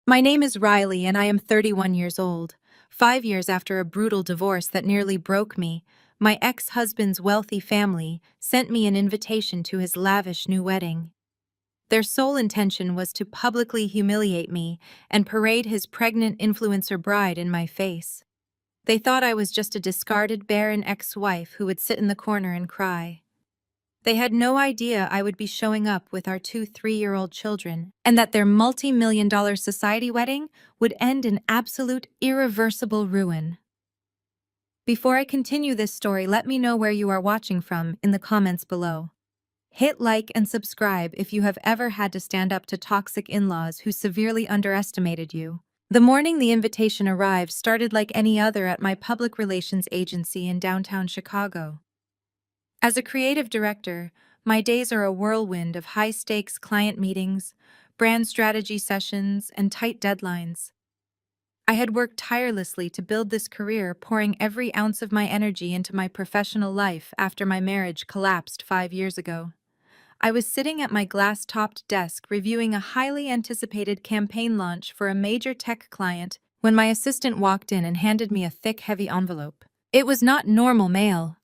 My name is Riley and I am 31 years old. 5 years after a brutal divorce that nearly broke me, my ex-husband's wealthy family sent me an invitation to his lavish new wedding. Their sole intention was to publicly humiliate me and parade his pregnant influencer bride in my face. They thought I was just a discarded barren ex-wife who would sit in the corner and cry. They had no idea I would be showing up with our two 3-year-old children, and that their multi-million-dollar society wedding would end in absolute irreversible ruin. Before I continue this story, let me know where you are watching from in the comments below. Hit like and subscribe if you have ever had to stand up to toxic in-laws who severely underestimated you. The morning the invitation arrived started like any other at my public relations agency in downtown Chicago. As a creative director, my days are a whirlwind of high-stakes client meetings, brand strategy sessions, and tight deadlines. I had worked tirelessly to build this career, pouring every ounce of my energy into my professional life after my marriage collapsed 5 years ago. I was sitting at my glass-topped desk reviewing a highly anticipated campaign launch for a major tech client when my assistant walked in and handed me a thick, heavy envelope. It was not normal mail.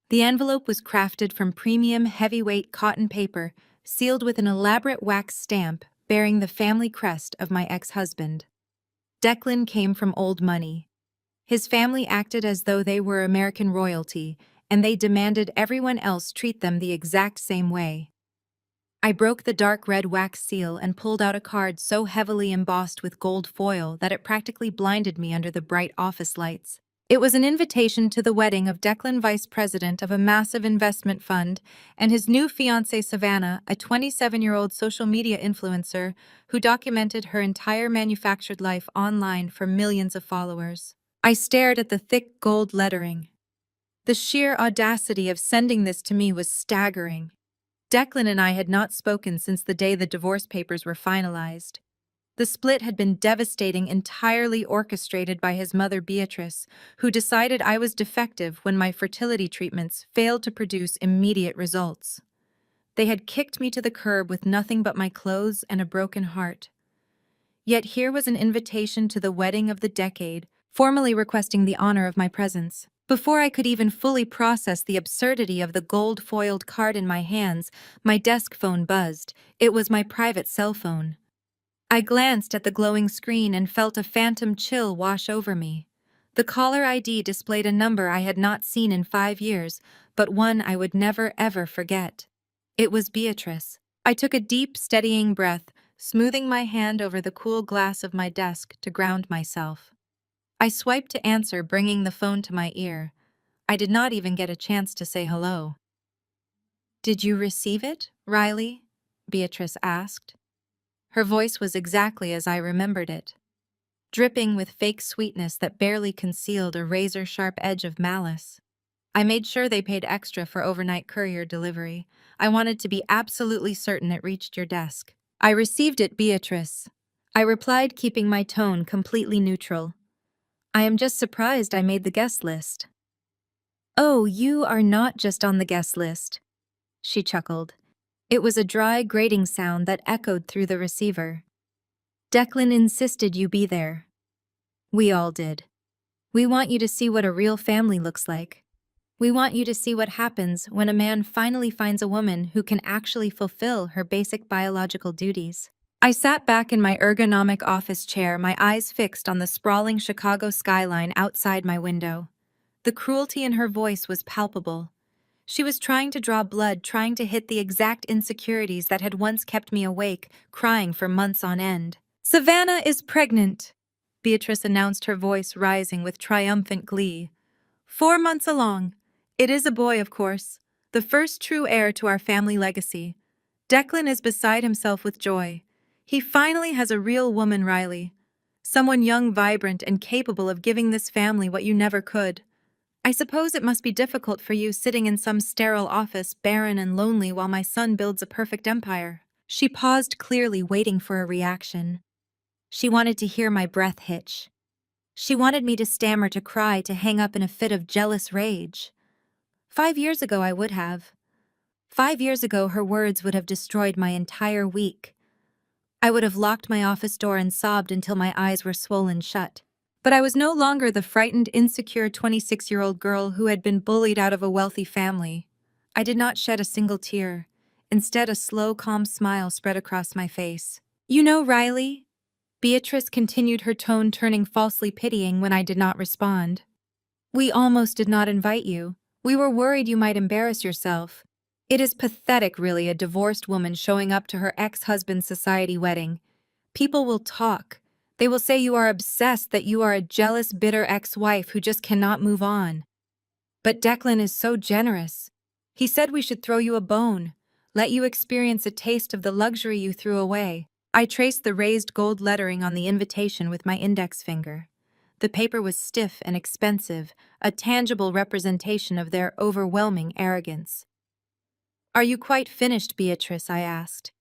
The envelope was crafted from premium heavyweight cotton paper, sealed with an elaborate wax stamp bearing the family crest of my ex-husband. Declan came from old money. His family acted as though they were American royalty, and they demanded everyone else treat them the exact same way. I broke the dark red wax seal and pulled out a card so heavily embossed with gold foil that it practically blinded me under the bright office lights. It was an invitation to the wedding of Declan, vice president of a massive investment fund, and his new fiancée Savannah, a 27-year-old social media influencer who documented her entire manufactured life online for millions of followers. I stared at the thick gold lettering. The sheer audacity of sending this to me was staggering. Declan and I had not spoken since the day the divorce papers were finalized. The split had been devastating, entirely orchestrated by his mother Beatrice, who decided I was defective when my fertility treatments failed to produce immediate results. They had kicked me to the curb with nothing but my clothes and a broken heart. Yet here was an invitation to the wedding of the decade, formally requesting the honor of my presence. Before I could even fully process the absurdity of the gold-foiled card in my hands, my desk phone buzzed. It was my private cell phone. I glanced at the glowing screen and felt a phantom chill wash over me. The caller ID displayed a number I had not seen in 5 years, but one I would never ever forget. It was Beatrice. I took a deep, steadying breath, smoothing my hand over the cool glass of my desk to ground myself. I swiped to answer, bringing the phone to my ear. I did not even get a chance to say hello. "Did you receive it, Riley?" Beatrice asked. Her voice was exactly as I remembered it, dripping with fake sweetness that barely concealed a razor-sharp edge of malice. I made sure they paid extra for overnight courier delivery. I wanted to be absolutely certain it reached your desk. "I received it, Beatrice," I replied, keeping my tone completely neutral. "I am just surprised I made the guest list." "Oh, you are not just on the guest list," she chuckled. It was a dry, grating sound that echoed through the receiver. "Declan insisted you be there." "We all did. We want you to see what a real family looks like. We want you to see what happens when a man finally finds a woman who can actually fulfill her basic biological duties." I sat back in my ergonomic office chair, my eyes fixed on the sprawling Chicago skyline outside my window. The cruelty in her voice was palpable. She was trying to draw blood, trying to hit the exact insecurities that had once kept me awake, crying for months on end. "Savannah is pregnant," Beatrice announced, her voice rising with triumphant glee. "4 months along. It is a boy, of course, the first true heir to our family legacy. Declan is beside himself with joy. He finally has a real woman, Riley. Someone young, vibrant, and capable of giving this family what you never could. I suppose it must be difficult for you sitting in some sterile office, barren and lonely, while my son builds a perfect empire." She paused, clearly waiting for a reaction. She wanted to hear my breath hitch. She wanted me to stammer, to cry, to hang up in a fit of jealous rage. 5 years ago I would have. 5 years ago her words would have destroyed my entire week. I would have locked my office door and sobbed until my eyes were swollen shut. But I was no longer the frightened, insecure 26-year-old girl who had been bullied out of a wealthy family. I did not shed a single tear. Instead, a slow, calm smile spread across my face. "You know, Riley," Beatrice continued, her tone turning falsely pitying when I did not respond. "We almost did not invite you. We were worried you might embarrass yourself. It is pathetic, really, a divorced woman showing up to her ex-husband's society wedding. People will talk. They will say you are obsessed, that you are a jealous, bitter ex-wife who just cannot move on. But Declan is so generous. He said we should throw you a bone, let you experience a taste of the luxury you threw away." I traced the raised gold lettering on the invitation with my index finger. The paper was stiff and expensive, a tangible representation of their overwhelming arrogance. "Are you quite finished, Beatrice?" I asked.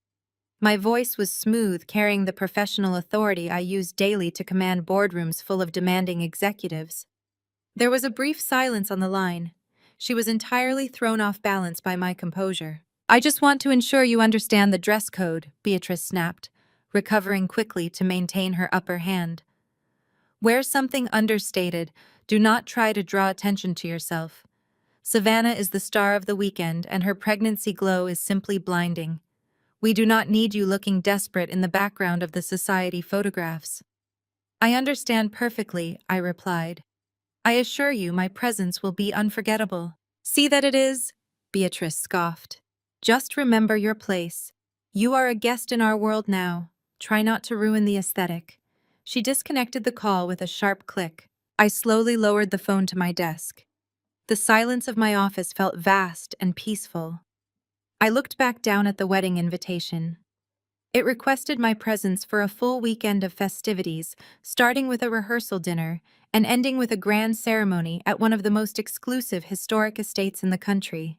My voice was smooth, carrying the professional authority I use daily to command boardrooms full of demanding executives. There was a brief silence on the line. She was entirely thrown off balance by my composure. "I just want to ensure you understand the dress code," Beatrice snapped, recovering quickly to maintain her upper hand. "Wear something understated. Do not try to draw attention to yourself. Savannah is the star of the weekend, and her pregnancy glow is simply blinding. We do not need you looking desperate in the background of the society photographs." "I understand perfectly," I replied. "I assure you my presence will be unforgettable." "See that it is?" Beatrice scoffed. "Just remember your place. You are a guest in our world now. Try not to ruin the aesthetic." She disconnected the call with a sharp click. I slowly lowered the phone to my desk. The silence of my office felt vast and peaceful. I looked back down at the wedding invitation. It requested my presence for a full weekend of festivities, starting with a rehearsal dinner and ending with a grand ceremony at one of the most exclusive historic estates in the country.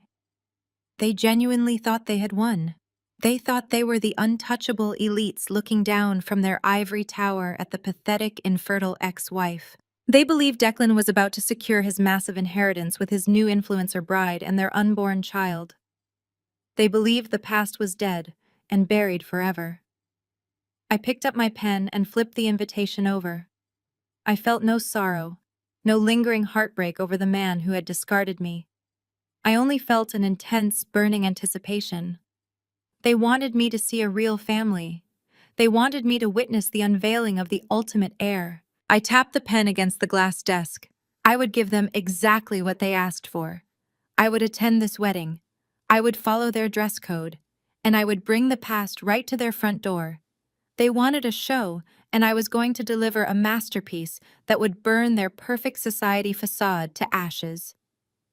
They genuinely thought they had won. They thought they were the untouchable elites looking down from their ivory tower at the pathetic, infertile ex-wife. They believed Declan was about to secure his massive inheritance with his new influencer bride and their unborn child. They believed the past was dead and buried forever. I picked up my pen and flipped the invitation over. I felt no sorrow, no lingering heartbreak over the man who had discarded me. I only felt an intense, burning anticipation. They wanted me to see a real family. They wanted me to witness the unveiling of the ultimate heir. I tapped the pen against the glass desk. I would give them exactly what they asked for. I would attend this wedding. I would follow their dress code. And I would bring the past right to their front door. They wanted a show, and I was going to deliver a masterpiece that would burn their perfect society facade to ashes.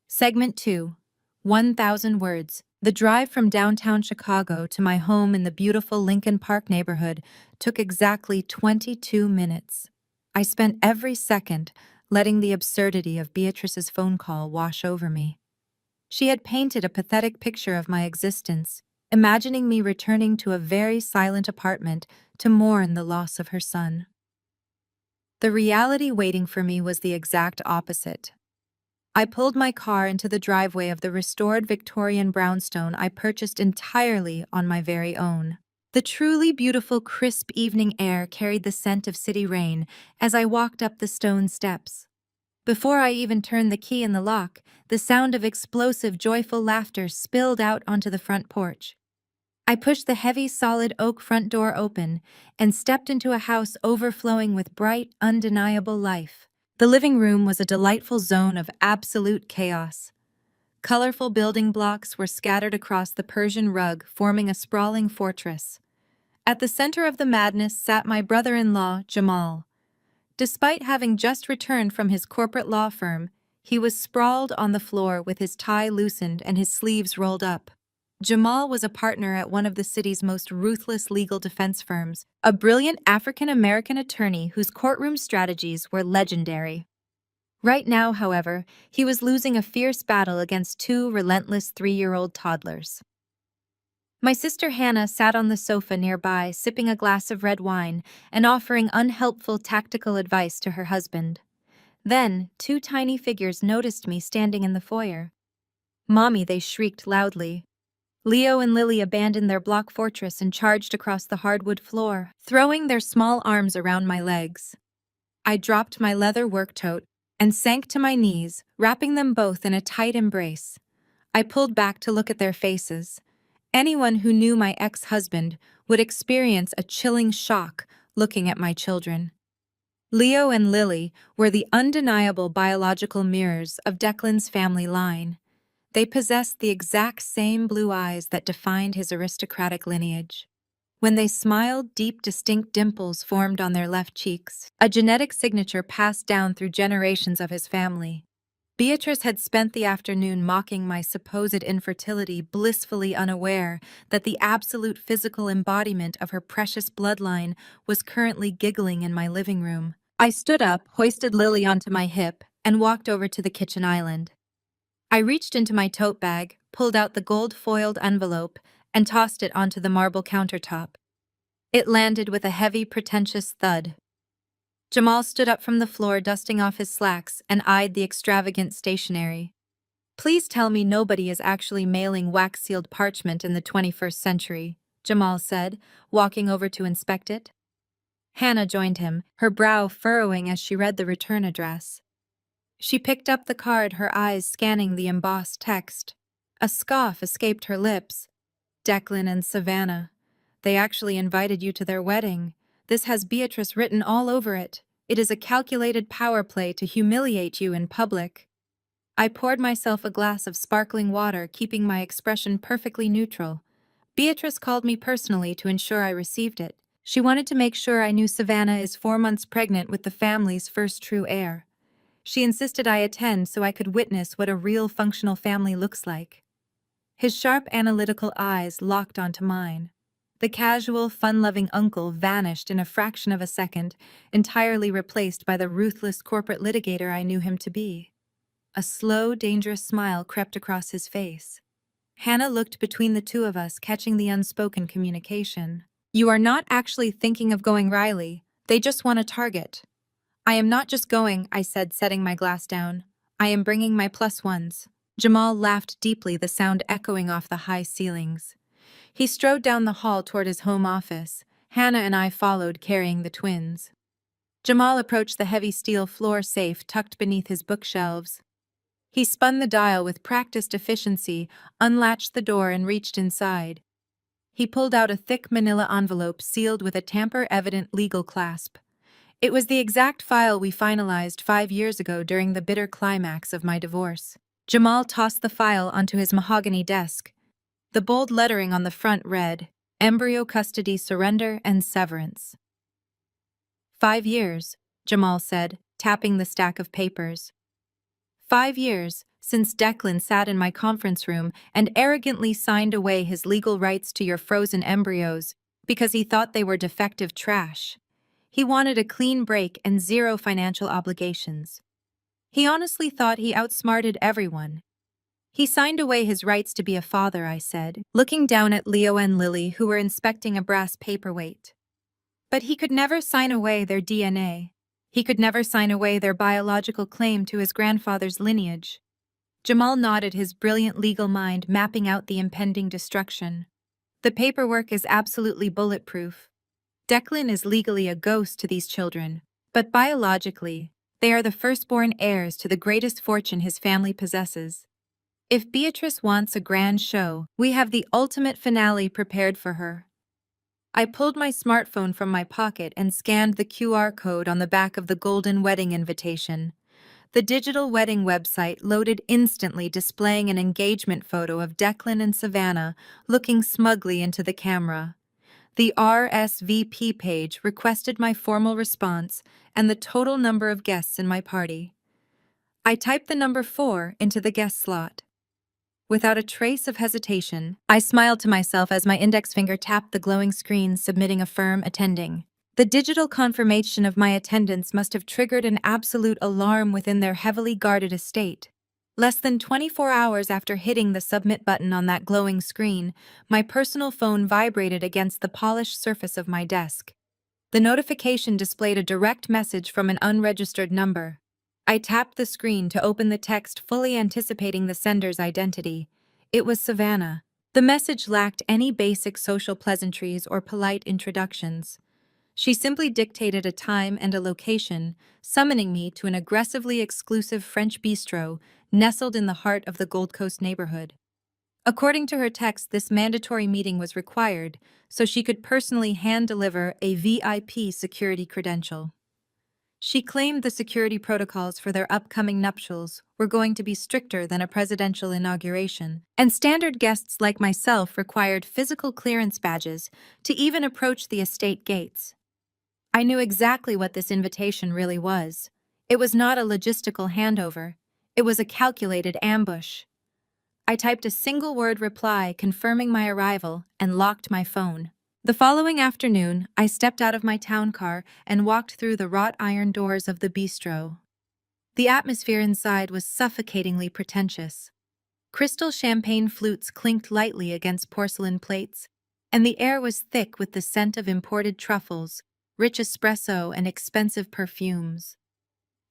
Segment 2. 1,000 words. The drive from downtown Chicago to my home in the beautiful Lincoln Park neighborhood took exactly 22 minutes. I spent every second letting the absurdity of Beatrice's phone call wash over me. She had painted a pathetic picture of my existence, imagining me returning to a very silent apartment to mourn the loss of her son. The reality waiting for me was the exact opposite. I pulled my car into the driveway of the restored Victorian brownstone I purchased entirely on my very own. The truly beautiful, crisp evening air carried the scent of city rain as I walked up the stone steps. Before I even turned the key in the lock, the sound of explosive, joyful laughter spilled out onto the front porch. I pushed the heavy, solid oak front door open and stepped into a house overflowing with bright, undeniable life. The living room was a delightful zone of absolute chaos. Colorful building blocks were scattered across the Persian rug, forming a sprawling fortress. At the center of the madness sat my brother-in-law, Jamal. Despite having just returned from his corporate law firm, he was sprawled on the floor with his tie loosened and his sleeves rolled up. Jamal was a partner at one of the city's most ruthless legal defense firms, a brilliant African-American attorney whose courtroom strategies were legendary. Right now, however, he was losing a fierce battle against two relentless 3-year-old toddlers. My sister Hannah sat on the sofa nearby, sipping a glass of red wine and offering unhelpful tactical advice to her husband. Then, two tiny figures noticed me standing in the foyer. "Mommy," they shrieked loudly. Leo and Lily abandoned their block fortress and charged across the hardwood floor, throwing their small arms around my legs. I dropped my leather work tote and sank to my knees, wrapping them both in a tight embrace. I pulled back to look at their faces. Anyone who knew my ex-husband would experience a chilling shock looking at my children. Leo and Lily were the undeniable biological mirrors of Declan's family line. They possessed the exact same blue eyes that defined his aristocratic lineage. When they smiled, deep, distinct dimples formed on their left cheeks, a genetic signature passed down through generations of his family. Beatrice had spent the afternoon mocking my supposed infertility, blissfully unaware that the absolute physical embodiment of her precious bloodline was currently giggling in my living room. I stood up, hoisted Lily onto my hip, and walked over to the kitchen island. I reached into my tote bag, pulled out the gold-foiled envelope, and tossed it onto the marble countertop. It landed with a heavy, pretentious thud. Jamal stood up from the floor, dusting off his slacks, and eyed the extravagant stationery. "Please tell me nobody is actually mailing wax-sealed parchment in the 21st century," Jamal said, walking over to inspect it. Hannah joined him, her brow furrowing as she read the return address. She picked up the card, her eyes scanning the embossed text. A scoff escaped her lips. "Declan and Savannah. They actually invited you to their wedding. This has Beatrice written all over it. It is a calculated power play to humiliate you in public." I poured myself a glass of sparkling water, keeping my expression perfectly neutral. Beatrice called me personally to ensure I received it. She wanted to make sure I knew Savannah is 4 months pregnant with the family's first true heir. She insisted I attend so I could witness what a real functional family looks like. His sharp, analytical eyes locked onto mine. The casual, fun-loving uncle vanished in a fraction of a second, entirely replaced by the ruthless corporate litigator I knew him to be. A slow, dangerous smile crept across his face. Hannah looked between the two of us, catching the unspoken communication. "You are not actually thinking of going, Riley. They just want a target." "I am not just going," I said, setting my glass down. "I am bringing my plus ones." Jamal laughed deeply, the sound echoing off the high ceilings. He strode down the hall toward his home office. Hannah and I followed, carrying the twins. Jamal approached the heavy steel floor safe tucked beneath his bookshelves. He spun the dial with practiced efficiency, unlatched the door, and reached inside. He pulled out a thick manila envelope sealed with a tamper-evident legal clasp. It was the exact file we finalized 5 years ago during the bitter climax of my divorce. Jamal tossed the file onto his mahogany desk. The bold lettering on the front read, "Embryo Custody Surrender and Severance." 5 years, Jamal said, tapping the stack of papers. 5 years since Declan sat in my conference room and arrogantly signed away his legal rights to your frozen embryos because he thought they were defective trash. He wanted a clean break and 0 financial obligations. He honestly thought he outsmarted everyone. "He signed away his rights to be a father," I said, looking down at Leo and Lily, who were inspecting a brass paperweight. "But he could never sign away their DNA. He could never sign away their biological claim to his grandfather's lineage." Jamal nodded, his brilliant legal mind mapping out the impending destruction. "The paperwork is absolutely bulletproof. Declan is legally a ghost to these children, but biologically, they are the firstborn heirs to the greatest fortune his family possesses. If Beatrice wants a grand show, we have the ultimate finale prepared for her." I pulled my smartphone from my pocket and scanned the QR code on the back of the golden wedding invitation. The digital wedding website loaded instantly, displaying an engagement photo of Declan and Savannah looking smugly into the camera. The RSVP page requested my formal response and the total number of guests in my party. I typed the number 4 into the guest slot. Without a trace of hesitation, I smiled to myself as my index finger tapped the glowing screen, submitting a firm attending. The digital confirmation of my attendance must have triggered an absolute alarm within their heavily guarded estate. Less than 24 hours after hitting the submit button on that glowing screen, my personal phone vibrated against the polished surface of my desk. The notification displayed a direct message from an unregistered number. I tapped the screen to open the text, fully anticipating the sender's identity. It was Savannah. The message lacked any basic social pleasantries or polite introductions. She simply dictated a time and a location, summoning me to an aggressively exclusive French bistro nestled in the heart of the Gold Coast neighborhood. According to her text, this mandatory meeting was required so she could personally hand-deliver a VIP security credential. She claimed the security protocols for their upcoming nuptials were going to be stricter than a presidential inauguration, and standard guests like myself required physical clearance badges to even approach the estate gates. I knew exactly what this invitation really was. It was not a logistical handover. It was a calculated ambush. I typed a single-word reply confirming my arrival and locked my phone. The following afternoon, I stepped out of my town car and walked through the wrought iron doors of the bistro. The atmosphere inside was suffocatingly pretentious. Crystal champagne flutes clinked lightly against porcelain plates, and the air was thick with the scent of imported truffles, rich espresso, and expensive perfumes.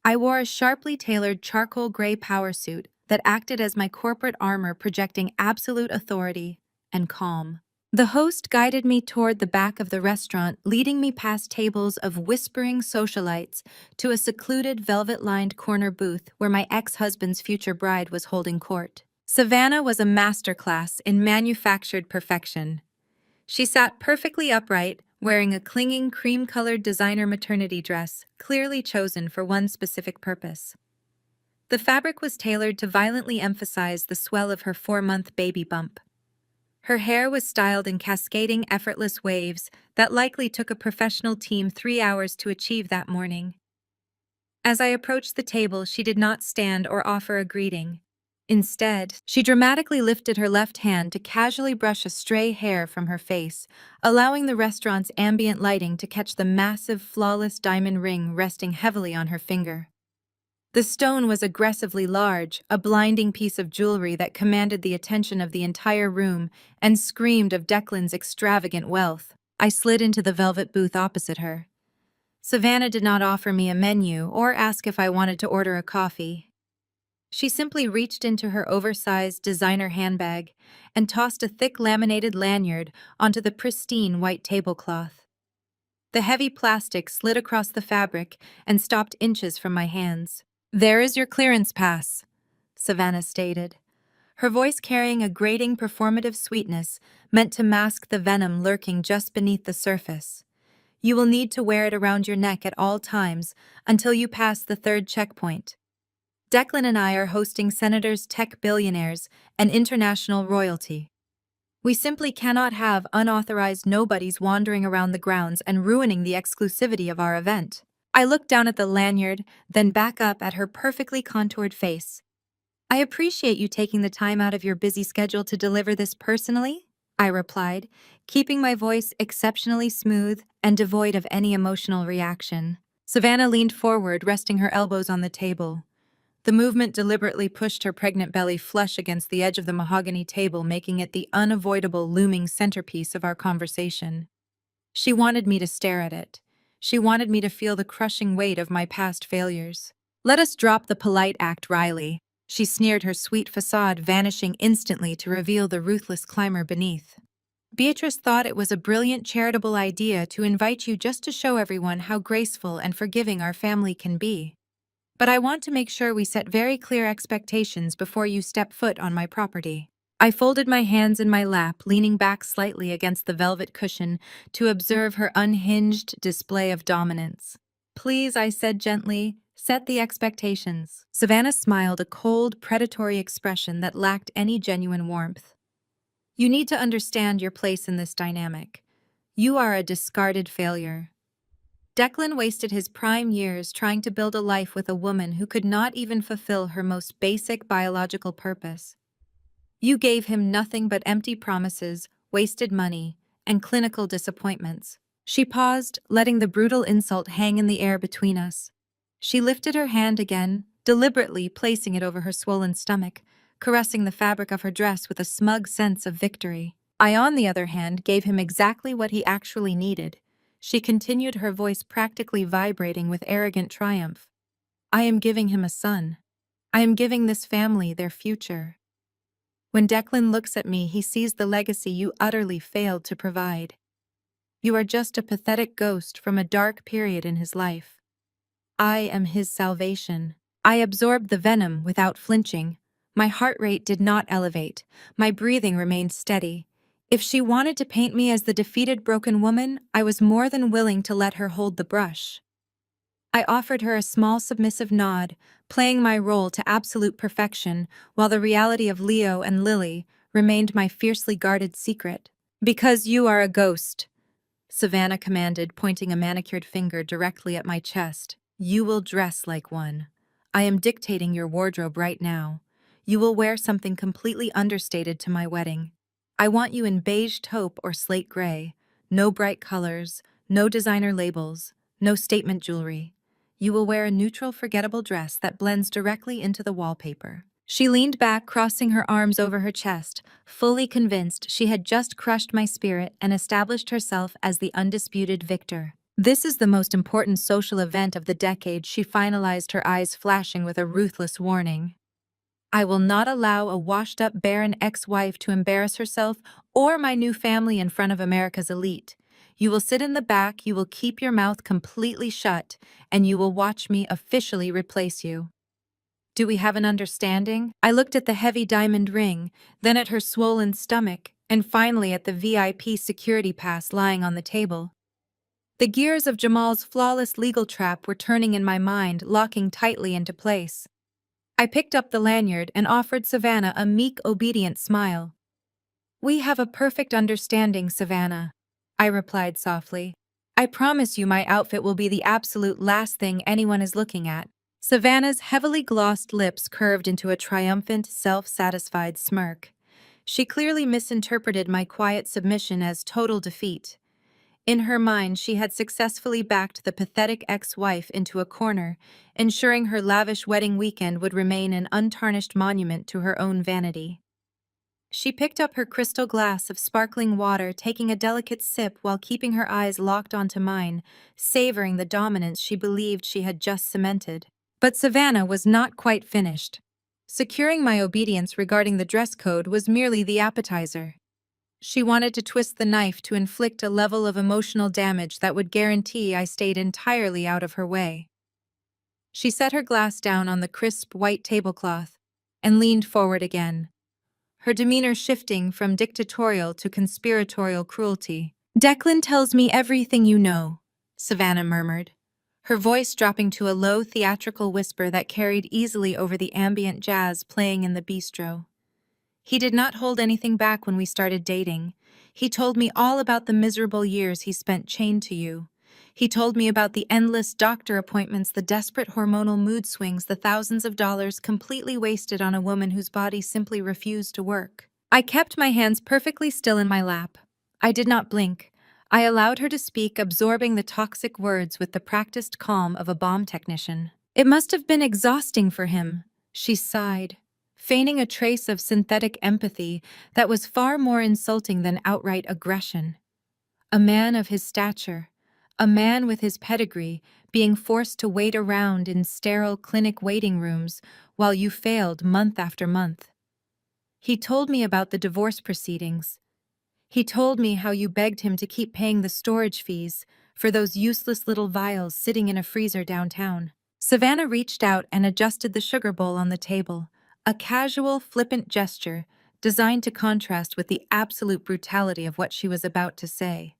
I wore a sharply tailored charcoal gray power suit that acted as my corporate armor, projecting absolute authority and calm. The host guided me toward the back of the restaurant, leading me past tables of whispering socialites to a secluded velvet-lined corner booth where my ex-husband's future bride was holding court. Savannah was a masterclass in manufactured perfection. She sat perfectly upright, wearing a clinging cream-colored designer maternity dress, clearly chosen for one specific purpose. The fabric was tailored to violently emphasize the swell of her 4-month baby bump. Her hair was styled in cascading, effortless waves that likely took a professional team 3 hours to achieve that morning. As I approached the table, she did not stand or offer a greeting. Instead, she dramatically lifted her left hand to casually brush a stray hair from her face, allowing the restaurant's ambient lighting to catch the massive, flawless diamond ring resting heavily on her finger. The stone was aggressively large, a blinding piece of jewelry that commanded the attention of the entire room and screamed of Declan's extravagant wealth. I slid into the velvet booth opposite her. Savannah did not offer me a menu or ask if I wanted to order a coffee. She simply reached into her oversized designer handbag and tossed a thick laminated lanyard onto the pristine white tablecloth. The heavy plastic slid across the fabric and stopped inches from my hands. "There is your clearance pass," Savannah stated, her voice carrying a grating performative sweetness meant to mask the venom lurking just beneath the surface. "You will need to wear it around your neck at all times until you pass the 3rd checkpoint. Declan and I are hosting senators, tech billionaires, and international royalty. We simply cannot have unauthorized nobodies wandering around the grounds and ruining the exclusivity of our event." I looked down at the lanyard, then back up at her perfectly contoured face. "I appreciate you taking the time out of your busy schedule to deliver this personally," I replied, keeping my voice exceptionally smooth and devoid of any emotional reaction. Savannah leaned forward, resting her elbows on the table. The movement deliberately pushed her pregnant belly flush against the edge of the mahogany table, making it the unavoidable looming centerpiece of our conversation. She wanted me to stare at it. She wanted me to feel the crushing weight of my past failures. "Let us drop the polite act, Riley," she sneered, her sweet facade vanishing instantly to reveal the ruthless climber beneath. "Beatrice thought it was a brilliant charitable idea to invite you just to show everyone how graceful and forgiving our family can be. But I want to make sure we set very clear expectations before you step foot on my property." I folded my hands in my lap, leaning back slightly against the velvet cushion to observe her unhinged display of dominance. "Please," I said gently, "set the expectations." Savannah smiled, a cold, predatory expression that lacked any genuine warmth. "You need to understand your place in this dynamic. You are a discarded failure. Declan wasted his prime years trying to build a life with a woman who could not even fulfill her most basic biological purpose. You gave him nothing but empty promises, wasted money, and clinical disappointments." She paused, letting the brutal insult hang in the air between us. She lifted her hand again, deliberately placing it over her swollen stomach, caressing the fabric of her dress with a smug sense of victory. I, on the other hand, gave him exactly what he actually needed. She continued, her voice practically vibrating with arrogant triumph. "I am giving him a son. I am giving this family their future." When Declan looks at me, he sees the legacy you utterly failed to provide. You are just a pathetic ghost from a dark period in his life. I am his salvation. I absorbed the venom without flinching. My heart rate did not elevate. My breathing remained steady. If she wanted to paint me as the defeated broken woman, I was more than willing to let her hold the brush. I offered her a small submissive nod, playing my role to absolute perfection, while the reality of Leo and Lily remained my fiercely guarded secret. "Because you are a ghost," Savannah commanded, pointing a manicured finger directly at my chest. "You will dress like one. I am dictating your wardrobe right now. You will wear something completely understated to my wedding. I want you in beige taupe or slate gray. No bright colors, no designer labels, no statement jewelry. You will wear a neutral, forgettable dress that blends directly into the wallpaper." She leaned back, crossing her arms over her chest, fully convinced she had just crushed my spirit and established herself as the undisputed victor. "This is the most important social event of the decade," she finalized, her eyes flashing with a ruthless warning. "I will not allow a washed-up barren ex-wife to embarrass herself or my new family in front of America's elite. You will sit in the back, you will keep your mouth completely shut, and you will watch me officially replace you. Do we have an understanding?" I looked at the heavy diamond ring, then at her swollen stomach, and finally at the VIP security pass lying on the table. The gears of Jamal's flawless legal trap were turning in my mind, locking tightly into place. I picked up the lanyard and offered Savannah a meek, obedient smile. "We have a perfect understanding, Savannah," I replied softly. "I promise you my outfit will be the absolute last thing anyone is looking at." Savannah's heavily glossed lips curved into a triumphant, self-satisfied smirk. She clearly misinterpreted my quiet submission as total defeat. In her mind, she had successfully backed the pathetic ex-wife into a corner, ensuring her lavish wedding weekend would remain an untarnished monument to her own vanity. She picked up her crystal glass of sparkling water, taking a delicate sip while keeping her eyes locked onto mine, savoring the dominance she believed she had just cemented. But Savannah was not quite finished. Securing my obedience regarding the dress code was merely the appetizer. She wanted to twist the knife to inflict a level of emotional damage that would guarantee I stayed entirely out of her way. She set her glass down on the crisp white tablecloth and leaned forward again, her demeanor shifting from dictatorial to conspiratorial cruelty. "Declan tells me everything you know," Savannah murmured, her voice dropping to a low theatrical whisper that carried easily over the ambient jazz playing in the bistro. "He did not hold anything back when we started dating. He told me all about the miserable years he spent chained to you. He told me about the endless doctor appointments, the desperate hormonal mood swings, the thousands of dollars completely wasted on a woman whose body simply refused to work." I kept my hands perfectly still in my lap. I did not blink. I allowed her to speak, absorbing the toxic words with the practiced calm of a bomb technician. "It must have been exhausting for him," she sighed, feigning a trace of synthetic empathy that was far more insulting than outright aggression. "A man of his stature, a man with his pedigree, being forced to wait around in sterile clinic waiting rooms while you failed month after month. He told me about the divorce proceedings. He told me how you begged him to keep paying the storage fees for those useless little vials sitting in a freezer downtown." Savannah reached out and adjusted the sugar bowl on the table, a casual, flippant gesture designed to contrast with the absolute brutality of what she was about to say.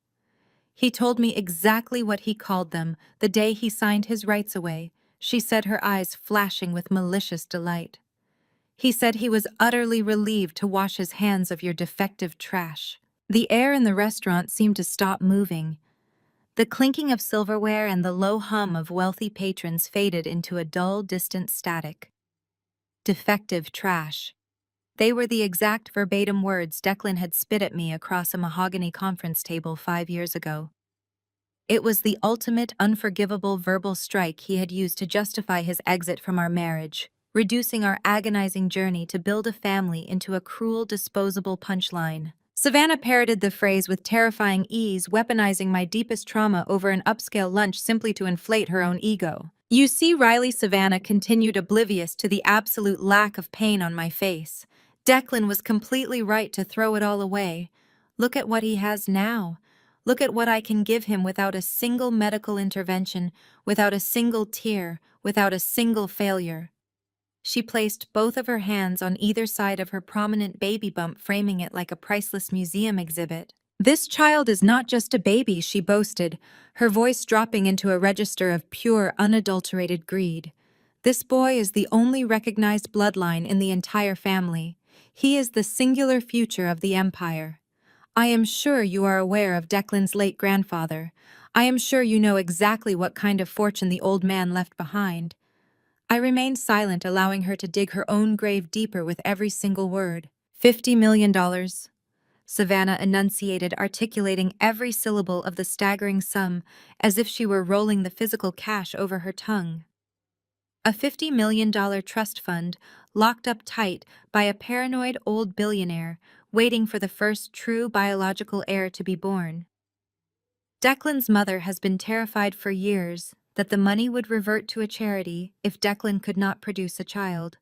"He told me exactly what he called them the day he signed his rights away," she said, her eyes flashing with malicious delight. "He said he was utterly relieved to wash his hands of your defective trash." The air in the restaurant seemed to stop moving. The clinking of silverware and the low hum of wealthy patrons faded into a dull, distant static. Defective trash. They were the exact verbatim words Declan had spit at me across a mahogany conference table 5 years ago. It was the ultimate, unforgivable verbal strike he had used to justify his exit from our marriage, reducing our agonizing journey to build a family into a cruel, disposable punchline. Savannah parroted the phrase with terrifying ease, weaponizing my deepest trauma over an upscale lunch simply to inflate her own ego. You see, Riley, Savannah continued, oblivious to the absolute lack of pain on my face. Declan was completely right to throw it all away. Look at what he has now. Look at what I can give him without a single medical intervention, without a single tear, without a single failure. She placed both of her hands on either side of her prominent baby bump, framing it like a priceless museum exhibit. This child is not just a baby, she boasted, her voice dropping into a register of pure, unadulterated greed. This boy is the only recognized bloodline in the entire family. He is the singular future of the empire. I am sure you are aware of Declan's late grandfather. I am sure you know exactly what kind of fortune the old man left behind. I remained silent, allowing her to dig her own grave deeper with every single word. $50 million. Savannah enunciated, articulating every syllable of the staggering sum as if she were rolling the physical cash over her tongue. A $50 million trust fund, locked up tight by a paranoid old billionaire, waiting for the first true biological heir to be born. Declan's mother has been terrified for years that the money would revert to a charity if Declan could not produce a child.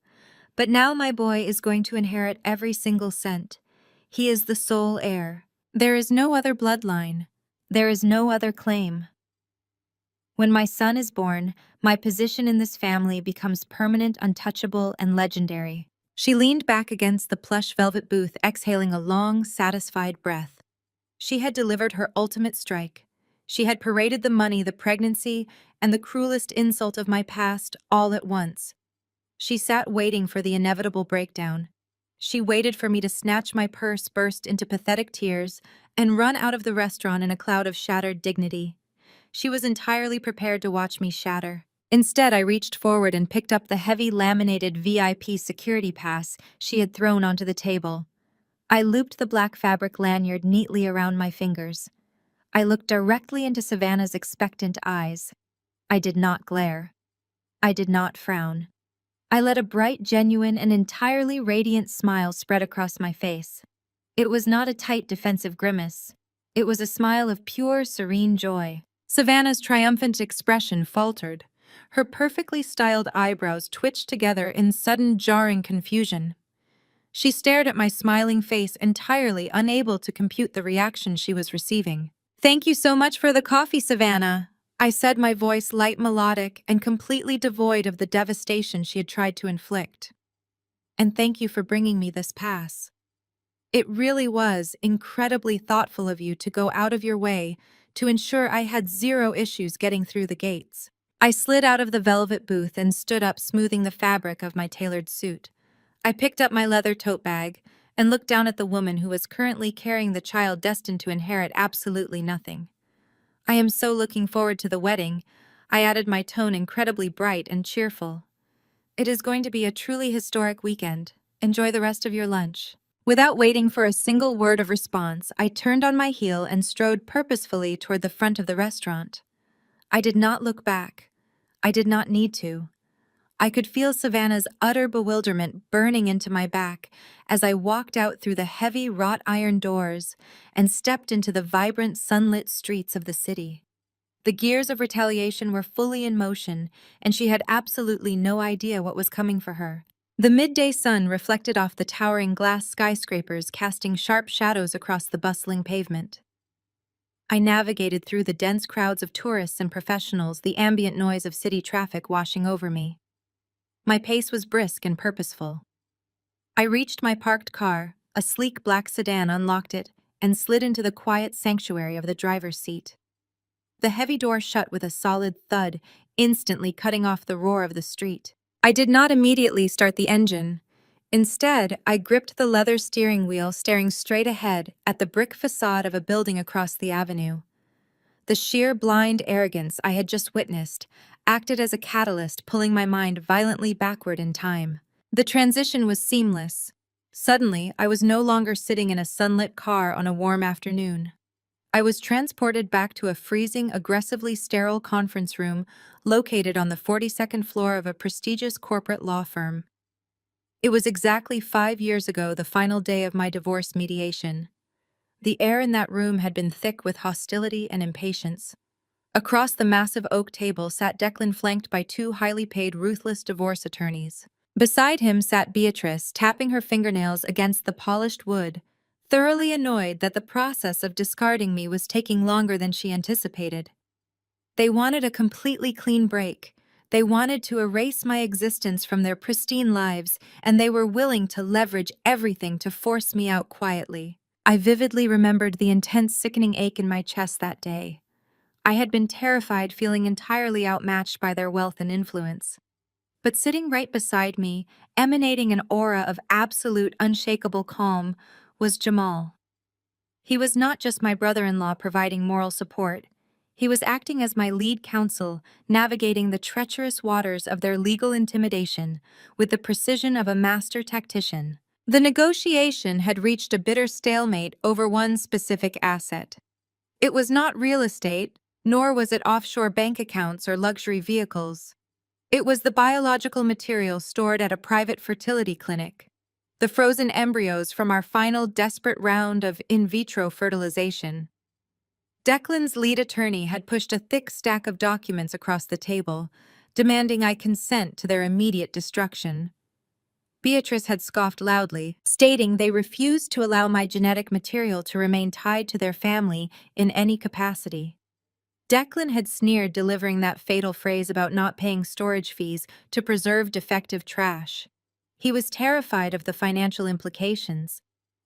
But now my boy is going to inherit every single cent. He is the sole heir. There is no other bloodline. There is no other claim. When my son is born, my position in this family becomes permanent, untouchable, and legendary. She leaned back against the plush velvet booth, exhaling a long, satisfied breath. She had delivered her ultimate strike. She had paraded the money, the pregnancy, and the cruelest insult of my past all at once. She sat waiting for the inevitable breakdown. She waited for me to snatch my purse, burst into pathetic tears, and run out of the restaurant in a cloud of shattered dignity. She was entirely prepared to watch me shatter. Instead, I reached forward and picked up the heavy laminated VIP security pass she had thrown onto the table. I looped the black fabric lanyard neatly around my fingers. I looked directly into Savannah's expectant eyes. I did not glare. I did not frown. I let a bright, genuine, and entirely radiant smile spread across my face. It was not a tight, defensive grimace. It was a smile of pure, serene joy. Savannah's triumphant expression faltered. Her perfectly styled eyebrows twitched together in sudden, jarring confusion. She stared at my smiling face, entirely unable to compute the reaction she was receiving. "Thank you so much for the coffee, Savannah," I said, my voice light, melodic, and completely devoid of the devastation she had tried to inflict. "And thank you for bringing me this pass. It really was incredibly thoughtful of you to go out of your way to ensure I had zero issues getting through the gates." I slid out of the velvet booth and stood up, smoothing the fabric of my tailored suit. I picked up my leather tote bag and looked down at the woman who was currently carrying the child destined to inherit absolutely nothing. "I am so looking forward to the wedding," I added, my tone incredibly bright and cheerful. "It is going to be a truly historic weekend. Enjoy the rest of your lunch." Without waiting for a single word of response, I turned on my heel and strode purposefully toward the front of the restaurant. I did not look back. I did not need to. I could feel Savannah's utter bewilderment burning into my back as I walked out through the heavy wrought iron doors and stepped into the vibrant sunlit streets of the city. The gears of retaliation were fully in motion, and she had absolutely no idea what was coming for her. The midday sun reflected off the towering glass skyscrapers, casting sharp shadows across the bustling pavement. I navigated through the dense crowds of tourists and professionals, the ambient noise of city traffic washing over me. My pace was brisk and purposeful. I reached my parked car, a sleek black sedan, unlocked it, and slid into the quiet sanctuary of the driver's seat. The heavy door shut with a solid thud, instantly cutting off the roar of the street. I did not immediately start the engine. Instead, I gripped the leather steering wheel, staring straight ahead at the brick facade of a building across the avenue. The sheer blind arrogance I had just witnessed acted as a catalyst, pulling my mind violently backward in time. The transition was seamless. Suddenly, I was no longer sitting in a sunlit car on a warm afternoon. I was transported back to a freezing, aggressively sterile conference room located on the 42nd floor of a prestigious corporate law firm. It was exactly 5 years ago, the final day of my divorce mediation. The air in that room had been thick with hostility and impatience. Across the massive oak table sat Declan, flanked by two highly paid, ruthless divorce attorneys. Beside him sat Beatrice, tapping her fingernails against the polished wood, thoroughly annoyed that the process of discarding me was taking longer than she anticipated. They wanted a completely clean break. They wanted to erase my existence from their pristine lives, and they were willing to leverage everything to force me out quietly. I vividly remembered the intense sickening ache in my chest that day. I had been terrified, feeling entirely outmatched by their wealth and influence. But sitting right beside me, emanating an aura of absolute unshakable calm, was Jamal. He was not just my brother-in-law providing moral support. He was acting as my lead counsel, navigating the treacherous waters of their legal intimidation with the precision of a master tactician. The negotiation had reached a bitter stalemate over one specific asset. It was not real estate, nor was it offshore bank accounts or luxury vehicles. It was the biological material stored at a private fertility clinic, the frozen embryos from our final desperate round of in vitro fertilization. Declan's lead attorney had pushed a thick stack of documents across the table, demanding I consent to their immediate destruction. Beatrice had scoffed loudly, stating they refused to allow my genetic material to remain tied to their family in any capacity. Declan had sneered, delivering that fatal phrase about not paying storage fees to preserve defective trash. He was terrified of the financial implications.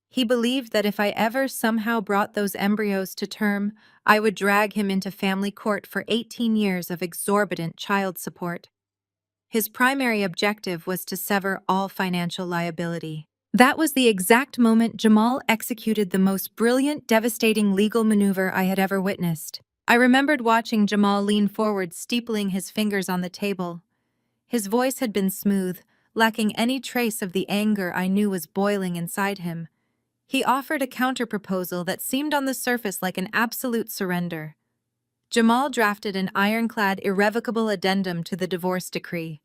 He believed that if I ever somehow brought those embryos to term, I would drag him into family court for 18 years of exorbitant child support. His primary objective was to sever all financial liability. That was the exact moment Jamal executed the most brilliant, devastating legal maneuver I had ever witnessed. I remembered watching Jamal lean forward, steepling his fingers on the table. His voice had been smooth, lacking any trace of the anger I knew was boiling inside him. He offered a counterproposal that seemed on the surface like an absolute surrender. Jamal drafted an ironclad, irrevocable addendum to the divorce decree.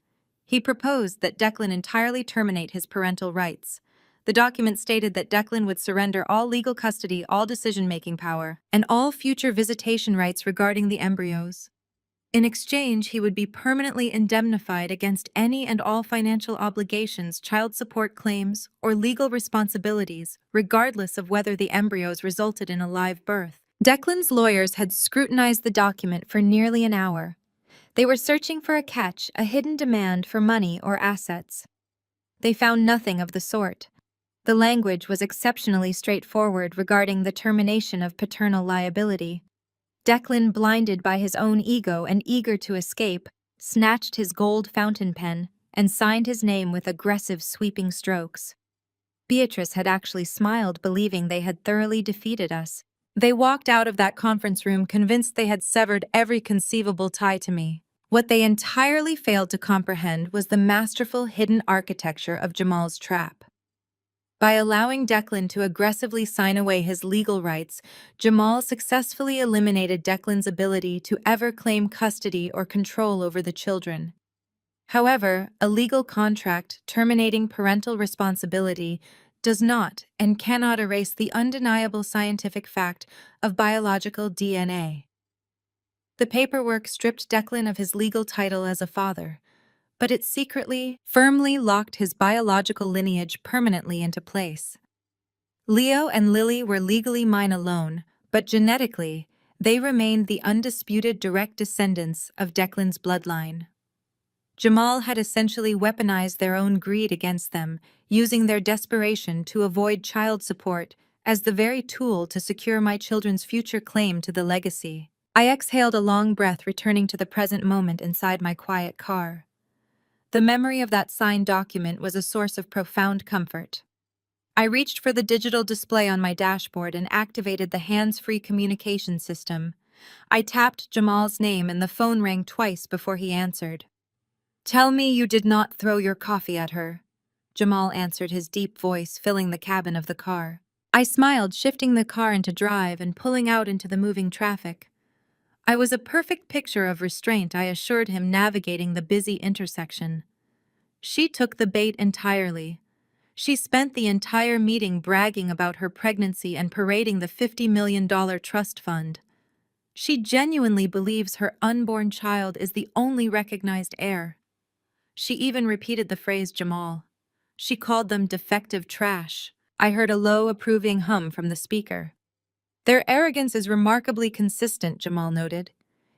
He proposed that Declan entirely terminate his parental rights. The document stated that Declan would surrender all legal custody, all decision-making power, and all future visitation rights regarding the embryos. In exchange, he would be permanently indemnified against any and all financial obligations, child support claims, or legal responsibilities, regardless of whether the embryos resulted in a live birth. Declan's lawyers had scrutinized the document for nearly an hour. They were searching for a catch, a hidden demand for money or assets. They found nothing of the sort. The language was exceptionally straightforward regarding the termination of paternal liability. Declan, blinded by his own ego and eager to escape, snatched his gold fountain pen and signed his name with aggressive, sweeping strokes. Beatrice had actually smiled, believing they had thoroughly defeated us. They walked out of that conference room convinced they had severed every conceivable tie to me. What they entirely failed to comprehend was the masterful hidden architecture of Jamal's trap. By allowing Declan to aggressively sign away his legal rights, Jamal successfully eliminated Declan's ability to ever claim custody or control over the children. However, a legal contract terminating parental responsibility does not and cannot erase the undeniable scientific fact of biological DNA. The paperwork stripped Declan of his legal title as a father, but it secretly, firmly locked his biological lineage permanently into place. Leo and Lily were legally mine alone, but genetically, they remained the undisputed direct descendants of Declan's bloodline. Jamal had essentially weaponized their own greed against them, using their desperation to avoid child support as the very tool to secure my children's future claim to the legacy. I exhaled a long breath, returning to the present moment inside my quiet car. The memory of that signed document was a source of profound comfort. I reached for the digital display on my dashboard and activated the hands-free communication system. I tapped Jamal's name and the phone rang twice before he answered. "Tell me you did not throw your coffee at her," Jamal answered, his deep voice filling the cabin of the car. I smiled, shifting the car into drive and pulling out into the moving traffic. I was a perfect picture of restraint, I assured him, navigating the busy intersection. She took the bait entirely. She spent the entire meeting bragging about her pregnancy and parading the $50 million trust fund. She genuinely believes her unborn child is the only recognized heir. She even repeated the phrase Jamal. She called them defective trash. I heard a low, approving hum from the speaker. Their arrogance is remarkably consistent, Jamal noted.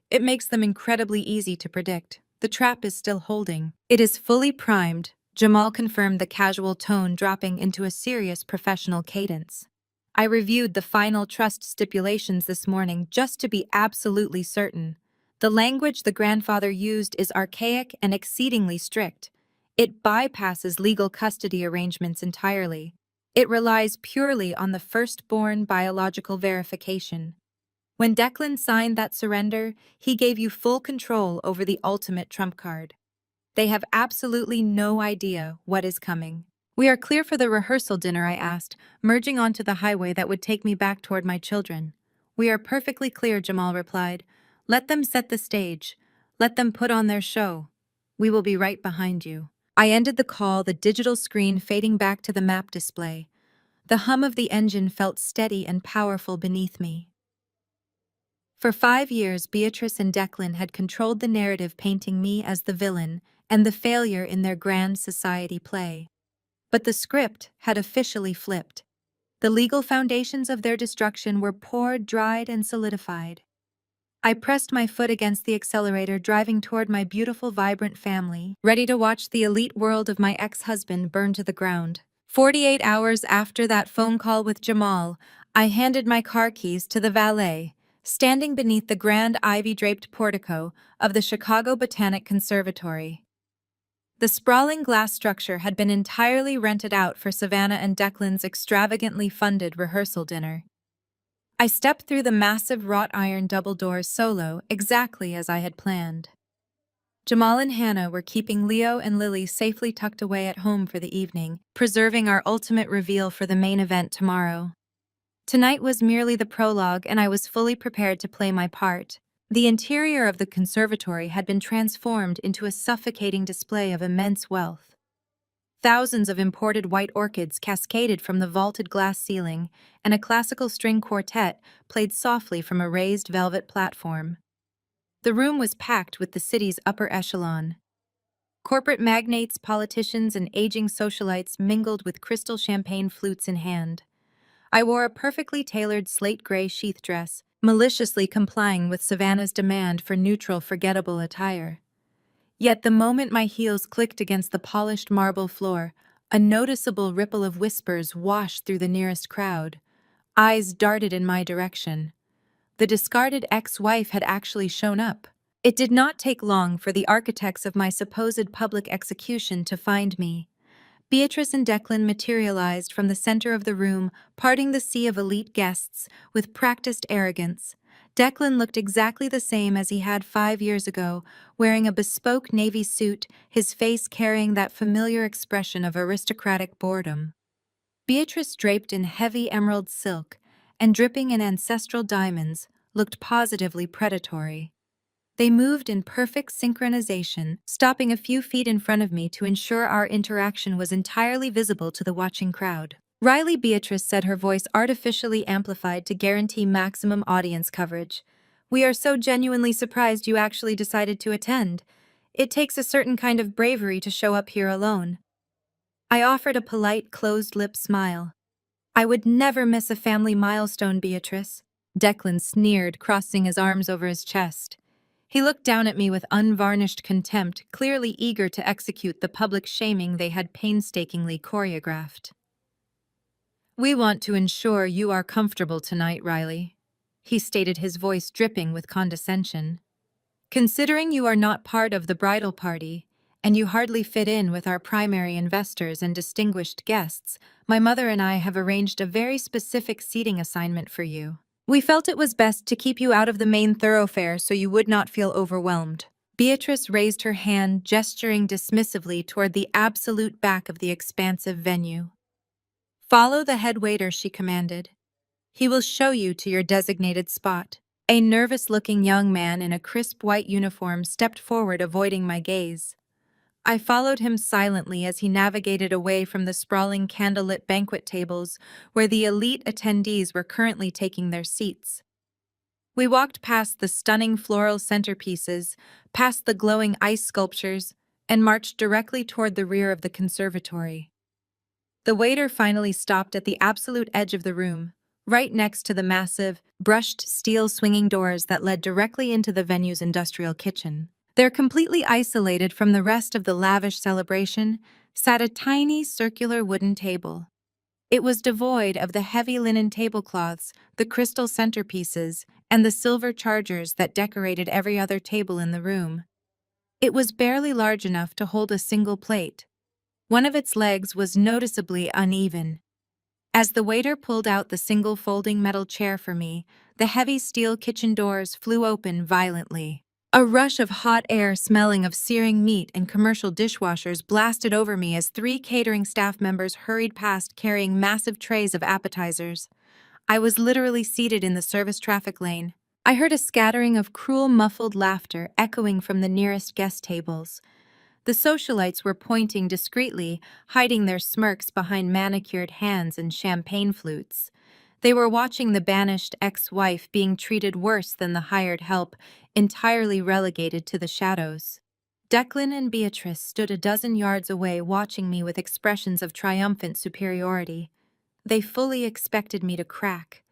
It makes them incredibly easy to predict. The trap is still holding. It is fully primed, Jamal confirmed, the casual tone dropping into a serious professional cadence. I reviewed the final trust stipulations this morning just to be absolutely certain. The language the grandfather used is archaic and exceedingly strict. It bypasses legal custody arrangements entirely. It relies purely on the firstborn biological verification. When Declan signed that surrender, he gave you full control over the ultimate trump card. They have absolutely no idea what is coming. We are clear for the rehearsal dinner, I asked, merging onto the highway that would take me back toward my children. We are perfectly clear, Jamal replied. Let them set the stage. Let them put on their show. We will be right behind you. I ended the call, the digital screen fading back to the map display. The hum of the engine felt steady and powerful beneath me. For 5 years, Beatrice and Declan had controlled the narrative, painting me as the villain and the failure in their grand society play. But the script had officially flipped. The legal foundations of their destruction were poured, dried, and solidified. I pressed my foot against the accelerator, driving toward my beautiful, vibrant family, ready to watch the elite world of my ex-husband burn to the ground. 48 hours after that phone call with Jamal, I handed my car keys to the valet, standing beneath the grand ivy-draped portico of the Chicago Botanic Conservatory. The sprawling glass structure had been entirely rented out for Savannah and Declan's extravagantly funded rehearsal dinner. I stepped through the massive wrought iron double doors solo, exactly as I had planned. Jamal and Hannah were keeping Leo and Lily safely tucked away at home for the evening, preserving our ultimate reveal for the main event tomorrow. Tonight was merely the prologue, and I was fully prepared to play my part. The interior of the conservatory had been transformed into a suffocating display of immense wealth. Thousands of imported white orchids cascaded from the vaulted glass ceiling, and a classical string quartet played softly from a raised velvet platform. The room was packed with the city's upper echelon. Corporate magnates, politicians, and aging socialites mingled with crystal champagne flutes in hand. I wore a perfectly tailored slate gray sheath dress, maliciously complying with Savannah's demand for neutral, forgettable attire. Yet the moment my heels clicked against the polished marble floor, a noticeable ripple of whispers washed through the nearest crowd. Eyes darted in my direction. The discarded ex-wife had actually shown up. It did not take long for the architects of my supposed public execution to find me. Beatrice and Declan materialized from the center of the room, parting the sea of elite guests with practiced arrogance. Declan looked exactly the same as he had 5 years ago, wearing a bespoke navy suit, his face carrying that familiar expression of aristocratic boredom. Beatrice, draped in heavy emerald silk and dripping in ancestral diamonds, looked positively predatory. They moved in perfect synchronization, stopping a few feet in front of me to ensure our interaction was entirely visible to the watching crowd. Riley, Beatrice said, her voice artificially amplified to guarantee maximum audience coverage. We are so genuinely surprised you actually decided to attend. It takes a certain kind of bravery to show up here alone. I offered a polite, closed-lip smile. I would never miss a family milestone, Beatrice. Declan sneered, crossing his arms over his chest. He looked down at me with unvarnished contempt, clearly eager to execute the public shaming they had painstakingly choreographed. We want to ensure you are comfortable tonight, Riley, he stated, his voice dripping with condescension. Considering you are not part of the bridal party, and you hardly fit in with our primary investors and distinguished guests, my mother and I have arranged a very specific seating assignment for you. We felt it was best to keep you out of the main thoroughfare so you would not feel overwhelmed. Beatrice raised her hand, gesturing dismissively toward the absolute back of the expansive venue. Follow the head waiter, she commanded. He will show you to your designated spot. A nervous-looking young man in a crisp white uniform stepped forward, avoiding my gaze. I followed him silently as he navigated away from the sprawling candlelit banquet tables where the elite attendees were currently taking their seats. We walked past the stunning floral centerpieces, past the glowing ice sculptures, and marched directly toward the rear of the conservatory. The waiter finally stopped at the absolute edge of the room, right next to the massive, brushed steel swinging doors that led directly into the venue's industrial kitchen. There, completely isolated from the rest of the lavish celebration, sat a tiny circular wooden table. It was devoid of the heavy linen tablecloths, the crystal centerpieces, and the silver chargers that decorated every other table in the room. It was barely large enough to hold a single plate. One of its legs was noticeably uneven. As the waiter pulled out the single folding metal chair for me, the heavy steel kitchen doors flew open violently. A rush of hot air smelling of searing meat and commercial dishwashers blasted over me as 3 catering staff members hurried past carrying massive trays of appetizers. I was literally seated in the service traffic lane. I heard a scattering of cruel, muffled laughter echoing from the nearest guest tables. The socialites were pointing discreetly, hiding their smirks behind manicured hands and champagne flutes. They were watching the banished ex-wife being treated worse than the hired help, entirely relegated to the shadows. Declan and Beatrice stood a dozen yards away watching me with expressions of triumphant superiority. They fully expected me to crack.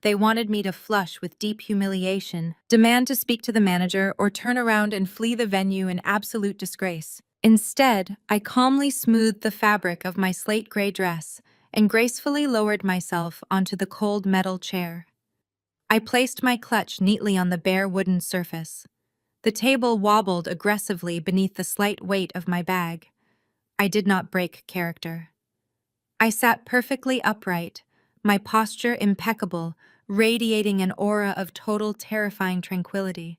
They wanted me to flush with deep humiliation, demand to speak to the manager, or turn around and flee the venue in absolute disgrace. Instead, I calmly smoothed the fabric of my slate gray dress and gracefully lowered myself onto the cold metal chair. I placed my clutch neatly on the bare wooden surface. The table wobbled aggressively beneath the slight weight of my bag. I did not break character. I sat perfectly upright, my posture impeccable, radiating an aura of total terrifying tranquility.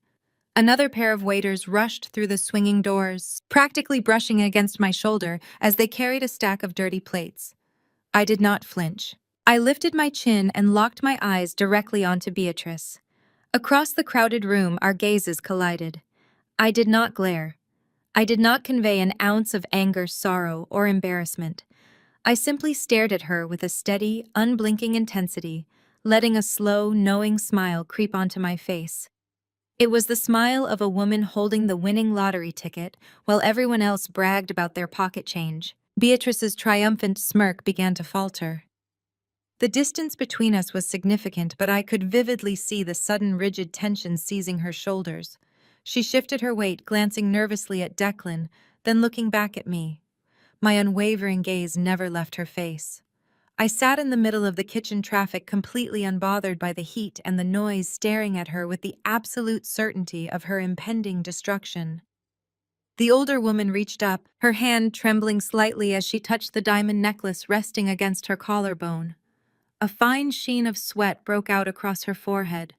Another pair of waiters rushed through the swinging doors, practically brushing against my shoulder as they carried a stack of dirty plates. I did not flinch. I lifted my chin and locked my eyes directly onto Beatrice. Across the crowded room, our gazes collided. I did not glare. I did not convey an ounce of anger, sorrow, or embarrassment. I simply stared at her with a steady, unblinking intensity, letting a slow, knowing smile creep onto my face. It was the smile of a woman holding the winning lottery ticket while everyone else bragged about their pocket change. Beatrice's triumphant smirk began to falter. The distance between us was significant, but I could vividly see the sudden rigid tension seizing her shoulders. She shifted her weight, glancing nervously at Declan, then looking back at me. My unwavering gaze never left her face. I sat in the middle of the kitchen traffic, completely unbothered by the heat and the noise, staring at her with the absolute certainty of her impending destruction. The older woman reached up, her hand trembling slightly as she touched the diamond necklace resting against her collarbone. A fine sheen of sweat broke out across her forehead.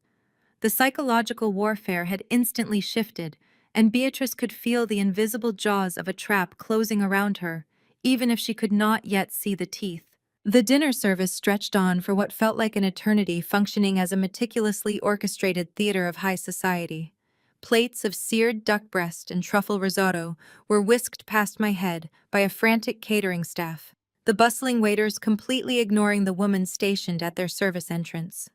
The psychological warfare had instantly shifted, and Beatrice could feel the invisible jaws of a trap closing around her, even if she could not yet see the teeth. The dinner service stretched on for what felt like an eternity, functioning as a meticulously orchestrated theater of high society. Plates of seared duck breast and truffle risotto were whisked past my head by a frantic catering staff, the bustling waiters completely ignoring the woman stationed at their service entrance.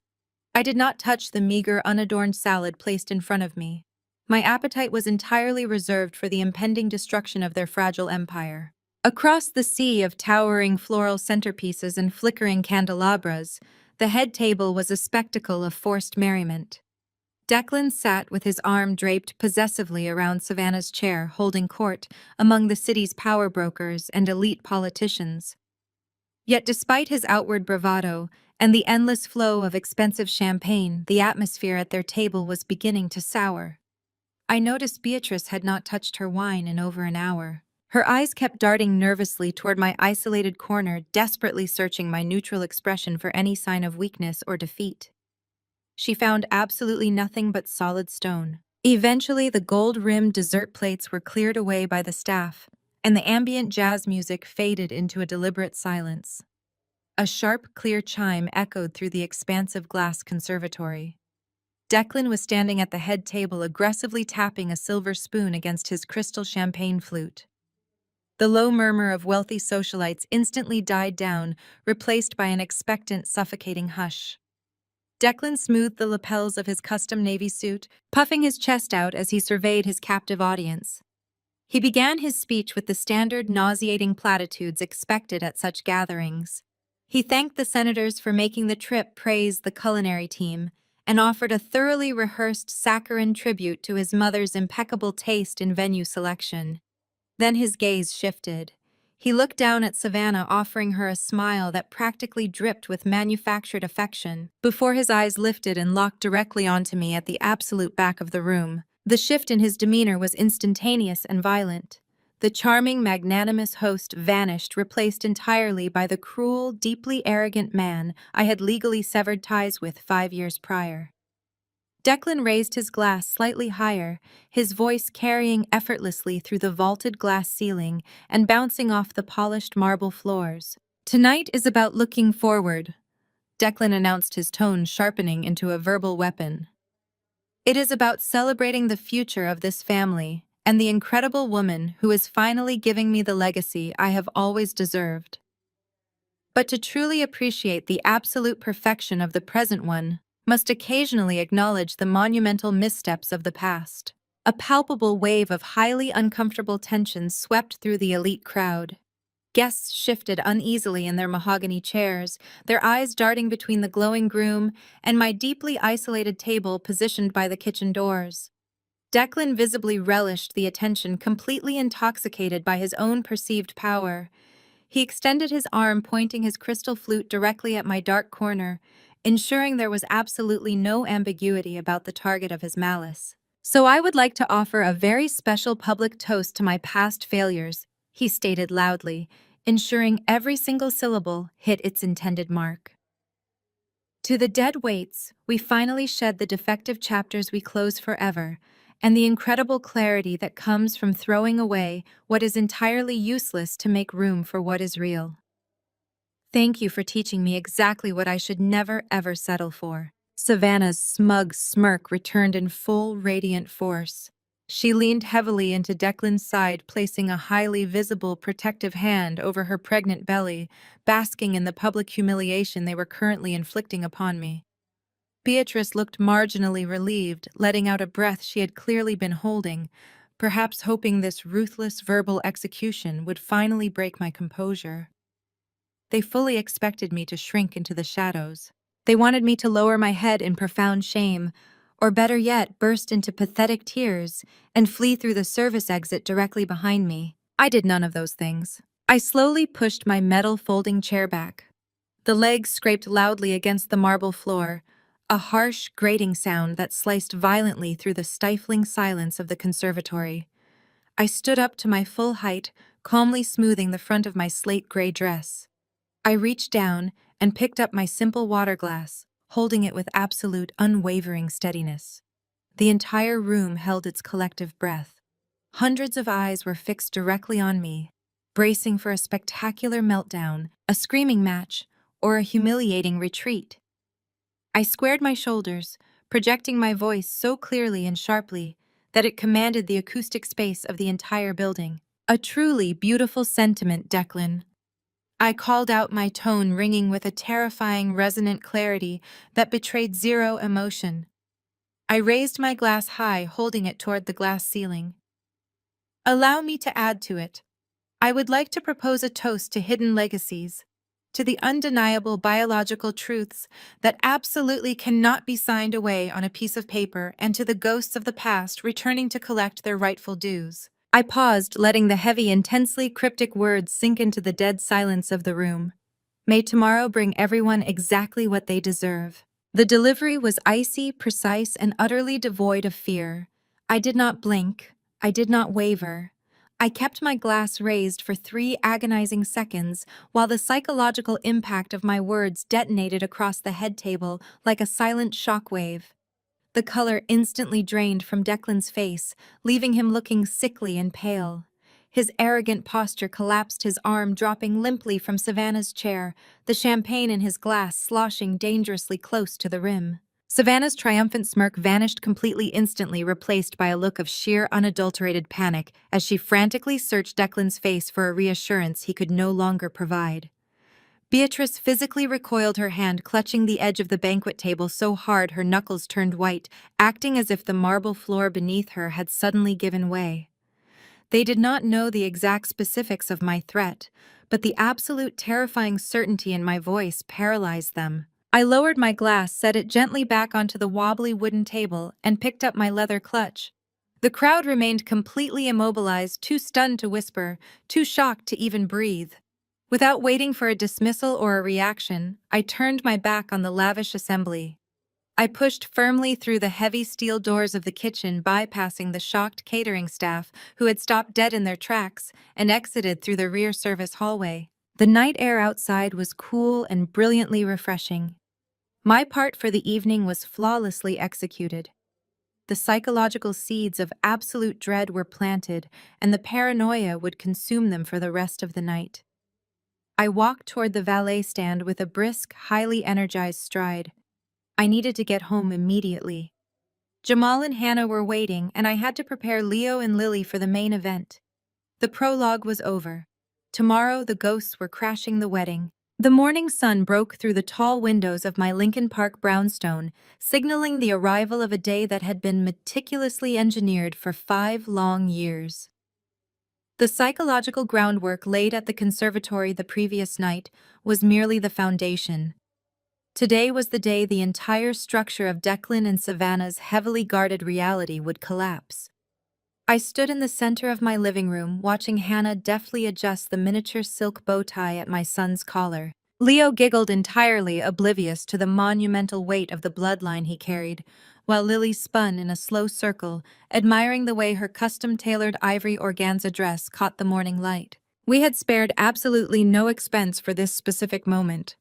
I did not touch the meager, unadorned salad placed in front of me. My appetite was entirely reserved for the impending destruction of their fragile empire. Across the sea of towering floral centerpieces and flickering candelabras, the head table was a spectacle of forced merriment. Declan sat with his arm draped possessively around Savannah's chair, holding court among the city's power brokers and elite politicians. Yet despite his outward bravado and the endless flow of expensive champagne, the atmosphere at their table was beginning to sour. I noticed Beatrice had not touched her wine in over an hour. Her eyes kept darting nervously toward my isolated corner, desperately searching my neutral expression for any sign of weakness or defeat. She found absolutely nothing but solid stone. Eventually, the gold-rimmed dessert plates were cleared away by the staff, and the ambient jazz music faded into a deliberate silence. A sharp, clear chime echoed through the expansive glass conservatory. Declan was standing at the head table, aggressively tapping a silver spoon against his crystal champagne flute. The low murmur of wealthy socialites instantly died down, replaced by an expectant, suffocating hush. Declan smoothed the lapels of his custom navy suit, puffing his chest out as he surveyed his captive audience. He began his speech with the standard nauseating platitudes expected at such gatherings. He thanked the senators for making the trip, praised the culinary team, and offered a thoroughly rehearsed saccharine tribute to his mother's impeccable taste in venue selection. Then his gaze shifted. He looked down at Savannah, offering her a smile that practically dripped with manufactured affection, before his eyes lifted and locked directly onto me at the absolute back of the room. The shift in his demeanor was instantaneous and violent. The charming, magnanimous host vanished, replaced entirely by the cruel, deeply arrogant man I had legally severed ties with 5 years prior. Declan raised his glass slightly higher, his voice carrying effortlessly through the vaulted glass ceiling and bouncing off the polished marble floors. "Tonight is about looking forward," Declan announced, his tone sharpening into a verbal weapon. "It is about celebrating the future of this family and the incredible woman who is finally giving me the legacy I have always deserved. But to truly appreciate the absolute perfection of the present one, must occasionally acknowledge the monumental missteps of the past." A palpable wave of highly uncomfortable tension swept through the elite crowd. Guests shifted uneasily in their mahogany chairs, their eyes darting between the glowing groom and my deeply isolated table positioned by the kitchen doors. Declan visibly relished the attention, completely intoxicated by his own perceived power. He extended his arm, pointing his crystal flute directly at my dark corner, ensuring there was absolutely no ambiguity about the target of his malice. "So I would like to offer a very special public toast to my past failures," he stated loudly, ensuring every single syllable hit its intended mark. "To the dead weights, we finally shed the defective chapters we close forever, and the incredible clarity that comes from throwing away what is entirely useless to make room for what is real. Thank you for teaching me exactly what I should never ever settle for." Savannah's smug smirk returned in full radiant force. She leaned heavily into Declan's side, placing a highly visible protective hand over her pregnant belly, basking in the public humiliation they were currently inflicting upon me. Beatrice looked marginally relieved, letting out a breath she had clearly been holding, perhaps hoping this ruthless verbal execution would finally break my composure. They fully expected me to shrink into the shadows. They wanted me to lower my head in profound shame, or better yet, burst into pathetic tears and flee through the service exit directly behind me. I did none of those things. I slowly pushed my metal folding chair back. The legs scraped loudly against the marble floor, a harsh, grating sound that sliced violently through the stifling silence of the conservatory. I stood up to my full height, calmly smoothing the front of my slate-gray dress. I reached down and picked up my simple water glass, holding it with absolute, unwavering steadiness. The entire room held its collective breath. Hundreds of eyes were fixed directly on me, bracing for a spectacular meltdown, a screaming match, or a humiliating retreat. I squared my shoulders, projecting my voice so clearly and sharply that it commanded the acoustic space of the entire building. "A truly beautiful sentiment, Declan," I called out, my tone ringing with a terrifying, resonant clarity that betrayed zero emotion. I raised my glass high, holding it toward the glass ceiling. "Allow me to add to it. I would like to propose a toast to hidden legacies, to the undeniable biological truths that absolutely cannot be signed away on a piece of paper, and to the ghosts of the past returning to collect their rightful dues." I paused, letting the heavy, intensely cryptic words sink into the dead silence of the room. "May tomorrow bring everyone exactly what they deserve." The delivery was icy, precise, and utterly devoid of fear. I did not blink. I did not waver. I kept my glass raised for 3 agonizing seconds while the psychological impact of my words detonated across the head table like a silent shockwave. The color instantly drained from Declan's face, leaving him looking sickly and pale. His arrogant posture collapsed, his arm dropping limply from Savannah's chair, the champagne in his glass sloshing dangerously close to the rim. Savannah's triumphant smirk vanished completely, instantly replaced by a look of sheer, unadulterated panic as she frantically searched Declan's face for a reassurance he could no longer provide. Beatrice physically recoiled, her hand clutching the edge of the banquet table so hard her knuckles turned white, acting as if the marble floor beneath her had suddenly given way. They did not know the exact specifics of my threat, but the absolute terrifying certainty in my voice paralyzed them. I lowered my glass, set it gently back onto the wobbly wooden table, and picked up my leather clutch. The crowd remained completely immobilized, too stunned to whisper, too shocked to even breathe. Without waiting for a dismissal or a reaction, I turned my back on the lavish assembly. I pushed firmly through the heavy steel doors of the kitchen, bypassing the shocked catering staff who had stopped dead in their tracks, and exited through the rear service hallway. The night air outside was cool and brilliantly refreshing. My part for the evening was flawlessly executed. The psychological seeds of absolute dread were planted, and the paranoia would consume them for the rest of the night. I walked toward the valet stand with a brisk, highly energized stride. I needed to get home immediately. Jamal and Hannah were waiting, and I had to prepare Leo and Lily for the main event. The prologue was over. Tomorrow, the ghosts were crashing the wedding. The morning sun broke through the tall windows of my Lincoln Park brownstone, signaling the arrival of a day that had been meticulously engineered for 5 long years. The psychological groundwork laid at the conservatory the previous night was merely the foundation. Today was the day the entire structure of Declan and Savannah's heavily guarded reality would collapse. I stood in the center of my living room, watching Hannah deftly adjust the miniature silk bow tie at my son's collar. Leo giggled, entirely oblivious to the monumental weight of the bloodline he carried, while Lily spun in a slow circle, admiring the way her custom-tailored ivory organza dress caught the morning light. We had spared absolutely no expense for this specific moment.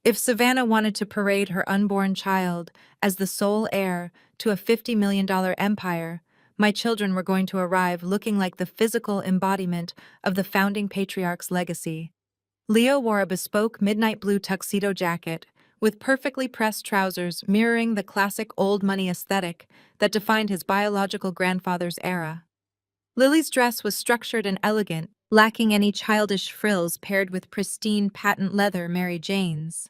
If Savannah wanted to parade her unborn child as the sole heir to a $50 million empire, my children were going to arrive looking like the physical embodiment of the founding patriarch's legacy. Leo wore a bespoke midnight blue tuxedo jacket, with perfectly pressed trousers mirroring the classic old money aesthetic that defined his biological grandfather's era. Lily's dress was structured and elegant, lacking any childish frills, paired with pristine patent leather Mary Janes.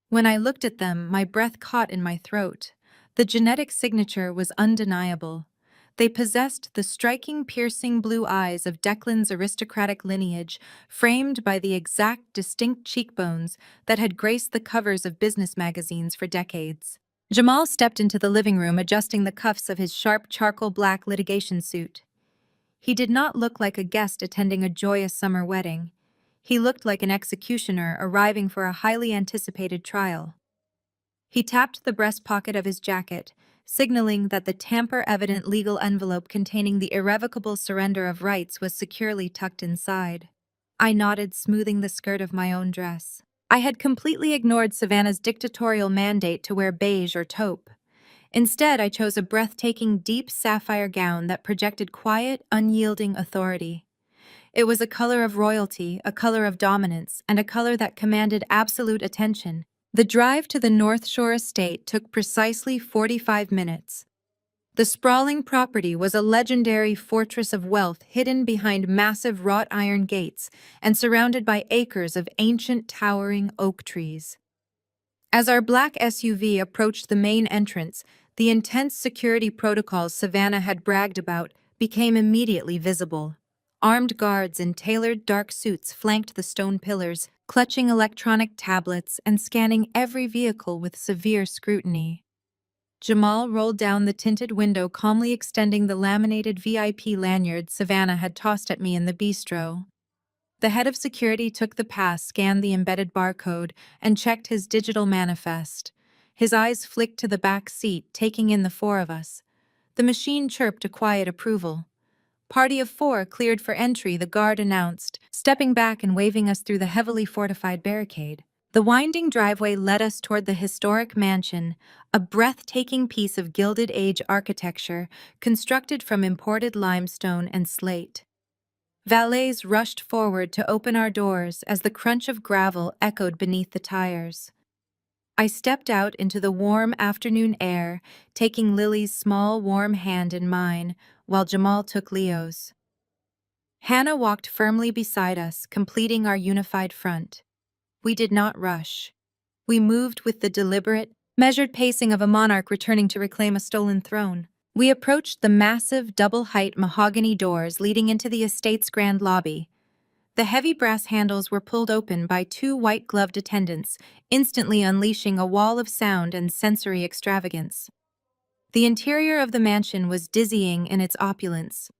When I looked at them, my breath caught in my throat. The genetic signature was undeniable. They possessed the striking, piercing blue eyes of Declan's aristocratic lineage, framed by the exact, distinct cheekbones that had graced the covers of business magazines for decades. Jamal stepped into the living room, adjusting the cuffs of his sharp charcoal black litigation suit. He did not look like a guest attending a joyous summer wedding. He looked like an executioner arriving for a highly anticipated trial. He tapped the breast pocket of his jacket, signaling that the tamper-evident legal envelope containing the irrevocable surrender of rights was securely tucked inside. I nodded, smoothing the skirt of my own dress. I had completely ignored Savannah's dictatorial mandate to wear beige or taupe. Instead, I chose a breathtaking, deep sapphire gown that projected quiet, unyielding authority. It was a color of royalty, a color of dominance, and a color that commanded absolute attention. The drive to the North Shore estate took precisely 45 minutes. The sprawling property was a legendary fortress of wealth hidden behind massive wrought iron gates and surrounded by acres of ancient towering oak trees. As our black SUV approached the main entrance, the intense security protocols Savannah had bragged about became immediately visible. Armed guards in tailored dark suits flanked the stone pillars, clutching electronic tablets and scanning every vehicle with severe scrutiny. Jamal rolled down the tinted window, calmly extending the laminated VIP lanyard Savannah had tossed at me in the bistro. The head of security took the pass, scanned the embedded barcode, and checked his digital manifest. His eyes flicked to the back seat, taking in the 4 of us. The machine chirped a quiet approval. "Party of 4 cleared for entry," the guard announced, stepping back and waving us through the heavily fortified barricade. The winding driveway led us toward the historic mansion, a breathtaking piece of Gilded Age architecture constructed from imported limestone and slate. Valets rushed forward to open our doors as the crunch of gravel echoed beneath the tires. I stepped out into the warm afternoon air, taking Lily's small, warm hand in mine, while Jamal took Leo's. Hannah walked firmly beside us, completing our unified front. We did not rush. We moved with the deliberate, measured pacing of a monarch returning to reclaim a stolen throne. We approached the massive double-height mahogany doors leading into the estate's grand lobby. The heavy brass handles were pulled open by two white-gloved attendants, instantly unleashing a wall of sound and sensory extravagance. The interior of the mansion was dizzying in its opulence.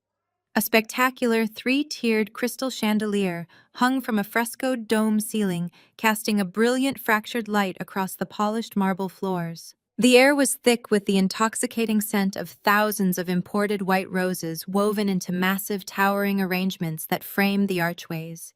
A spectacular three-tiered crystal chandelier hung from a frescoed dome ceiling, casting a brilliant fractured light across the polished marble floors. The air was thick with the intoxicating scent of thousands of imported white roses woven into massive towering arrangements that framed the archways.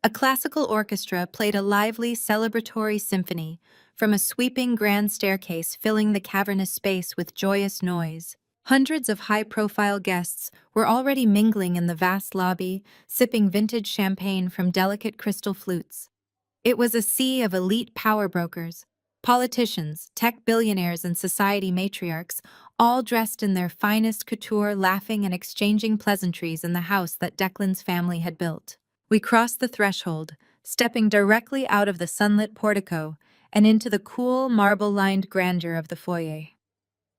A classical orchestra played a lively, celebratory symphony, from a sweeping grand staircase filling the cavernous space with joyous noise. Hundreds of high-profile guests were already mingling in the vast lobby, sipping vintage champagne from delicate crystal flutes. It was a sea of elite power brokers, politicians, tech billionaires, and society matriarchs, all dressed in their finest couture, laughing and exchanging pleasantries in the house that Declan's family had built. We crossed the threshold, stepping directly out of the sunlit portico and into the cool, marble-lined grandeur of the foyer.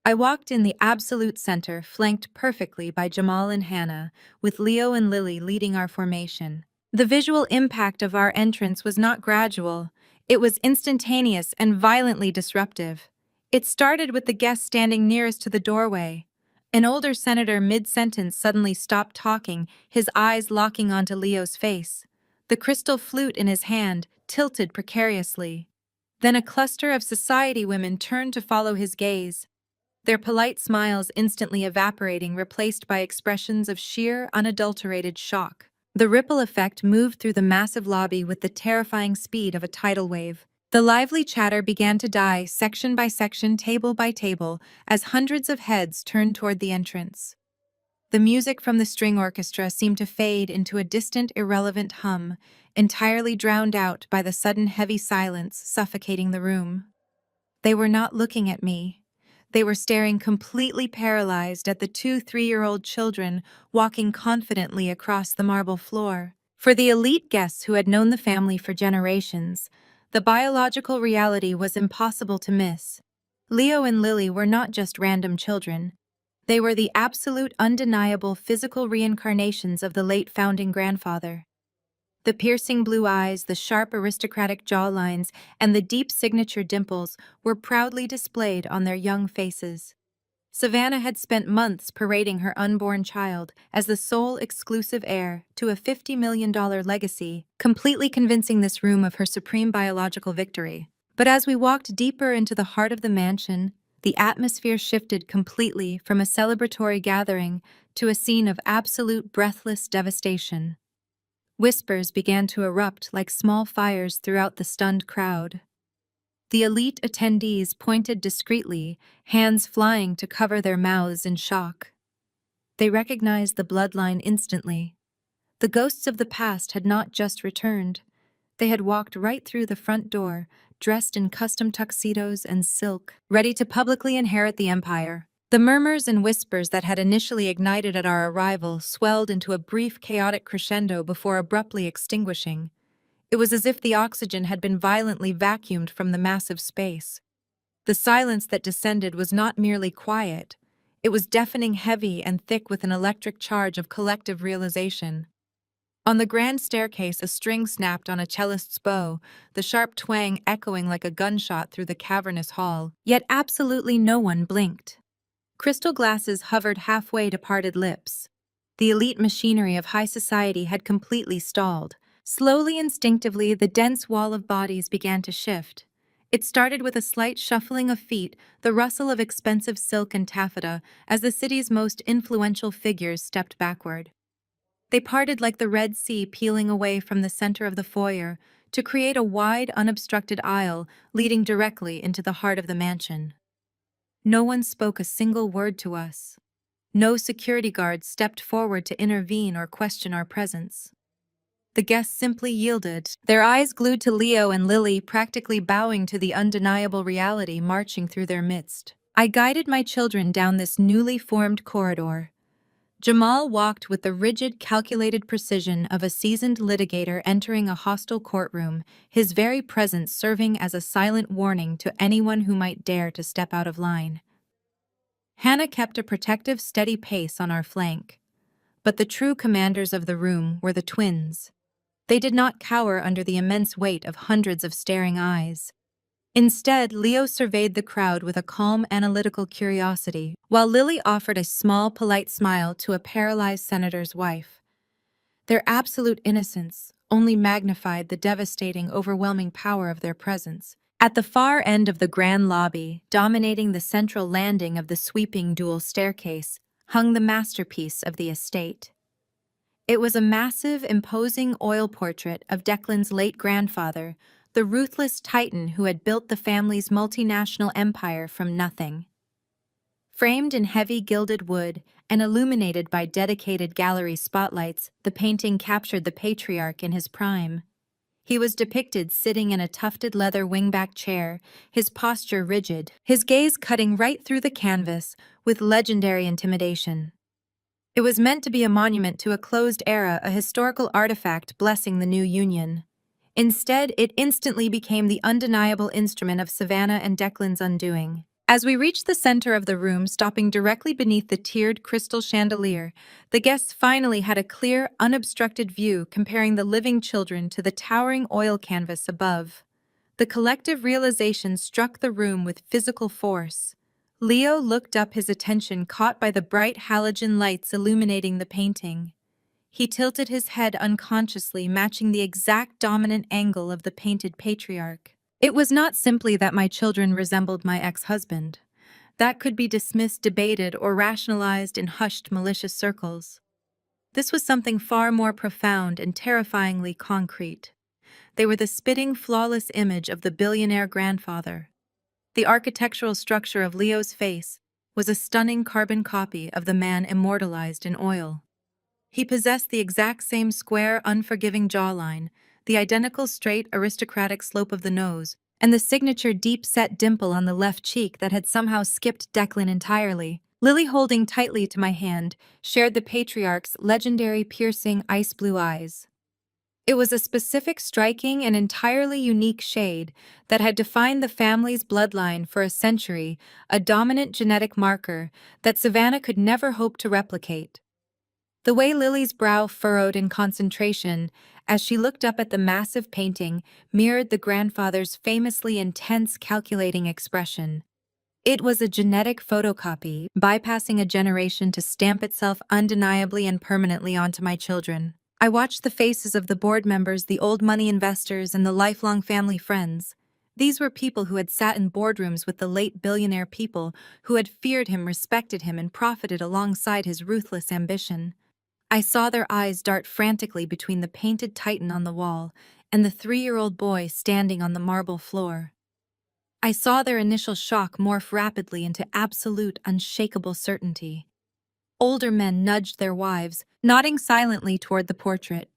I walked in the absolute center, flanked perfectly by Jamal and Hannah, with Leo and Lily leading our formation. The visual impact of our entrance was not gradual, it was instantaneous and violently disruptive. It started with the guest standing nearest to the doorway. An older senator mid-sentence suddenly stopped talking, his eyes locking onto Leo's face. The crystal flute in his hand tilted precariously. Then a cluster of society women turned to follow his gaze, their polite smiles instantly evaporating, replaced by expressions of sheer, unadulterated shock. The ripple effect moved through the massive lobby with the terrifying speed of a tidal wave. The lively chatter began to die, section by section, table by table, as hundreds of heads turned toward the entrance. The music from the string orchestra seemed to fade into a distant, irrelevant hum, entirely drowned out by the sudden heavy silence suffocating the room. They were not looking at me. They were staring completely paralyzed at the two 3-year-old children walking confidently across the marble floor. For the elite guests who had known the family for generations, the biological reality was impossible to miss. Leo and Lily were not just random children. They were the absolute, undeniable physical reincarnations of the late founding grandfather. The piercing blue eyes, the sharp aristocratic jawlines, and the deep signature dimples were proudly displayed on their young faces. Savannah had spent months parading her unborn child as the sole exclusive heir to a $50 million legacy, completely convincing this room of her supreme biological victory. But as we walked deeper into the heart of the mansion, the atmosphere shifted completely from a celebratory gathering to a scene of absolute breathless devastation. Whispers began to erupt like small fires throughout the stunned crowd. The elite attendees pointed discreetly, hands flying to cover their mouths in shock. They recognized the bloodline instantly. The ghosts of the past had not just returned. They had walked right through the front door, dressed in custom tuxedos and silk, ready to publicly inherit the empire. The murmurs and whispers that had initially ignited at our arrival swelled into a brief, chaotic crescendo before abruptly extinguishing. It was as if the oxygen had been violently vacuumed from the massive space. The silence that descended was not merely quiet. It was deafening, heavy, and thick with an electric charge of collective realization. On the grand staircase, a string snapped on a cellist's bow, the sharp twang echoing like a gunshot through the cavernous hall. Yet absolutely no one blinked. Crystal glasses hovered halfway to parted lips. The elite machinery of high society had completely stalled. Slowly, instinctively, the dense wall of bodies began to shift. It started with a slight shuffling of feet, the rustle of expensive silk and taffeta, as the city's most influential figures stepped backward. They parted like the Red Sea peeling away from the center of the foyer to create a wide, unobstructed aisle leading directly into the heart of the mansion. No one spoke a single word to us. No security guards stepped forward to intervene or question our presence. The guests simply yielded, their eyes glued to Leo and Lily, practically bowing to the undeniable reality marching through their midst. I guided my children down this newly formed corridor. Jamal walked with the rigid, calculated precision of a seasoned litigator entering a hostile courtroom, his very presence serving as a silent warning to anyone who might dare to step out of line. Hannah kept a protective, steady pace on our flank. But the true commanders of the room were the twins. They did not cower under the immense weight of hundreds of staring eyes. Instead, Leo surveyed the crowd with a calm, analytical curiosity, while Lily offered a small, polite smile to a paralyzed senator's wife. Their absolute innocence only magnified the devastating, overwhelming power of their presence. At the far end of the grand lobby, dominating the central landing of the sweeping dual staircase, hung the masterpiece of the estate. It was a massive, imposing oil portrait of Declan's late grandfather, the ruthless titan who had built the family's multinational empire from nothing. Framed in heavy gilded wood and illuminated by dedicated gallery spotlights, the painting captured the patriarch in his prime. He was depicted sitting in a tufted leather wingback chair, his posture rigid, his gaze cutting right through the canvas with legendary intimidation. It was meant to be a monument to a closed era, a historical artifact blessing the new union. Instead, it instantly became the undeniable instrument of Savannah and Declan's undoing. As we reached the center of the room, stopping directly beneath the tiered crystal chandelier, the guests finally had a clear, unobstructed view comparing the living children to the towering oil canvas above. The collective realization struck the room with physical force. Leo looked up, his attention caught by the bright halogen lights illuminating the painting. He tilted his head unconsciously, matching the exact dominant angle of the painted patriarch. It was not simply that my children resembled my ex-husband. That could be dismissed, debated, or rationalized in hushed, malicious circles. This was something far more profound and terrifyingly concrete. They were the spitting, flawless image of the billionaire grandfather. The architectural structure of Leo's face was a stunning carbon copy of the man immortalized in oil. He possessed the exact same square, unforgiving jawline, the identical straight, aristocratic slope of the nose, and the signature deep-set dimple on the left cheek that had somehow skipped Declan entirely. Lily, holding tightly to my hand, shared the patriarch's legendary piercing ice-blue eyes. It was a specific, striking, and entirely unique shade that had defined the family's bloodline for a century, a dominant genetic marker that Savannah could never hope to replicate. The way Lily's brow furrowed in concentration as she looked up at the massive painting mirrored the grandfather's famously intense, calculating expression. It was a genetic photocopy, bypassing a generation to stamp itself undeniably and permanently onto my children. I watched the faces of the board members, the old money investors, and the lifelong family friends. These were people who had sat in boardrooms with the late billionaire, people who had feared him, respected him, and profited alongside his ruthless ambition. I saw their eyes dart frantically between the painted titan on the wall and the 3-year-old boy standing on the marble floor. I saw their initial shock morph rapidly into absolute, unshakable certainty. Older men nudged their wives, nodding silently toward the portrait.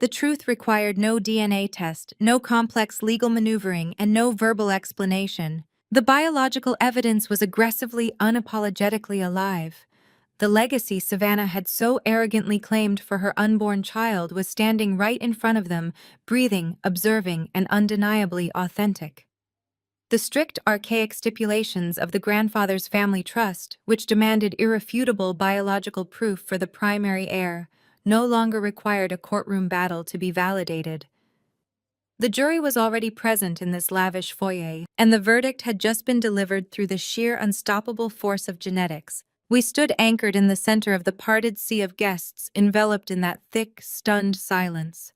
The truth required no DNA test, no complex legal maneuvering, and no verbal explanation. The biological evidence was aggressively, unapologetically alive. The legacy Savannah had so arrogantly claimed for her unborn child was standing right in front of them, breathing, observing, and undeniably authentic. The strict, archaic stipulations of the grandfather's family trust, which demanded irrefutable biological proof for the primary heir, no longer required a courtroom battle to be validated. The jury was already present in this lavish foyer, and the verdict had just been delivered through the sheer unstoppable force of genetics. We stood anchored in the center of the parted sea of guests, enveloped in that thick, stunned silence.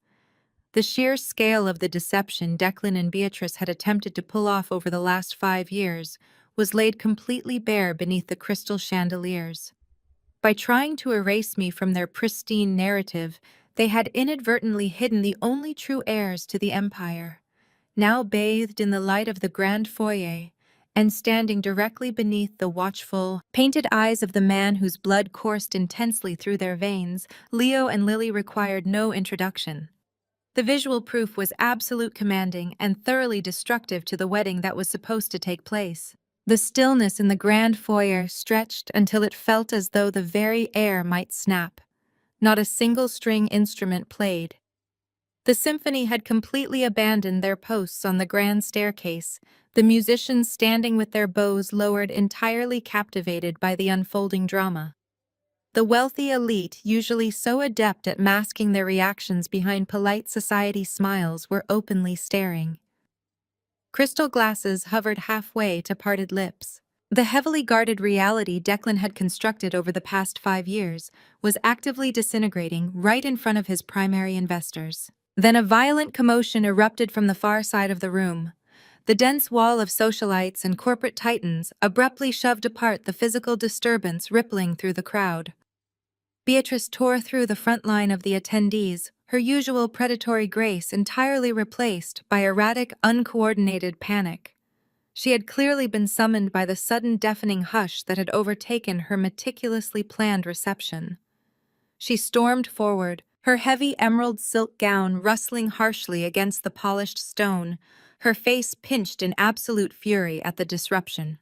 The sheer scale of the deception Declan and Beatrice had attempted to pull off over the last 5 years was laid completely bare beneath the crystal chandeliers. By trying to erase me from their pristine narrative, they had inadvertently hidden the only true heirs to the empire. Now bathed in the light of the grand foyer, and standing directly beneath the watchful, painted eyes of the man whose blood coursed intensely through their veins, Leo and Lily required no introduction. The visual proof was absolute, commanding, and thoroughly destructive to the wedding that was supposed to take place. The stillness in the grand foyer stretched until it felt as though the very air might snap. Not a single string instrument played. The symphony had completely abandoned their posts on the grand staircase, the musicians standing with their bows lowered, entirely captivated by the unfolding drama. The wealthy elite, usually so adept at masking their reactions behind polite society smiles, were openly staring. Crystal glasses hovered halfway to parted lips. The heavily guarded reality Declan had constructed over the past 5 years was actively disintegrating right in front of his primary investors. Then a violent commotion erupted from the far side of the room. The dense wall of socialites and corporate titans abruptly shoved apart the physical disturbance rippling through the crowd. Beatrice tore through the front line of the attendees, her usual predatory grace entirely replaced by erratic, uncoordinated panic. She had clearly been summoned by the sudden deafening hush that had overtaken her meticulously planned reception. She stormed forward, her heavy emerald silk gown rustling harshly against the polished stone, her face pinched in absolute fury at the disruption.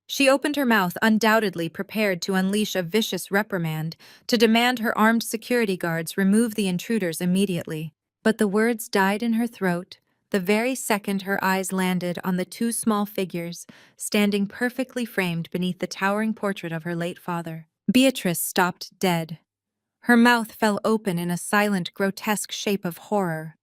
She opened her mouth, undoubtedly prepared to unleash a vicious reprimand, to demand her armed security guards remove the intruders immediately. But the words died in her throat the very second her eyes landed on the two small figures standing perfectly framed beneath the towering portrait of her late father. Beatrice stopped dead. Her mouth fell open in a silent, grotesque shape of horror.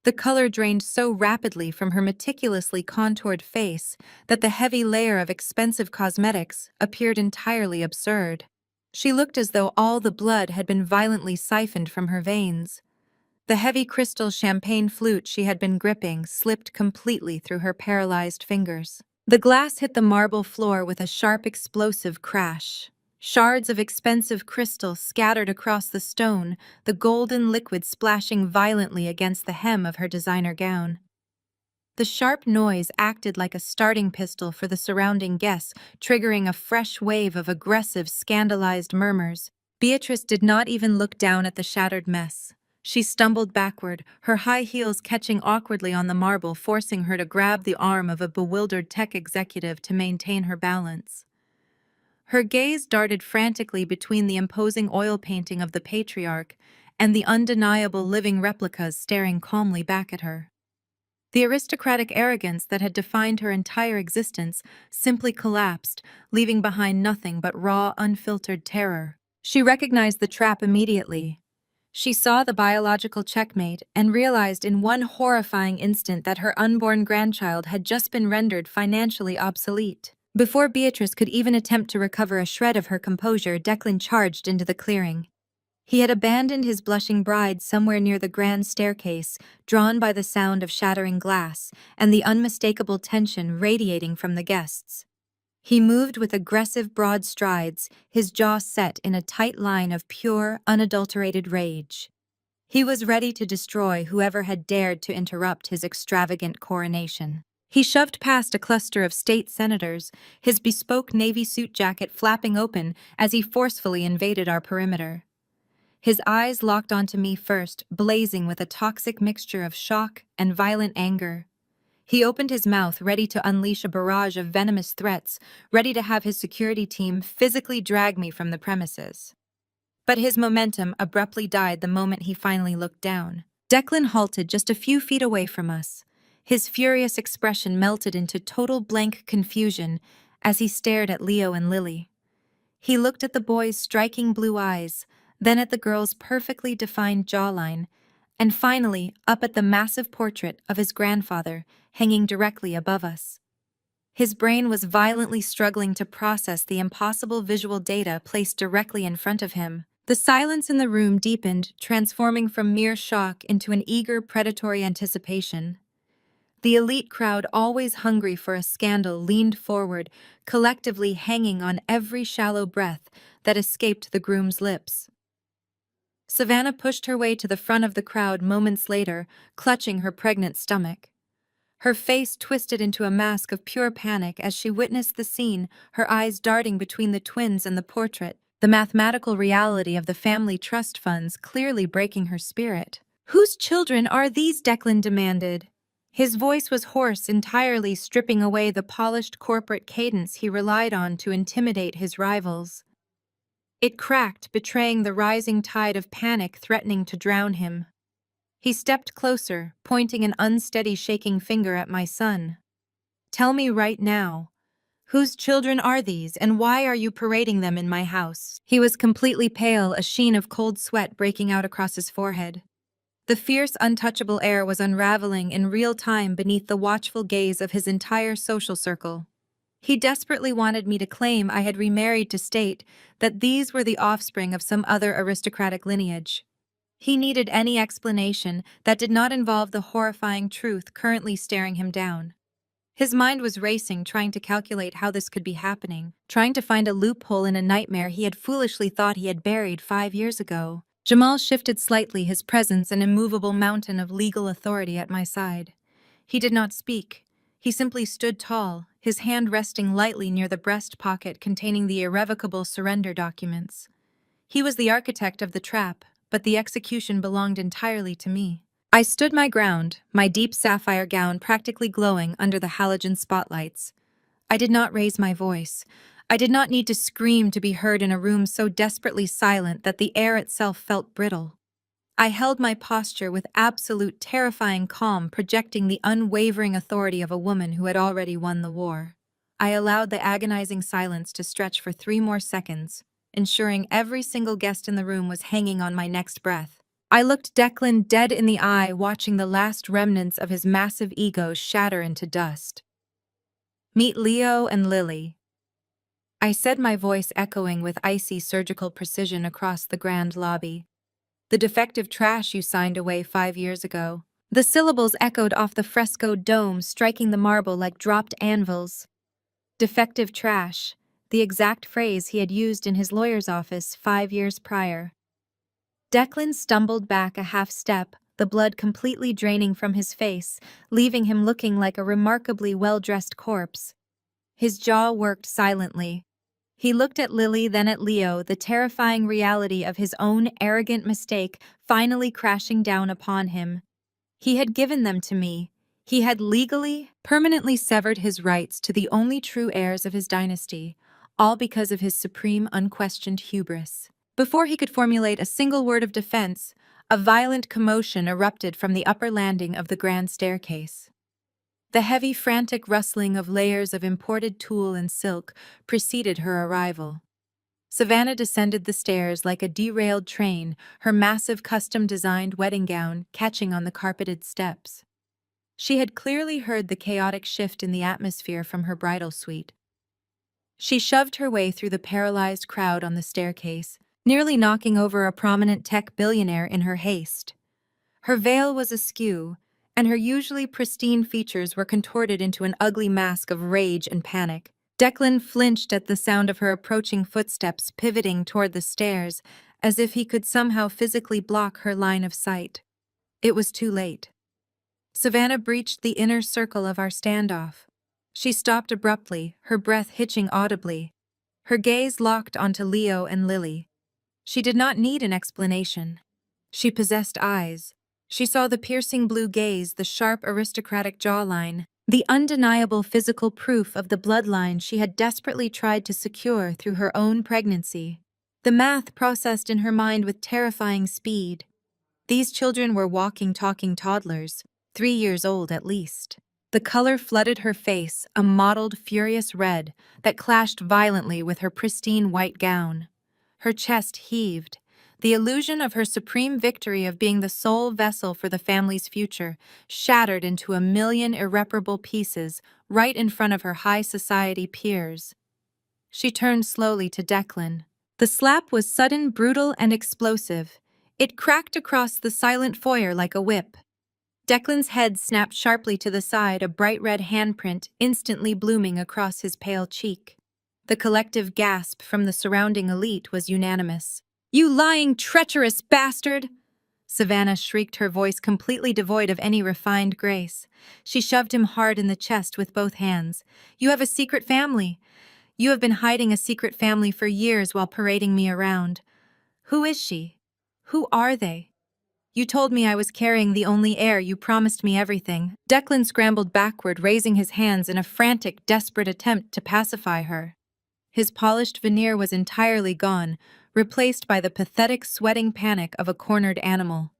The color drained so rapidly from her meticulously contoured face that the heavy layer of expensive cosmetics appeared entirely absurd. She looked as though all the blood had been violently siphoned from her veins. The heavy crystal champagne flute she had been gripping slipped completely through her paralyzed fingers. The glass hit the marble floor with a sharp, explosive crash. Shards of expensive crystal scattered across the stone, the golden liquid splashing violently against the hem of her designer gown. The sharp noise acted like a starting pistol for the surrounding guests, triggering a fresh wave of aggressive, scandalized murmurs. Beatrice did not even look down at the shattered mess. She stumbled backward, her high heels catching awkwardly on the marble, forcing her to grab the arm of a bewildered tech executive to maintain her balance. Her gaze darted frantically between the imposing oil painting of the patriarch and the undeniable living replicas staring calmly back at her. The aristocratic arrogance that had defined her entire existence simply collapsed, leaving behind nothing but raw, unfiltered terror. She recognized the trap immediately. She saw the biological checkmate and realized in one horrifying instant that her unborn grandchild had just been rendered financially obsolete. Before Beatrice could even attempt to recover a shred of her composure, Declan charged into the clearing. He had abandoned his blushing bride somewhere near the grand staircase, drawn by the sound of shattering glass and the unmistakable tension radiating from the guests. He moved with aggressive, broad strides, his jaw set in a tight line of pure, unadulterated rage. He was ready to destroy whoever had dared to interrupt his extravagant coronation. He shoved past a cluster of state senators, his bespoke navy suit jacket flapping open as he forcefully invaded our perimeter. His eyes locked onto me first, blazing with a toxic mixture of shock and violent anger. He opened his mouth, ready to unleash a barrage of venomous threats, ready to have his security team physically drag me from the premises. But his momentum abruptly died the moment he finally looked down. Declan halted just a few feet away from us. His furious expression melted into total blank confusion as he stared at Leo and Lily. He looked at the boy's striking blue eyes, then at the girl's perfectly defined jawline, and finally up at the massive portrait of his grandfather hanging directly above us. His brain was violently struggling to process the impossible visual data placed directly in front of him. The silence in the room deepened, transforming from mere shock into an eager, predatory anticipation. The elite crowd, always hungry for a scandal, leaned forward, collectively hanging on every shallow breath that escaped the groom's lips. Savannah pushed her way to the front of the crowd moments later, clutching her pregnant stomach. Her face twisted into a mask of pure panic as she witnessed the scene, her eyes darting between the twins and the portrait, the mathematical reality of the family trust funds clearly breaking her spirit. "Whose children are these?" Declan demanded. His voice was hoarse, entirely stripping away the polished corporate cadence he relied on to intimidate his rivals. It cracked, betraying the rising tide of panic threatening to drown him. He stepped closer, pointing an unsteady shaking finger at my son. "Tell me right now, whose children are these, and why are you parading them in my house?" He was completely pale, a sheen of cold sweat breaking out across his forehead. The fierce, untouchable air was unraveling in real time beneath the watchful gaze of his entire social circle. He desperately wanted me to claim I had remarried to state that these were the offspring of some other aristocratic lineage. He needed any explanation that did not involve the horrifying truth currently staring him down. His mind was racing, trying to calculate how this could be happening, trying to find a loophole in a nightmare he had foolishly thought he had buried 5 years ago. Jamal shifted slightly, his presence an immovable mountain of legal authority at my side. He did not speak. He simply stood tall, his hand resting lightly near the breast pocket containing the irrevocable surrender documents. He was the architect of the trap, but the execution belonged entirely to me. I stood my ground, my deep sapphire gown practically glowing under the halogen spotlights. I did not raise my voice. I did not need to scream to be heard in a room so desperately silent that the air itself felt brittle. I held my posture with absolute terrifying calm, projecting the unwavering authority of a woman who had already won the war. I allowed the agonizing silence to stretch for 3 more seconds, ensuring every single guest in the room was hanging on my next breath. I looked Declan dead in the eye, watching the last remnants of his massive ego shatter into dust. "Meet Leo and Lily," I said, my voice echoing with icy surgical precision across the grand lobby. "The defective trash you signed away 5 years ago." The syllables echoed off the frescoed dome, striking the marble like dropped anvils. Defective trash, the exact phrase he had used in his lawyer's office 5 years prior. Declan stumbled back a half step, the blood completely draining from his face, leaving him looking like a remarkably well-dressed corpse. His jaw worked silently. He looked at Lily, then at Leo, the terrifying reality of his own arrogant mistake finally crashing down upon him. He had given them to me. He had legally, permanently severed his rights to the only true heirs of his dynasty, all because of his supreme, unquestioned hubris. Before he could formulate a single word of defense, a violent commotion erupted from the upper landing of the grand staircase. The heavy, frantic rustling of layers of imported tulle and silk preceded her arrival. Savannah descended the stairs like a derailed train, her massive custom-designed wedding gown catching on the carpeted steps. She had clearly heard the chaotic shift in the atmosphere from her bridal suite. She shoved her way through the paralyzed crowd on the staircase, nearly knocking over a prominent tech billionaire in her haste. Her veil was askew, and her usually pristine features were contorted into an ugly mask of rage and panic. Declan flinched at the sound of her approaching footsteps pivoting toward the stairs, as if he could somehow physically block her line of sight. It was too late. Savannah breached the inner circle of our standoff. She stopped abruptly, her breath hitching audibly. Her gaze locked onto Leo and Lily. She did not need an explanation. She possessed eyes. She saw the piercing blue gaze, the sharp aristocratic jawline, the undeniable physical proof of the bloodline she had desperately tried to secure through her own pregnancy. The math processed in her mind with terrifying speed. These children were walking, talking toddlers, 3 years old at least. The color flooded her face, a mottled, furious red that clashed violently with her pristine white gown. Her chest heaved. The illusion of her supreme victory of being the sole vessel for the family's future shattered into a million irreparable pieces right in front of her high society peers. She turned slowly to Declan. The slap was sudden, brutal, and explosive. It cracked across the silent foyer like a whip. Declan's head snapped sharply to the side, a bright red handprint instantly blooming across his pale cheek. The collective gasp from the surrounding elite was unanimous. "You lying, treacherous bastard!" Savannah shrieked, her voice completely devoid of any refined grace. She shoved him hard in the chest with both hands. "You have a secret family. You have been hiding a secret family for years while parading me around. Who is she? Who are they? You told me I was carrying the only heir. You promised me everything." Declan scrambled backward, raising his hands in a frantic, desperate attempt to pacify her. His polished veneer was entirely gone, replaced by the pathetic, sweating panic of a cornered animal.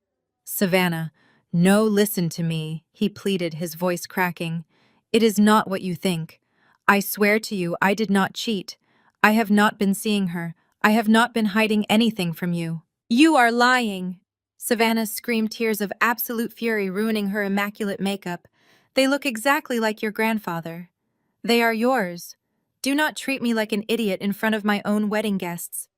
"Savannah, No, listen to me, he pleaded, his voice cracking. It is not what you think. I swear to you, I did not cheat. I have not been seeing her. I have not been hiding anything from you. You are lying! Savannah screamed, tears of absolute fury ruining her immaculate makeup. They look exactly like your grandfather. They are yours. Do not treat me like an idiot in front of my own wedding guests.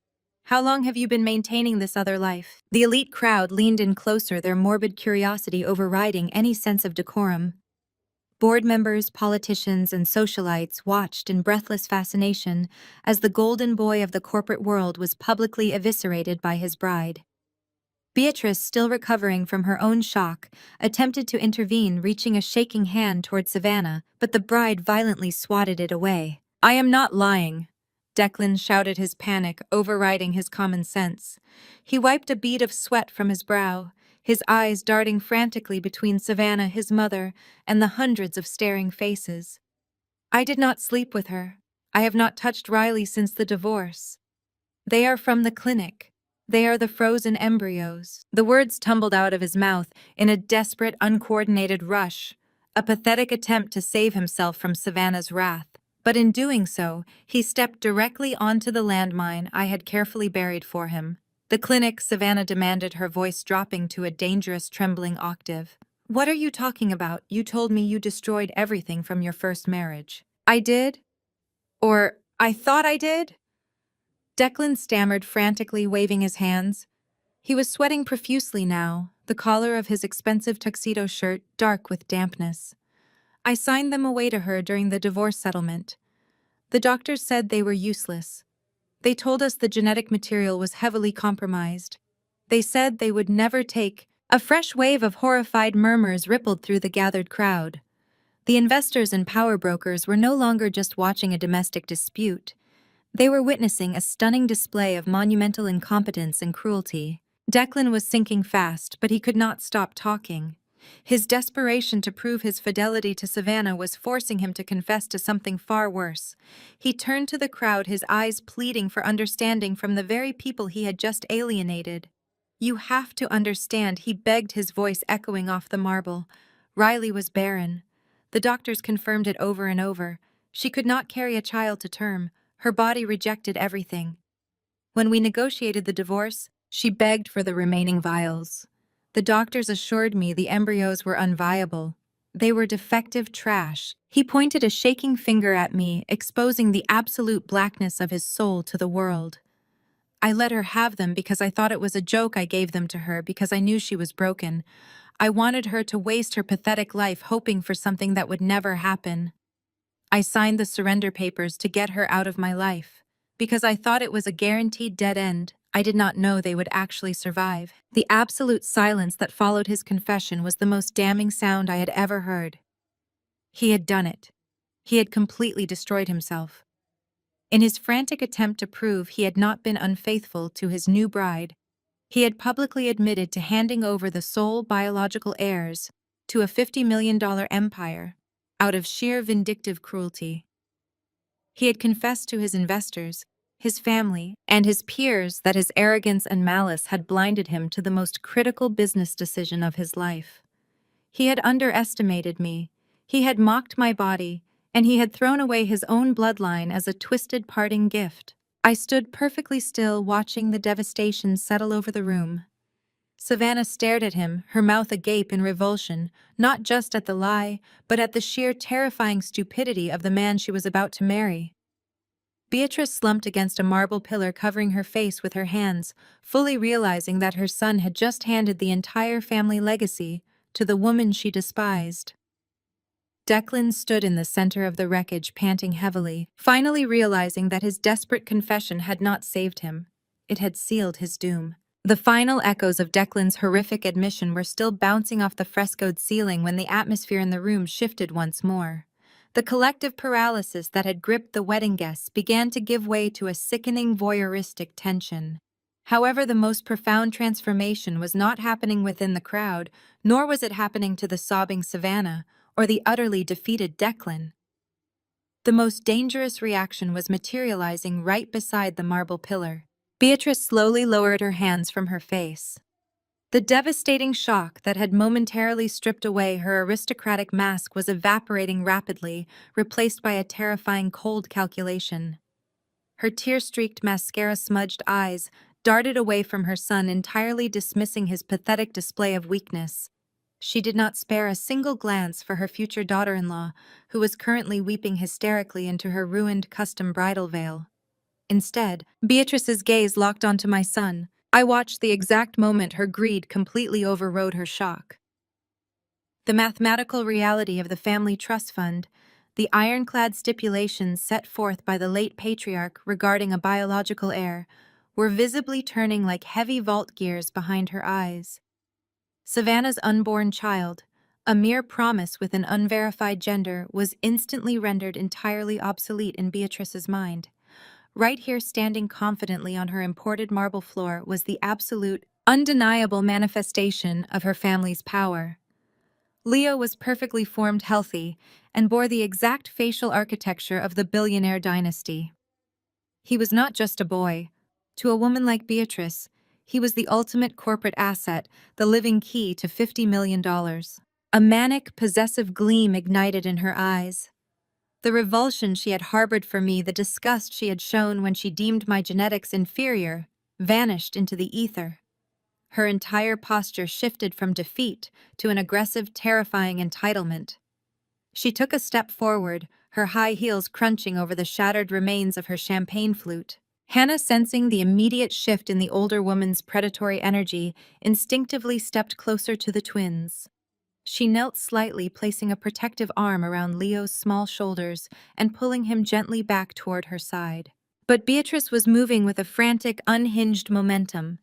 How long have you been maintaining this other life? The elite crowd leaned in closer, their morbid curiosity overriding any sense of decorum. Board members, politicians, and socialites watched in breathless fascination as the golden boy of the corporate world was publicly eviscerated by his bride. Beatrice, still recovering from her own shock, attempted to intervene, reaching a shaking hand toward Savannah, but the bride violently swatted it away. I am not lying, Declan shouted, his panic overriding his common sense. He wiped a bead of sweat from his brow, his eyes darting frantically between Savannah, his mother, and the hundreds of staring faces. I did not sleep with her. I have not touched Riley since the divorce. They are from the clinic. They are the frozen embryos. The words tumbled out of his mouth in a desperate, uncoordinated rush, a pathetic attempt to save himself from Savannah's wrath. But in doing so, he stepped directly onto the landmine I had carefully buried for him. The clinic, Savannah demanded, her voice dropping to a dangerous, trembling octave. What are you talking about? You told me you destroyed everything from your first marriage. I did? Or I thought I did? Declan stammered, frantically waving his hands. He was sweating profusely now, the collar of his expensive tuxedo shirt dark with dampness. I signed them away to her during the divorce settlement. The doctors said they were useless. They told us the genetic material was heavily compromised. They said they would never take. A fresh wave of horrified murmurs rippled through the gathered crowd. The investors and power brokers were no longer just watching a domestic dispute. They were witnessing a stunning display of monumental incompetence and cruelty. Declan was sinking fast, but he could not stop talking. His desperation to prove his fidelity to Savannah was forcing him to confess to something far worse. He turned to the crowd, his eyes pleading for understanding from the very people he had just alienated. You have to understand, he begged, his voice echoing off the marble. Riley was barren. The doctors confirmed it over and over. She could not carry a child to term. Her body rejected everything. When we negotiated the divorce, she begged for the remaining vials. The doctors assured me the embryos were unviable. They were defective trash. He pointed a shaking finger at me, exposing the absolute blackness of his soul to the world. I let her have them because I thought it was a joke. I gave them to her because I knew she was broken. I wanted her to waste her pathetic life hoping for something that would never happen. I signed the surrender papers to get her out of my life. Because I thought it was a guaranteed dead end, I did not know they would actually survive. The absolute silence that followed his confession was the most damning sound I had ever heard. He had done it. He had completely destroyed himself. In his frantic attempt to prove he had not been unfaithful to his new bride, he had publicly admitted to handing over the sole biological heirs to a $50 million empire out of sheer vindictive cruelty. He had confessed to his investors, his family, and his peers that his arrogance and malice had blinded him to the most critical business decision of his life. He had underestimated me, he had mocked my body, and he had thrown away his own bloodline as a twisted parting gift. I stood perfectly still, watching the devastation settle over the room. Savannah stared at him, her mouth agape in revulsion, not just at the lie, but at the sheer terrifying stupidity of the man she was about to marry. Beatrice slumped against a marble pillar, covering her face with her hands, fully realizing that her son had just handed the entire family legacy to the woman she despised. Declan stood in the center of the wreckage, panting heavily, finally realizing that his desperate confession had not saved him. It had sealed his doom. The final echoes of Declan's horrific admission were still bouncing off the frescoed ceiling when the atmosphere in the room shifted once more. The collective paralysis that had gripped the wedding guests began to give way to a sickening voyeuristic tension. However, the most profound transformation was not happening within the crowd, nor was it happening to the sobbing Savannah or the utterly defeated Declan. The most dangerous reaction was materializing right beside the marble pillar. Beatrice slowly lowered her hands from her face. The devastating shock that had momentarily stripped away her aristocratic mask was evaporating rapidly, replaced by a terrifying cold calculation. Her tear-streaked, mascara-smudged eyes darted away from her son, entirely dismissing his pathetic display of weakness. She did not spare a single glance for her future daughter-in-law, who was currently weeping hysterically into her ruined custom bridal veil. Instead, Beatrice's gaze locked onto my son. I watched the exact moment her greed completely overrode her shock. The mathematical reality of the family trust fund, the ironclad stipulations set forth by the late patriarch regarding a biological heir, were visibly turning like heavy vault gears behind her eyes. Savannah's unborn child, a mere promise with an unverified gender, was instantly rendered entirely obsolete in Beatrice's mind. Right here, standing confidently on her imported marble floor, was the absolute, undeniable manifestation of her family's power. Leo was perfectly formed, healthy, and bore the exact facial architecture of the billionaire dynasty. He was not just a boy. To a woman like Beatrice, he was the ultimate corporate asset, the living key to $50 million. A manic, possessive gleam ignited in her eyes. The revulsion she had harbored for me, the disgust she had shown when she deemed my genetics inferior, vanished into the ether. Her entire posture shifted from defeat to an aggressive, terrifying entitlement. She took a step forward, her high heels crunching over the shattered remains of her champagne flute. Hannah, sensing the immediate shift in the older woman's predatory energy, instinctively stepped closer to the twins. She knelt slightly, placing a protective arm around Leo's small shoulders and pulling him gently back toward her side. But Beatrice was moving with a frantic, unhinged momentum.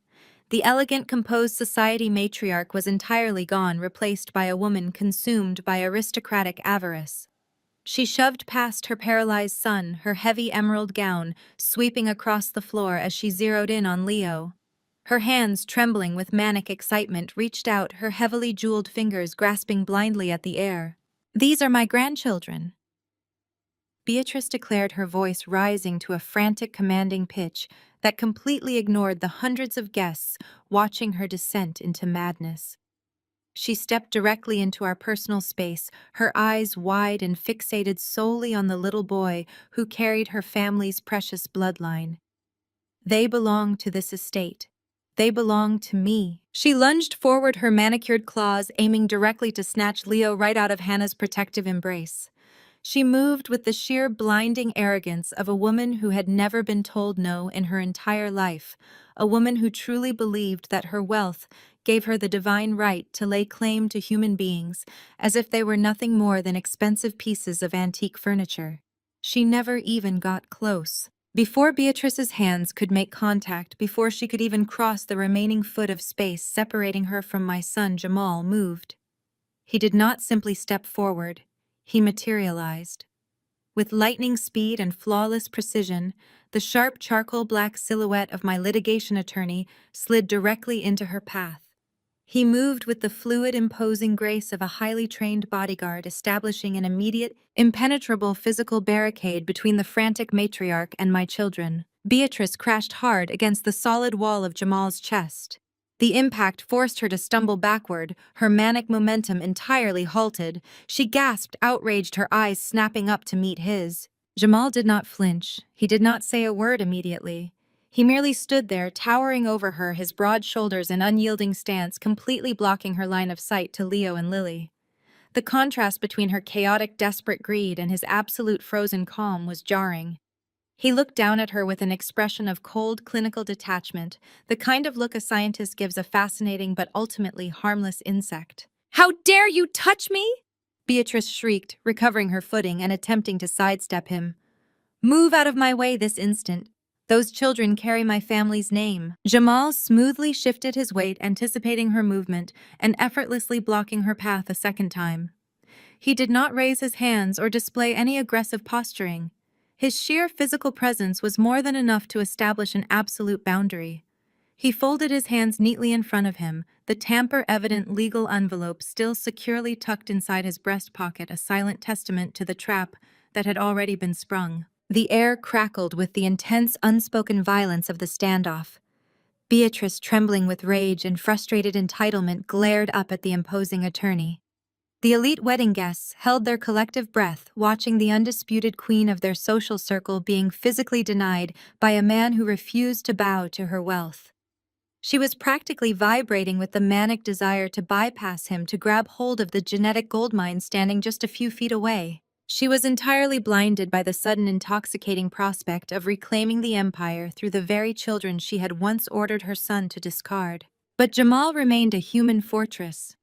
The elegant, composed society matriarch was entirely gone, replaced by a woman consumed by aristocratic avarice. She shoved past her paralyzed son, her heavy emerald gown sweeping across the floor as she zeroed in on Leo. Her hands, trembling with manic excitement, reached out, her heavily jeweled fingers grasping blindly at the air. "These are my grandchildren," Beatrice declared, her voice rising to a frantic, commanding pitch that completely ignored the hundreds of guests watching her descent into madness. She stepped directly into our personal space, her eyes wide and fixated solely on the little boy who carried her family's precious bloodline. "They belong to this estate. They belong to me." She lunged forward, her manicured claws aiming directly to snatch Leo right out of Hannah's protective embrace. She moved with the sheer, blinding arrogance of a woman who had never been told no in her entire life, a woman who truly believed that her wealth gave her the divine right to lay claim to human beings as if they were nothing more than expensive pieces of antique furniture. She never even got close. Before Beatrice's hands could make contact, before she could even cross the remaining foot of space separating her from my son, Jamal moved. He did not simply step forward. He materialized. With lightning speed and flawless precision, the sharp charcoal black silhouette of my litigation attorney slid directly into her path. He moved with the fluid, imposing grace of a highly trained bodyguard, establishing an immediate, impenetrable physical barricade between the frantic matriarch and my children. Beatrice crashed hard against the solid wall of Jamal's chest. The impact forced her to stumble backward, her manic momentum entirely halted. She gasped, outraged, her eyes snapping up to meet his. Jamal did not flinch. He did not say a word immediately. He merely stood there, towering over her, his broad shoulders and unyielding stance completely blocking her line of sight to Leo and Lily. The contrast between her chaotic, desperate greed and his absolute frozen calm was jarring. He looked down at her with an expression of cold, clinical detachment, the kind of look a scientist gives a fascinating but ultimately harmless insect. "How dare you touch me?" Beatrice shrieked, recovering her footing and attempting to sidestep him. "Move out of my way this instant. Those children carry my family's name." Jamal smoothly shifted his weight, anticipating her movement and effortlessly blocking her path a second time. He did not raise his hands or display any aggressive posturing. His sheer physical presence was more than enough to establish an absolute boundary. He folded his hands neatly in front of him, the tamper-evident legal envelope still securely tucked inside his breast pocket, a silent testament to the trap that had already been sprung. The air crackled with the intense, unspoken violence of the standoff. Beatrice, trembling with rage and frustrated entitlement, glared up at the imposing attorney. The elite wedding guests held their collective breath, watching the undisputed queen of their social circle being physically denied by a man who refused to bow to her wealth. She was practically vibrating with the manic desire to bypass him to grab hold of the genetic goldmine standing just a few feet away. She was entirely blinded by the sudden intoxicating prospect of reclaiming the empire through the very children she had once ordered her son to discard. But Jamal remained a human fortress.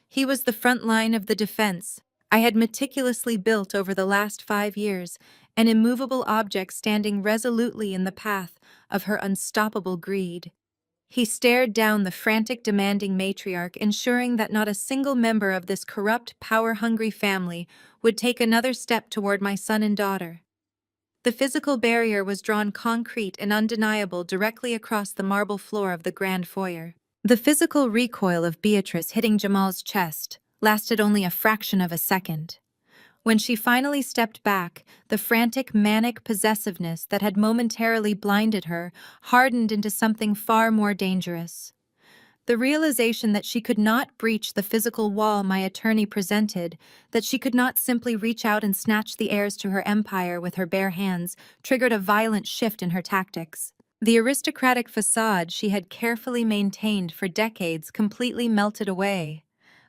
He was the front line of the defense I had meticulously built over the last 5 years, an immovable object standing resolutely in the path of her unstoppable greed. He stared down the frantic, demanding matriarch, ensuring that not a single member of this corrupt, power-hungry family would take another step toward my son and daughter. The physical barrier was drawn concrete and undeniable directly across the marble floor of the grand foyer. The physical recoil of Beatrice hitting Jamal's chest lasted only a fraction of a second. When she finally stepped back, the frantic, manic possessiveness that had momentarily blinded her hardened into something far more dangerous. The realization that she could not breach the physical wall my attorney presented, that she could not simply reach out and snatch the heirs to her empire with her bare hands, triggered a violent shift in her tactics. The aristocratic facade she had carefully maintained for decades completely melted away,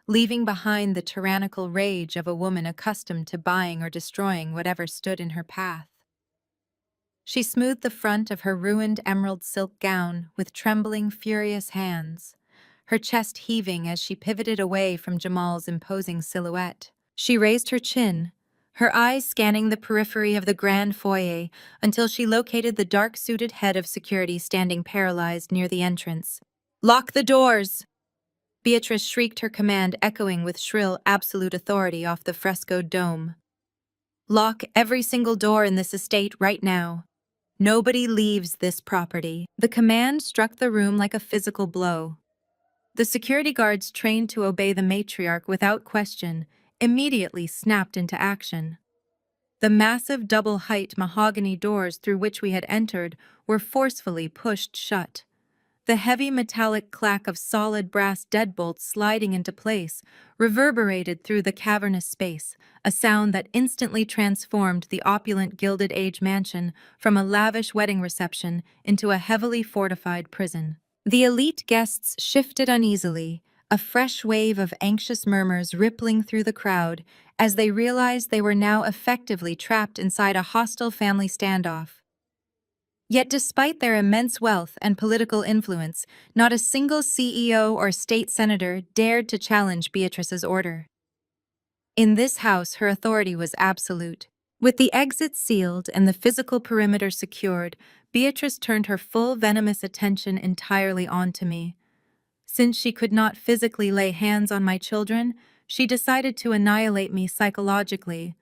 leaving behind the tyrannical rage of a woman accustomed to buying or destroying whatever stood in her path. She smoothed the front of her ruined emerald silk gown with trembling, furious hands, her chest heaving as she pivoted away from Jamal's imposing silhouette. She raised her chin, her eyes scanning the periphery of the grand foyer until she located the dark-suited head of security standing paralyzed near the entrance. "Lock the doors!" Beatrice shrieked, her command echoing with shrill, absolute authority off the frescoed dome. "Lock every single door in this estate right now. Nobody leaves this property." The command struck the room like a physical blow. The security guards, trained to obey the matriarch without question, immediately snapped into action. The massive double-height mahogany doors through which we had entered were forcefully pushed shut. The heavy metallic clack of solid brass deadbolts sliding into place reverberated through the cavernous space, a sound that instantly transformed the opulent Gilded Age mansion from a lavish wedding reception into a heavily fortified prison. The elite guests shifted uneasily, a fresh wave of anxious murmurs rippling through the crowd as they realized they were now effectively trapped inside a hostile family standoff. Yet despite their immense wealth and political influence, not a single CEO or state senator dared to challenge Beatrice's order. In this house, her authority was absolute. With the exit sealed and the physical perimeter secured, Beatrice turned her full venomous attention entirely onto me. Since she could not physically lay hands on my children, she decided to annihilate me psychologically.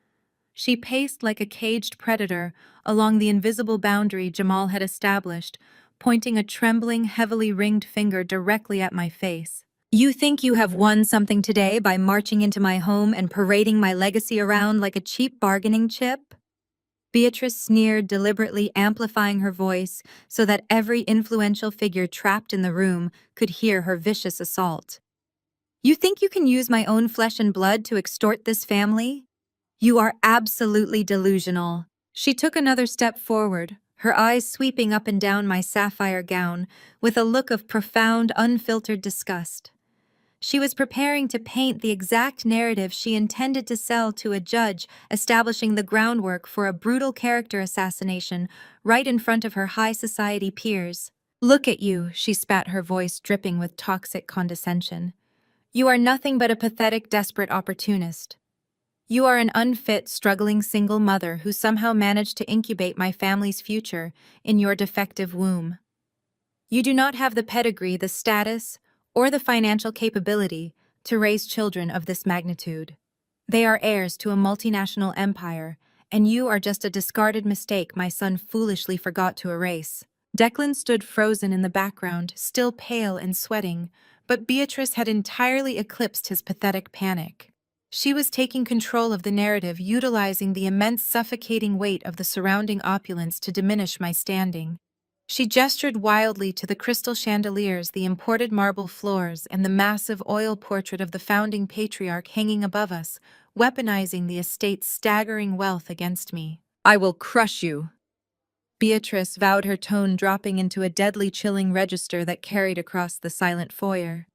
She paced like a caged predator along the invisible boundary Jamal had established, pointing a trembling, heavily ringed finger directly at my face. "You think you have won something today by marching into my home and parading my legacy around like a cheap bargaining chip?" Beatrice sneered, deliberately amplifying her voice so that every influential figure trapped in the room could hear her vicious assault. "You think you can use my own flesh and blood to extort this family? You are absolutely delusional." She took another step forward, her eyes sweeping up and down my sapphire gown with a look of profound, unfiltered disgust. She was preparing to paint the exact narrative she intended to sell to a judge, establishing the groundwork for a brutal character assassination right in front of her high society peers. "Look at you," she spat, her voice dripping with toxic condescension. "You are nothing but a pathetic, desperate opportunist. You are an unfit, struggling single mother who somehow managed to incubate my family's future in your defective womb. You do not have the pedigree, the status, or the financial capability to raise children of this magnitude. They are heirs to a multinational empire, and you are just a discarded mistake my son foolishly forgot to erase." Declan stood frozen in the background, still pale and sweating, but Beatrice had entirely eclipsed his pathetic panic. She was taking control of the narrative, utilizing the immense suffocating weight of the surrounding opulence to diminish my standing. She gestured wildly to the crystal chandeliers, the imported marble floors, and the massive oil portrait of the founding patriarch hanging above us, weaponizing the estate's staggering wealth against me. "I will crush you," Beatrice vowed, her tone dropping into a deadly chilling register that carried across the silent foyer.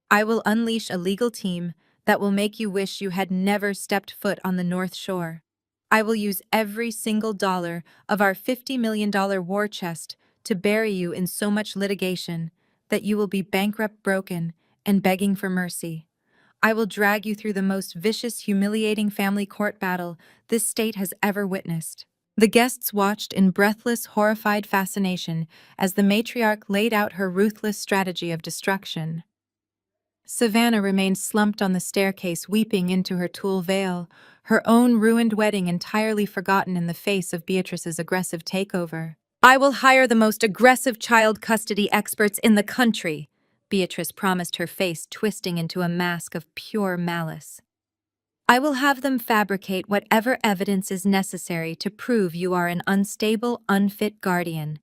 "I will unleash a legal team that will make you wish you had never stepped foot on the North Shore. I will use every single dollar of our $50 million war chest to bury you in so much litigation that you will be bankrupt, broken, and begging for mercy. I will drag you through the most vicious, humiliating family court battle this state has ever witnessed." The guests watched in breathless, horrified fascination as the matriarch laid out her ruthless strategy of destruction. Savannah remained slumped on the staircase, weeping into her tulle veil, her own ruined wedding entirely forgotten in the face of Beatrice's aggressive takeover. "I will hire the most aggressive child custody experts in the country," Beatrice promised, her face twisting into a mask of pure malice. "I will have them fabricate whatever evidence is necessary to prove you are an unstable, unfit guardian.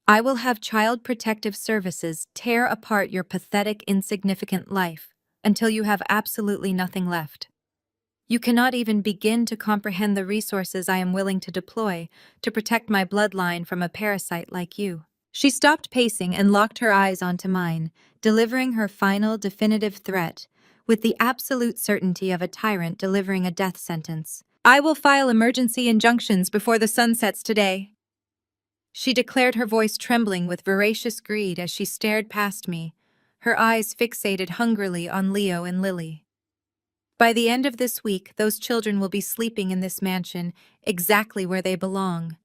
I will have Child Protective Services tear apart your pathetic, insignificant life until you have absolutely nothing left. You cannot even begin to comprehend the resources I am willing to deploy to protect my bloodline from a parasite like you." She stopped pacing and locked her eyes onto mine, delivering her final, definitive threat with the absolute certainty of a tyrant delivering a death sentence. "I will file emergency injunctions before the sun sets today," she declared, her voice trembling with voracious greed as she stared past me, her eyes fixated hungrily on Leo and Lily. "By the end of this week, those children will be sleeping in this mansion exactly where they belong.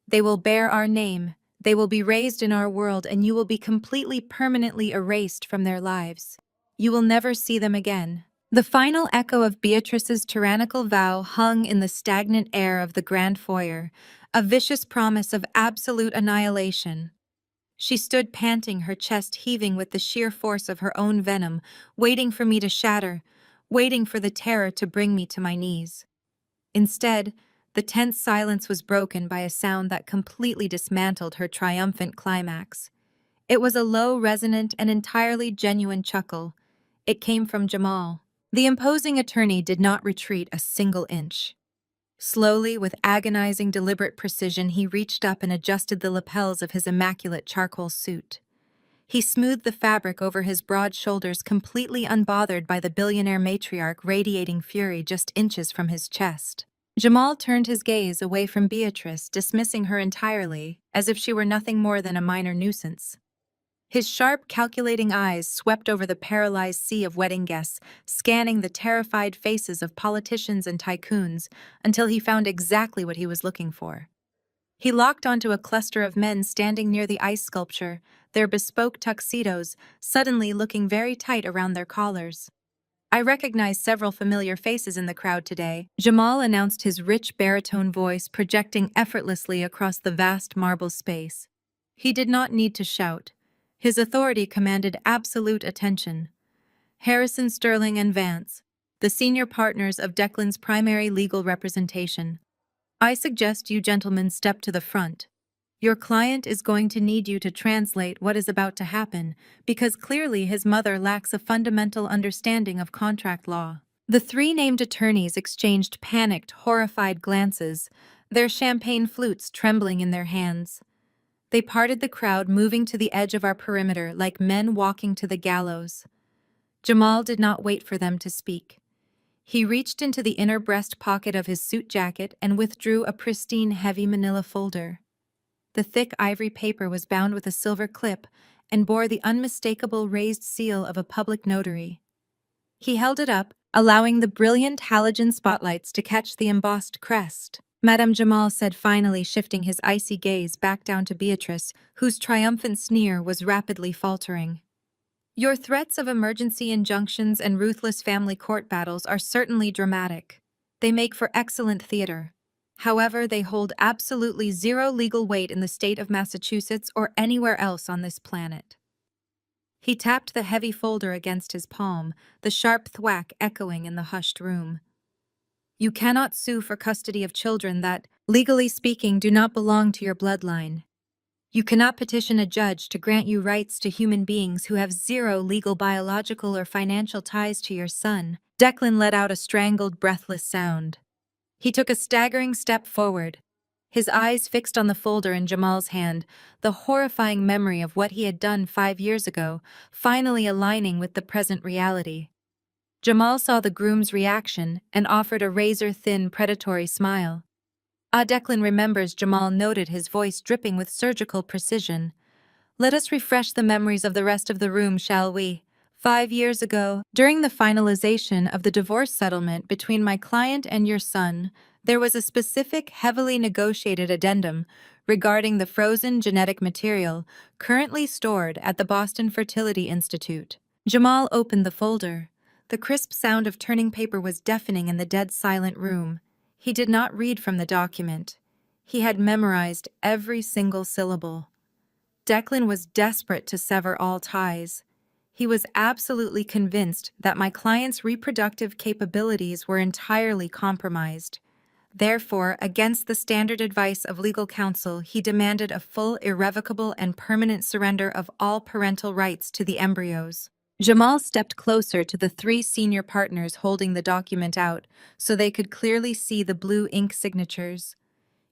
They will bear our name, they will be raised in our world, and you will be completely, permanently erased from their lives. You will never see them again." The final echo of Beatrice's tyrannical vow hung in the stagnant air of the grand foyer, a vicious promise of absolute annihilation. She stood panting, her chest heaving with the sheer force of her own venom, waiting for me to shatter, waiting for the terror to bring me to my knees. Instead, the tense silence was broken by a sound that completely dismantled her triumphant climax. It was a low, resonant, and entirely genuine chuckle. It came from Jamal. The imposing attorney did not retreat a single inch. Slowly, with agonizing, deliberate precision, he reached up and adjusted the lapels of his immaculate charcoal suit. He smoothed the fabric over his broad shoulders, completely unbothered by the billionaire matriarch radiating fury just inches from his chest. Jamal turned his gaze away from Beatrice, dismissing her entirely, as if she were nothing more than a minor nuisance. His sharp, calculating eyes swept over the paralyzed sea of wedding guests, scanning the terrified faces of politicians and tycoons until he found exactly what he was looking for. He locked onto a cluster of men standing near the ice sculpture, their bespoke tuxedos suddenly looking very tight around their collars. "I recognize several familiar faces in the crowd today," Jamal announced, his rich baritone voice projecting effortlessly across the vast marble space. He did not need to shout. His authority commanded absolute attention. "Harrison, Sterling, and Vance, the senior partners of Declan's primary legal representation. I suggest you gentlemen step to the front. Your client is going to need you to translate what is about to happen, because clearly his mother lacks a fundamental understanding of contract law." The three named attorneys exchanged panicked, horrified glances, their champagne flutes trembling in their hands. They parted the crowd, moving to the edge of our perimeter like men walking to the gallows. Jamal did not wait for them to speak. He reached into the inner breast pocket of his suit jacket and withdrew a pristine, heavy manila folder. The thick ivory paper was bound with a silver clip and bore the unmistakable raised seal of a public notary. He held it up, allowing the brilliant halogen spotlights to catch the embossed crest. "Madame," Jamal said, finally shifting his icy gaze back down to Beatrice, whose triumphant sneer was rapidly faltering. "Your threats of emergency injunctions and ruthless family court battles are certainly dramatic. They make for excellent theater. However, they hold absolutely zero legal weight in the state of Massachusetts or anywhere else on this planet." He tapped the heavy folder against his palm, the sharp thwack echoing in the hushed room. "You cannot sue for custody of children that, legally speaking, do not belong to your bloodline. You cannot petition a judge to grant you rights to human beings who have zero legal, biological, or financial ties to your son. Declan let out a strangled, breathless sound. He took a staggering step forward, his eyes fixed on the folder in Jamal's hand, the horrifying memory of what he had done 5 years ago, finally aligning with the present reality. Jamal saw the groom's reaction and offered a razor-thin, predatory smile. Declan remembers Jamal noted, his voice dripping with surgical precision. Let us refresh the memories of the rest of the room, shall we? 5 years ago, during the finalization of the divorce settlement between my client and your son, there was a specific, heavily negotiated addendum regarding the frozen genetic material currently stored at the Boston Fertility Institute. Jamal opened the folder. The crisp sound of turning paper was deafening in the dead silent room. He did not read from the document. He had memorized every single syllable. Declan was desperate to sever all ties. He was absolutely convinced that my client's reproductive capabilities were entirely compromised. Therefore, against the standard advice of legal counsel, he demanded a full, irrevocable, and permanent surrender of all parental rights to the embryos. Jamal stepped closer to the 3 senior partners holding the document out so they could clearly see the blue ink signatures.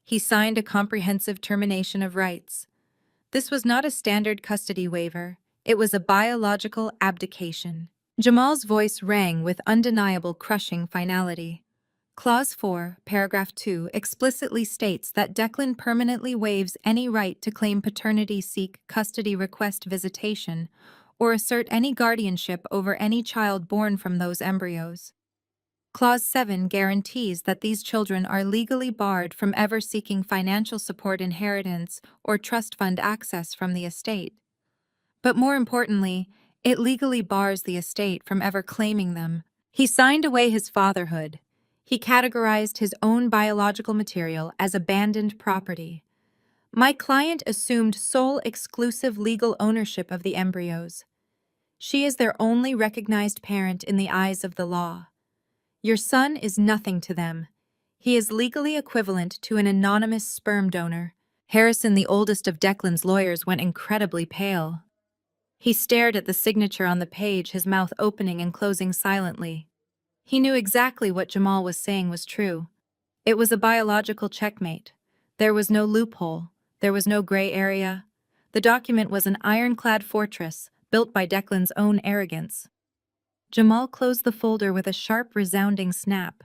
He signed a comprehensive termination of rights. This was not a standard custody waiver. It was a biological abdication. Jamal's voice rang with undeniable, crushing finality. Clause 4, paragraph 2 explicitly states that Declan permanently waives any right to claim paternity, seek custody, request visitation, or assert any guardianship over any child born from those embryos. Clause 7 guarantees that these children are legally barred from ever seeking financial support, inheritance, or trust fund access from the estate. But more importantly, it legally bars the estate from ever claiming them. He signed away his fatherhood. He categorized his own biological material as abandoned property. My client assumed sole exclusive legal ownership of the embryos. She is their only recognized parent in the eyes of the law. Your son is nothing to them. He is legally equivalent to an anonymous sperm donor. Harrison, the oldest of Declan's lawyers, went incredibly pale. He stared at the signature on the page, his mouth opening and closing silently. He knew exactly what Jamal was saying was true. It was a biological checkmate. There was no loophole. There was no gray area. The document was an ironclad fortress, built by Declan's own arrogance. Jamal closed the folder with a sharp, resounding snap.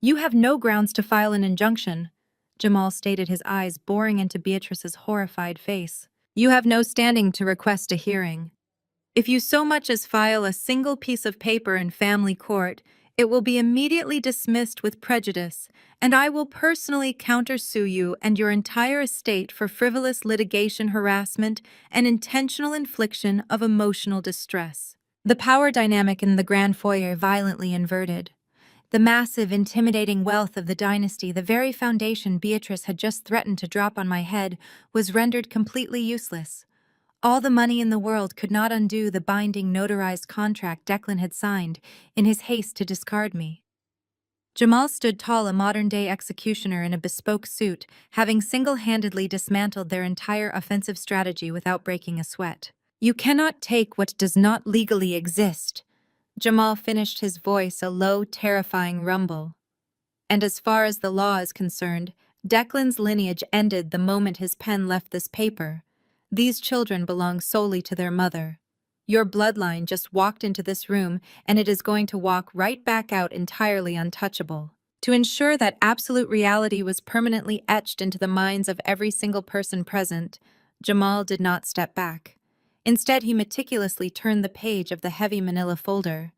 You have no grounds to file an injunction, Jamal stated, his eyes boring into Beatrice's horrified face. You have no standing to request a hearing. If you so much as file a single piece of paper in family court, it will be immediately dismissed with prejudice, and I will personally countersue you and your entire estate for frivolous litigation, harassment, and intentional infliction of emotional distress. The power dynamic in the grand foyer violently inverted. The massive, intimidating wealth of the dynasty, the very foundation Beatrice had just threatened to drop on my head, was rendered completely useless. All the money in the world could not undo the binding, notarized contract Declan had signed in his haste to discard me. Jamal stood tall, a modern-day executioner in a bespoke suit, having single-handedly dismantled their entire offensive strategy without breaking a sweat. You cannot take what does not legally exist. Jamal finished, his voice a low, terrifying rumble. And as far as the law is concerned, Declan's lineage ended the moment his pen left this paper. These children belong solely to their mother. Your bloodline just walked into this room, and it is going to walk right back out entirely untouchable. To ensure that absolute reality was permanently etched into the minds of every single person present, Jamal did not step back. Instead, he meticulously turned the page of the heavy manila folder.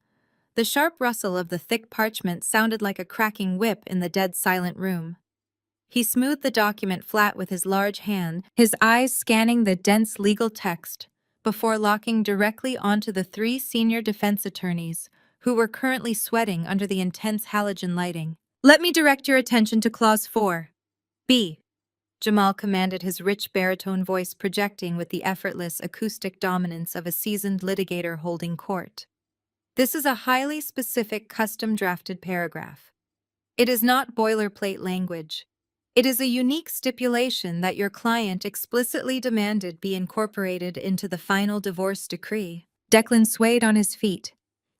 The sharp rustle of the thick parchment sounded like a cracking whip in the dead silent room. He smoothed the document flat with his large hand, his eyes scanning the dense legal text, before locking directly onto the 3 senior defense attorneys, who were currently sweating under the intense halogen lighting. Let me direct your attention to Clause 4. B. Jamal commanded, his rich baritone voice projecting with the effortless acoustic dominance of a seasoned litigator holding court. This is a highly specific, custom-drafted paragraph. It is not boilerplate language. It is a unique stipulation that your client explicitly demanded be incorporated into the final divorce decree. Declan swayed on his feet.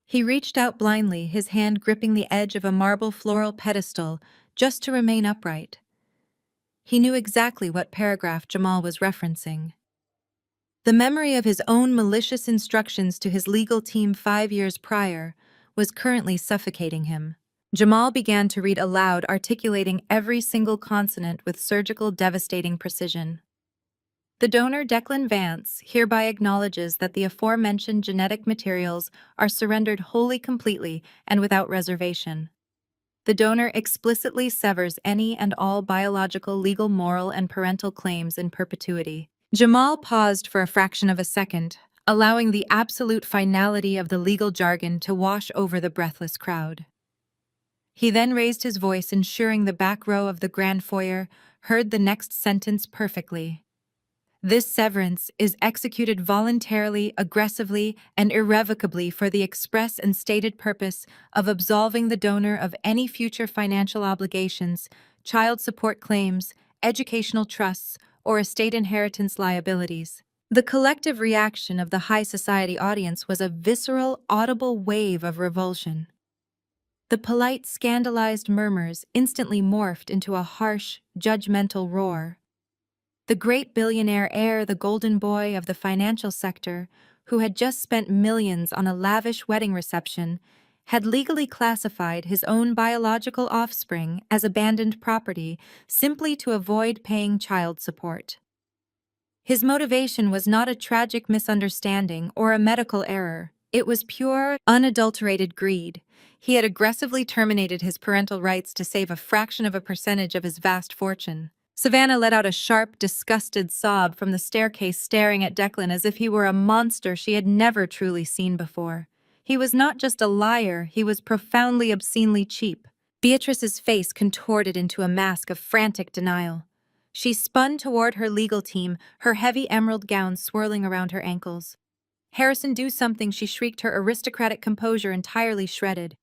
He reached out blindly, his hand gripping the edge of a marble floral pedestal just to remain upright. He knew exactly what paragraph Jamal was referencing. The memory of his own malicious instructions to his legal team 5 years prior was currently suffocating him. Jamal began to read aloud, articulating every single consonant with surgical, devastating precision. The donor, Declan Vance, hereby acknowledges that the aforementioned genetic materials are surrendered wholly, completely, and without reservation. The donor explicitly severs any and all biological, legal, moral, and parental claims in perpetuity. Jamal paused for a fraction of a second, allowing the absolute finality of the legal jargon to wash over the breathless crowd. He then raised his voice, ensuring the back row of the grand foyer heard the next sentence perfectly. This severance is executed voluntarily, aggressively, and irrevocably for the express and stated purpose of absolving the donor of any future financial obligations, child support claims, educational trusts, or estate inheritance liabilities. The collective reaction of the high society audience was a visceral, audible wave of revulsion. The polite, scandalized murmurs instantly morphed into a harsh, judgmental roar. The great billionaire heir, the golden boy of the financial sector, who had just spent millions on a lavish wedding reception, had legally classified his own biological offspring as abandoned property simply to avoid paying child support. His motivation was not a tragic misunderstanding or a medical error. It was pure, unadulterated greed. He had aggressively terminated his parental rights to save a fraction of a percentage of his vast fortune. Savannah let out a sharp, disgusted sob from the staircase, staring at Declan as if he were a monster she had never truly seen before. He was not just a liar, he was profoundly, obscenely cheap. Beatrice's face contorted into a mask of frantic denial. She spun toward her legal team, her heavy emerald gown swirling around her ankles. "Harrison, do something," she shrieked, her aristocratic composure entirely shredded.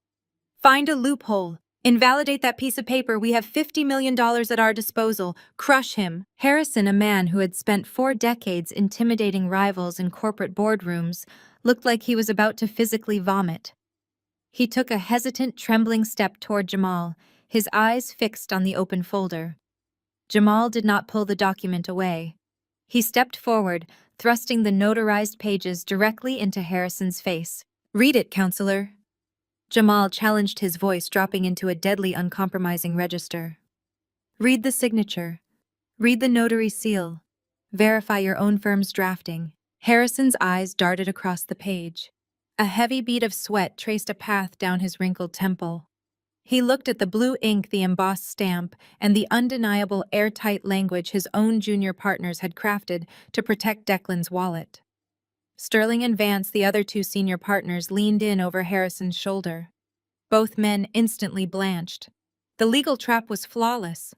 "Find a loophole. Invalidate that piece of paper. We have $50 million at our disposal. Crush him." Harrison, a man who had spent 4 decades intimidating rivals in corporate boardrooms, looked like he was about to physically vomit. He took a hesitant, trembling step toward Jamal, his eyes fixed on the open folder. Jamal did not pull the document away. He stepped forward, thrusting the notarized pages directly into Harrison's face. "Read it, counselor." Jamal challenged, his voice dropping into a deadly, uncompromising register. "Read the signature. Read the notary seal. Verify your own firm's drafting." Harrison's eyes darted across the page. A heavy bead of sweat traced a path down his wrinkled temple. He looked at the blue ink, the embossed stamp, and the undeniable airtight language his own junior partners had crafted to protect Declan's wallet. Sterling and Vance, the other 2 senior partners, leaned in over Harrison's shoulder. Both men instantly blanched. The legal trap was flawless.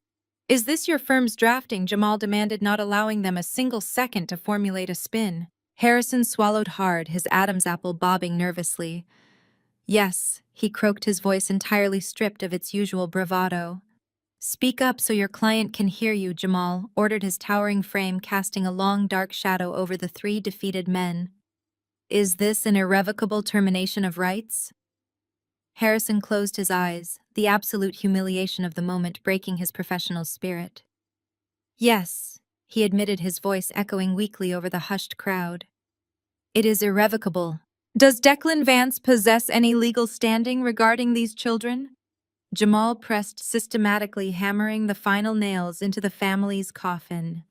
"Is this your firm's drafting?" Jamal demanded, not allowing them a single second to formulate a spin. Harrison swallowed hard, his Adam's apple bobbing nervously. "Yes," he croaked, his voice entirely stripped of its usual bravado. "Speak up so your client can hear you," Jamal ordered, his towering frame casting a long, dark shadow over the 3 defeated men. "Is this an irrevocable termination of rights?" Harrison closed his eyes, the absolute humiliation of the moment breaking his professional spirit. "Yes," he admitted, his voice echoing weakly over the hushed crowd. "It is irrevocable." "Does Declan Vance possess any legal standing regarding these children?" Jamal pressed systematically, hammering the final nails into the family's coffin.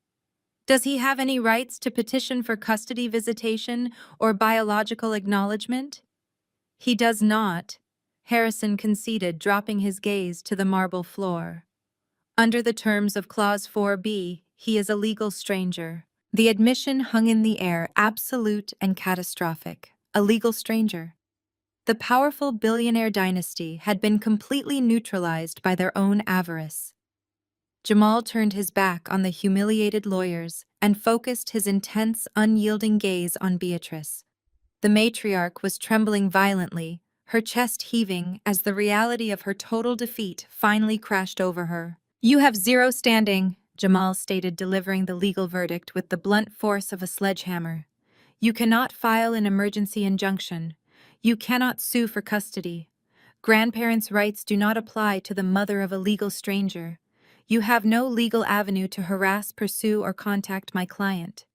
"Does he have any rights to petition for custody visitation or biological acknowledgement?" "He does not," Harrison conceded, dropping his gaze to the marble floor. "Under the terms of Clause 4B, he is a legal stranger." The admission hung in the air, absolute and catastrophic. A legal stranger. The powerful billionaire dynasty had been completely neutralized by their own avarice. Jamal turned his back on the humiliated lawyers and focused his intense, unyielding gaze on Beatrice. The matriarch was trembling violently, her chest heaving as the reality of her total defeat finally crashed over her. You have zero standing, Jamal stated, delivering the legal verdict with the blunt force of a sledgehammer. You cannot file an emergency injunction. You cannot sue for custody. Grandparents' rights do not apply to the mother of a legal stranger. You have no legal avenue to harass, pursue, or contact my client.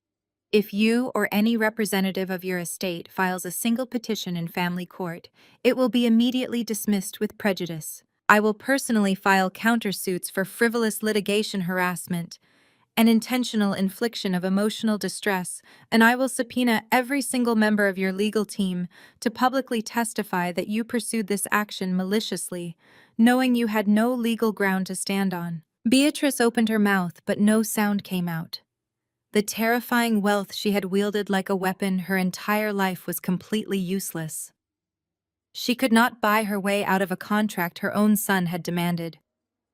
If you or any representative of your estate files a single petition in family court, it will be immediately dismissed with prejudice. I will personally file countersuits for frivolous litigation harassment and intentional infliction of emotional distress, and I will subpoena every single member of your legal team to publicly testify that you pursued this action maliciously, knowing you had no legal ground to stand on. Beatrice opened her mouth, but no sound came out. The terrifying wealth she had wielded like a weapon her entire life was completely useless. She could not buy her way out of a contract her own son had demanded.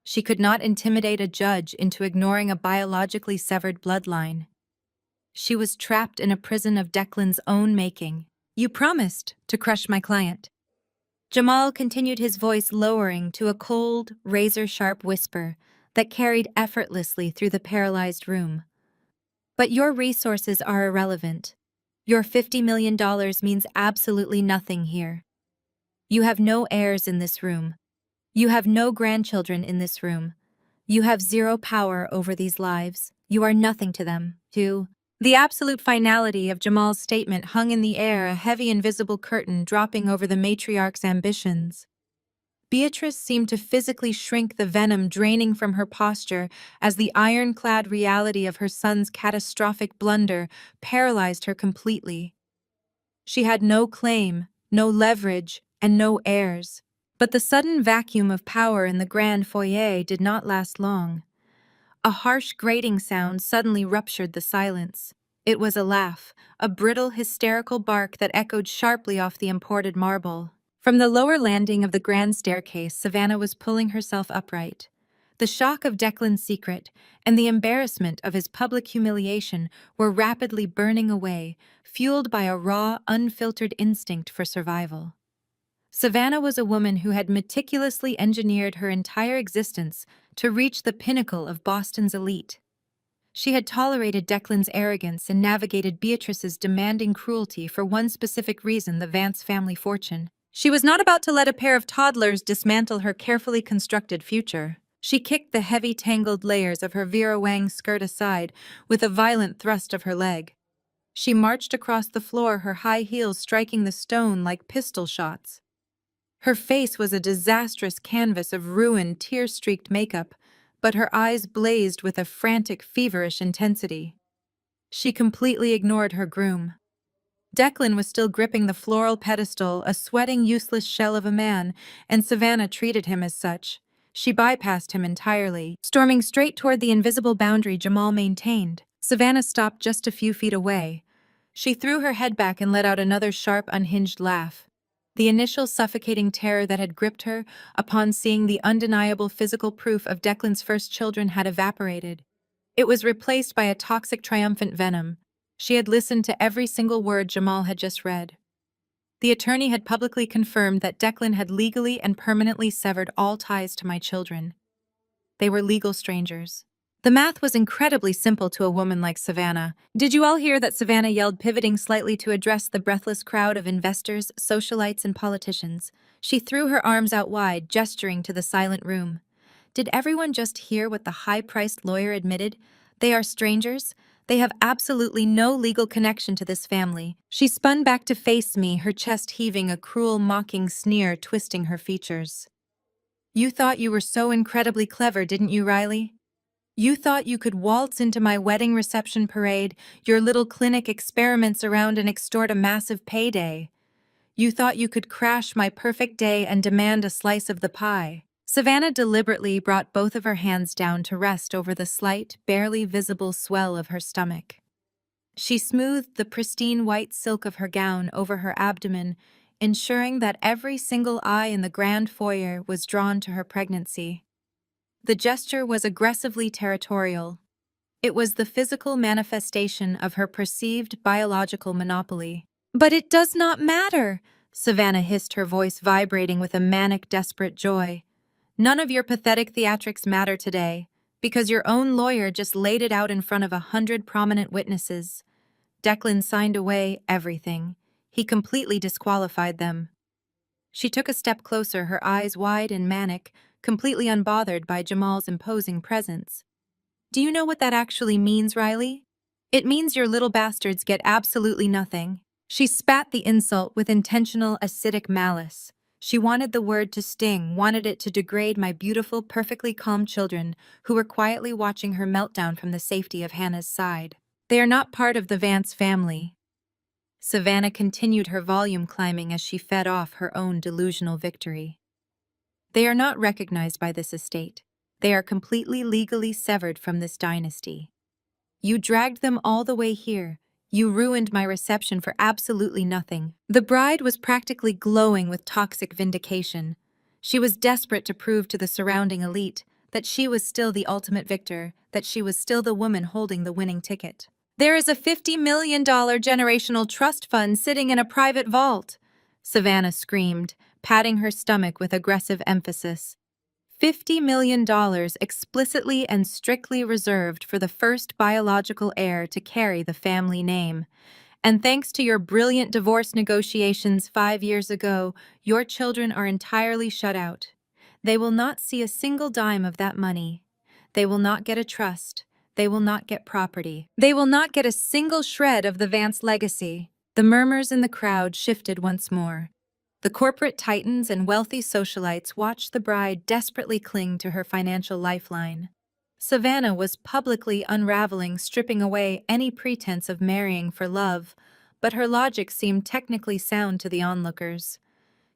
She could not intimidate a judge into ignoring a biologically severed bloodline. She was trapped in a prison of Declan's own making. You promised to crush my client. Jamal continued, his voice lowering to a cold, razor-sharp whisper that carried effortlessly through the paralyzed room. But your resources are irrelevant. Your $50 million means absolutely nothing here. You have no heirs in this room. You have no grandchildren in this room. You have zero power over these lives. You are nothing to them, too. The absolute finality of Jamal's statement hung in the air, a heavy invisible curtain dropping over the matriarch's ambitions. Beatrice seemed to physically shrink, the venom draining from her posture as the ironclad reality of her son's catastrophic blunder paralyzed her completely. She had no claim, no leverage, and no heirs. But the sudden vacuum of power in the grand foyer did not last long. A harsh grating sound suddenly ruptured the silence. It was a laugh, a brittle, hysterical bark that echoed sharply off the imported marble. From the lower landing of the grand staircase, Savannah was pulling herself upright. The shock of Declan's secret and the embarrassment of his public humiliation were rapidly burning away, fueled by a raw, unfiltered instinct for survival. Savannah was a woman who had meticulously engineered her entire existence to reach the pinnacle of Boston's elite. She had tolerated Declan's arrogance and navigated Beatrice's demanding cruelty for one specific reason: the Vance family fortune. She was not about to let a pair of toddlers dismantle her carefully constructed future. She kicked the heavy, tangled layers of her Vera Wang skirt aside with a violent thrust of her leg. She marched across the floor, her high heels striking the stone like pistol shots. Her face was a disastrous canvas of ruined, tear-streaked makeup, but her eyes blazed with a frantic, feverish intensity. She completely ignored her groom. Declan was still gripping the floral pedestal, a sweating, useless shell of a man, and Savannah treated him as such. She bypassed him entirely, storming straight toward the invisible boundary Jamal maintained. Savannah stopped just a few feet away. She threw her head back and let out another sharp, unhinged laugh. The initial suffocating terror that had gripped her upon seeing the undeniable physical proof of Declan's first children had evaporated. It was replaced by a toxic, triumphant venom. She had listened to every single word Jamal had just read. The attorney had publicly confirmed that Declan had legally and permanently severed all ties to my children. They were legal strangers. The math was incredibly simple to a woman like Savannah. Did you all hear that? Savannah yelled, pivoting slightly to address the breathless crowd of investors, socialites, and politicians. She threw her arms out wide, gesturing to the silent room. Did everyone just hear what the high-priced lawyer admitted? They are strangers. They have absolutely no legal connection to this family. She spun back to face me, her chest heaving, a cruel, mocking sneer twisting her features. You thought you were so incredibly clever, didn't you, Riley? You thought you could waltz into my wedding reception parade, your little clinic experiments around, and extort a massive payday. You thought you could crash my perfect day and demand a slice of the pie. Savannah deliberately brought both of her hands down to rest over the slight, barely visible swell of her stomach. She smoothed the pristine white silk of her gown over her abdomen, ensuring that every single eye in the grand foyer was drawn to her pregnancy. The gesture was aggressively territorial. It was the physical manifestation of her perceived biological monopoly. But it does not matter, Savannah hissed, her voice vibrating with a manic, desperate joy. None of your pathetic theatrics matter today, because your own lawyer just laid it out in front of 100 prominent witnesses. Declan signed away everything. He completely disqualified them. She took a step closer, her eyes wide and manic, completely unbothered by Jamal's imposing presence. Do you know what that actually means, Riley? It means your little bastards get absolutely nothing. She spat the insult with intentional acidic malice. She wanted the word to sting, wanted it to degrade my beautiful, perfectly calm children who were quietly watching her meltdown from the safety of Hannah's side. They are not part of the Vance family. Savannah continued her volume climbing as she fed off her own delusional victory. They are not recognized by this estate. They are completely legally severed from this dynasty. You dragged them all the way here. You ruined my reception for absolutely nothing. The bride was practically glowing with toxic vindication. She was desperate to prove to the surrounding elite that she was still the ultimate victor, that she was still the woman holding the winning ticket. There is a $50 million generational trust fund sitting in a private vault, Savannah screamed, patting her stomach with aggressive emphasis. $50 million explicitly and strictly reserved for the first biological heir to carry the family name. And thanks to your brilliant divorce negotiations 5 years ago, your children are entirely shut out. They will not see a single dime of that money. They will not get a trust. They will not get property. They will not get a single shred of the Vance legacy. The murmurs in the crowd shifted once more. The corporate titans and wealthy socialites watched the bride desperately cling to her financial lifeline. Savannah was publicly unraveling, stripping away any pretense of marrying for love, but her logic seemed technically sound to the onlookers.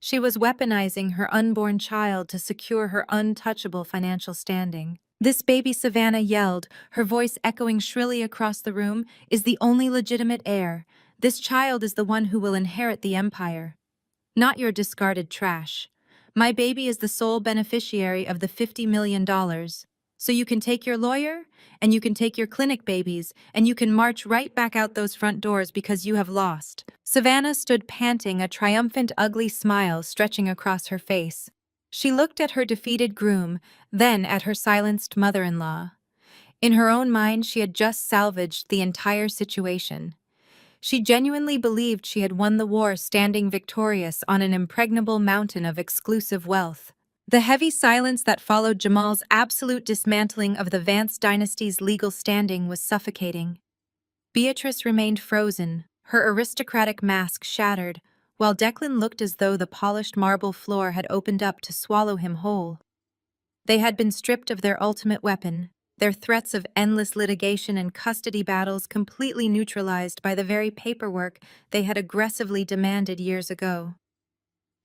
She was weaponizing her unborn child to secure her untouchable financial standing. This baby, Savannah yelled, her voice echoing shrilly across the room, is the only legitimate heir. This child is the one who will inherit the empire. Not your discarded trash. My baby is the sole beneficiary of the $50 million. So you can take your lawyer, and you can take your clinic babies, and you can march right back out those front doors because you have lost. Savannah stood panting, a triumphant, ugly smile stretching across her face. She looked at her defeated groom, then at her silenced mother-in-law. In her own mind, she had just salvaged the entire situation. She genuinely believed she had won the war, standing victorious on an impregnable mountain of exclusive wealth. The heavy silence that followed Jamal's absolute dismantling of the Vance dynasty's legal standing was suffocating. Beatrice remained frozen, her aristocratic mask shattered, while Declan looked as though the polished marble floor had opened up to swallow him whole. They had been stripped of their ultimate weapon, their threats of endless litigation and custody battles completely neutralized by the very paperwork they had aggressively demanded years ago.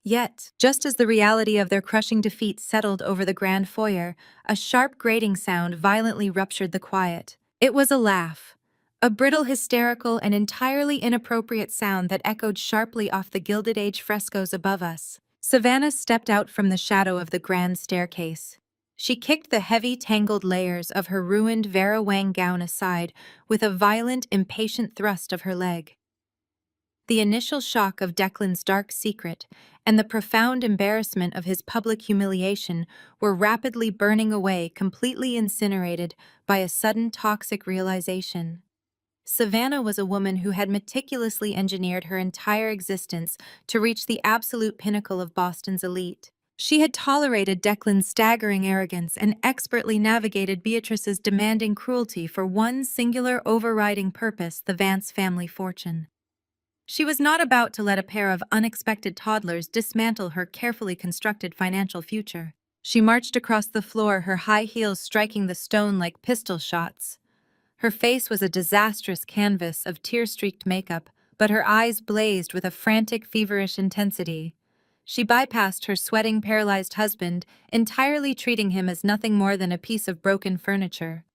Yet, just as the reality of their crushing defeat settled over the grand foyer, a sharp grating sound violently ruptured the quiet. It was a laugh. A brittle, hysterical, and entirely inappropriate sound that echoed sharply off the Gilded Age frescoes above us. Savannah stepped out from the shadow of the grand staircase. She kicked the heavy, tangled layers of her ruined Vera Wang gown aside with a violent, impatient thrust of her leg. The initial shock of Declan's dark secret and the profound embarrassment of his public humiliation were rapidly burning away, completely incinerated by a sudden toxic realization. Savannah was a woman who had meticulously engineered her entire existence to reach the absolute pinnacle of Boston's elite. She had tolerated Declan's staggering arrogance and expertly navigated Beatrice's demanding cruelty for one singular overriding purpose: the Vance family fortune. She was not about to let a pair of unexpected toddlers dismantle her carefully constructed financial future. She marched across the floor, her high heels striking the stone like pistol shots. Her face was a disastrous canvas of tear-streaked makeup, but her eyes blazed with a frantic, feverish intensity. She bypassed her sweating, paralyzed husband, entirely treating him as nothing more than a piece of broken furniture.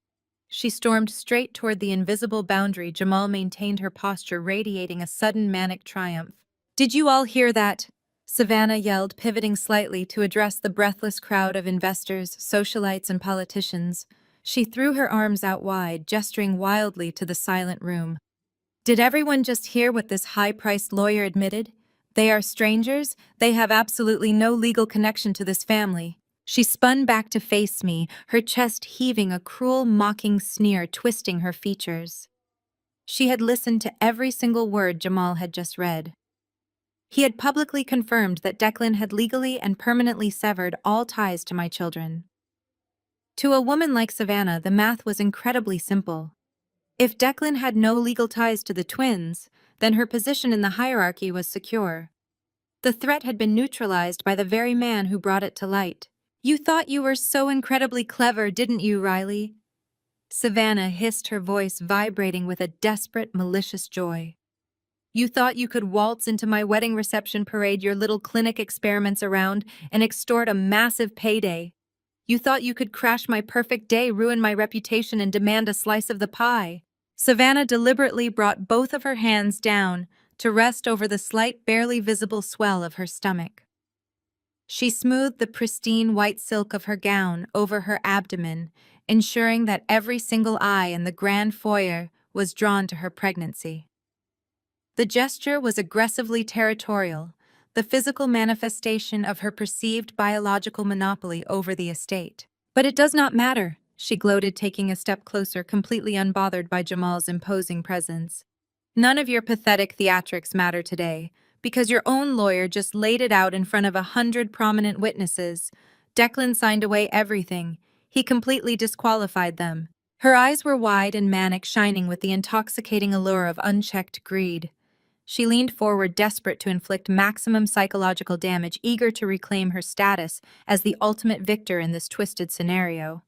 She stormed straight toward the invisible boundary. Jamal maintained her posture, radiating a sudden manic triumph. "Did you all hear that?" Savannah yelled, pivoting slightly to address the breathless crowd of investors, socialites, and politicians. She threw her arms out wide, gesturing wildly to the silent room. "Did everyone just hear what this high-priced lawyer admitted? They are strangers. They have absolutely no legal connection to this family. She spun back to face me, her chest heaving, a cruel, mocking sneer twisting her features. She had listened to every single word Jamal had just read. He had publicly confirmed that Declan had legally and permanently severed all ties to my children. To a woman like Savannah, the math was incredibly simple. If Declan had no legal ties to the twins, then her position in the hierarchy was secure. The threat had been neutralized by the very man who brought it to light. "You thought you were so incredibly clever, didn't you, Riley?" Savannah hissed, her voice vibrating with a desperate, malicious joy. "You thought you could waltz into my wedding reception, parade your little clinic experiments around, and extort a massive payday. You thought you could crash my perfect day, ruin my reputation, and demand a slice of the pie." Savannah deliberately brought both of her hands down to rest over the slight, barely visible swell of her stomach. She smoothed the pristine white silk of her gown over her abdomen, ensuring that every single eye in the grand foyer was drawn to her pregnancy. The gesture was aggressively territorial, the physical manifestation of her perceived biological monopoly over the estate. "But it does not matter," she gloated, taking a step closer, completely unbothered by Jamal's imposing presence. "None of your pathetic theatrics matter today, because your own lawyer just laid it out in front of 100 prominent witnesses. Declan signed away everything. He completely disqualified them." Her eyes were wide and manic, shining with the intoxicating allure of unchecked greed. She leaned forward, desperate to inflict maximum psychological damage, eager to reclaim her status as the ultimate victor in this twisted scenario.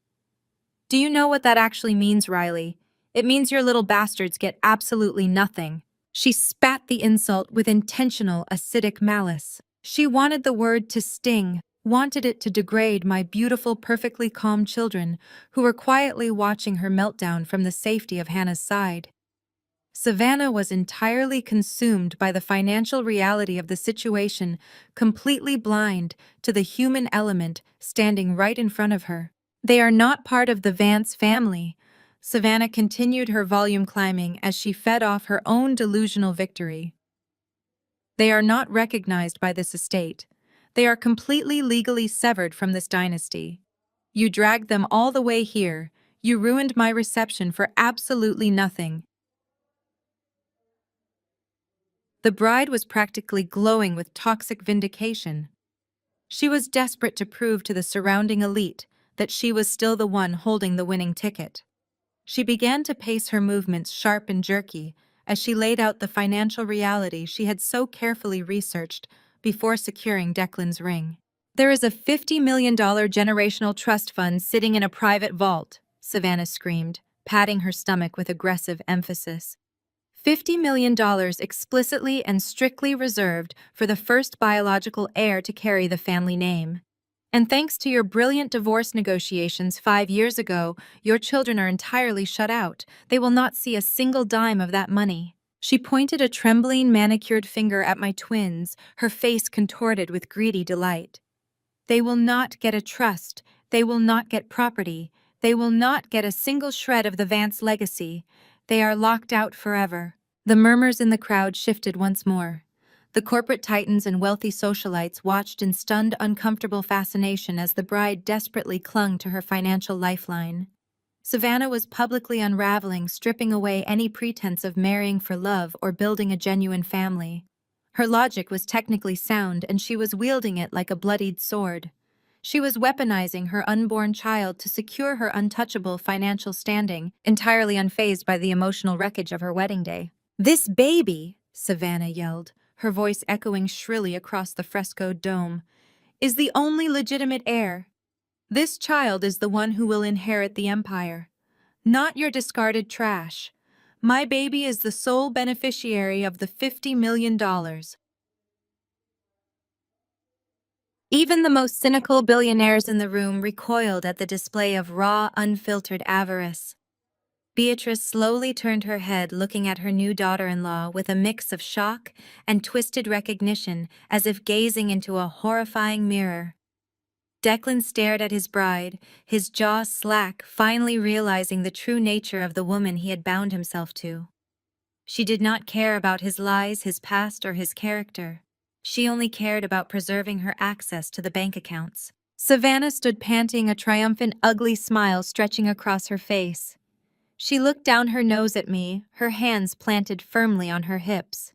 "Do you know what that actually means, Riley? It means your little bastards get absolutely nothing." She spat the insult with intentional, acidic malice. She wanted the word to sting, wanted it to degrade my beautiful, perfectly calm children who were quietly watching her meltdown from the safety of Hannah's side. Savannah was entirely consumed by the financial reality of the situation, completely blind to the human element standing right in front of her. "They are not part of the Vance family," Savannah continued, her volume climbing as she fed off her own delusional victory. "They are not recognized by this estate. They are completely legally severed from this dynasty. You dragged them all the way here. You ruined my reception for absolutely nothing." The bride was practically glowing with toxic vindication. She was desperate to prove to the surrounding elite that she was still the one holding the winning ticket. She began to pace, her movements sharp and jerky, as she laid out the financial reality she had so carefully researched before securing Declan's ring. "There is a $50 million generational trust fund sitting in a private vault," Savannah screamed, patting her stomach with aggressive emphasis. $50 million explicitly and strictly reserved for the first biological heir to carry the family name. And thanks to your brilliant divorce negotiations 5 years ago, your children are entirely shut out. They will not see a single dime of that money." She pointed a trembling, manicured finger at my twins, her face contorted with greedy delight. "They will not get a trust. They will not get property. They will not get a single shred of the Vance legacy. They are locked out forever." The murmurs in the crowd shifted once more. The corporate titans and wealthy socialites watched in stunned, uncomfortable fascination as the bride desperately clung to her financial lifeline. Savannah was publicly unraveling, stripping away any pretense of marrying for love or building a genuine family. Her logic was technically sound, and she was wielding it like a bloodied sword. She was weaponizing her unborn child to secure her untouchable financial standing, entirely unfazed by the emotional wreckage of her wedding day. "This baby," Savannah yelled, her voice echoing shrilly across the frescoed dome, "is the only legitimate heir. This child is the one who will inherit the empire, not your discarded trash. My baby is the sole beneficiary of the $50 million. Even the most cynical billionaires in the room recoiled at the display of raw, unfiltered avarice. Beatrice slowly turned her head, looking at her new daughter-in-law with a mix of shock and twisted recognition, as if gazing into a horrifying mirror. Declan stared at his bride, his jaw slack, finally realizing the true nature of the woman he had bound himself to. She did not care about his lies, his past, or his character. She only cared about preserving her access to the bank accounts. Savannah stood panting, a triumphant, ugly smile stretching across her face. She looked down her nose at me, her hands planted firmly on her hips.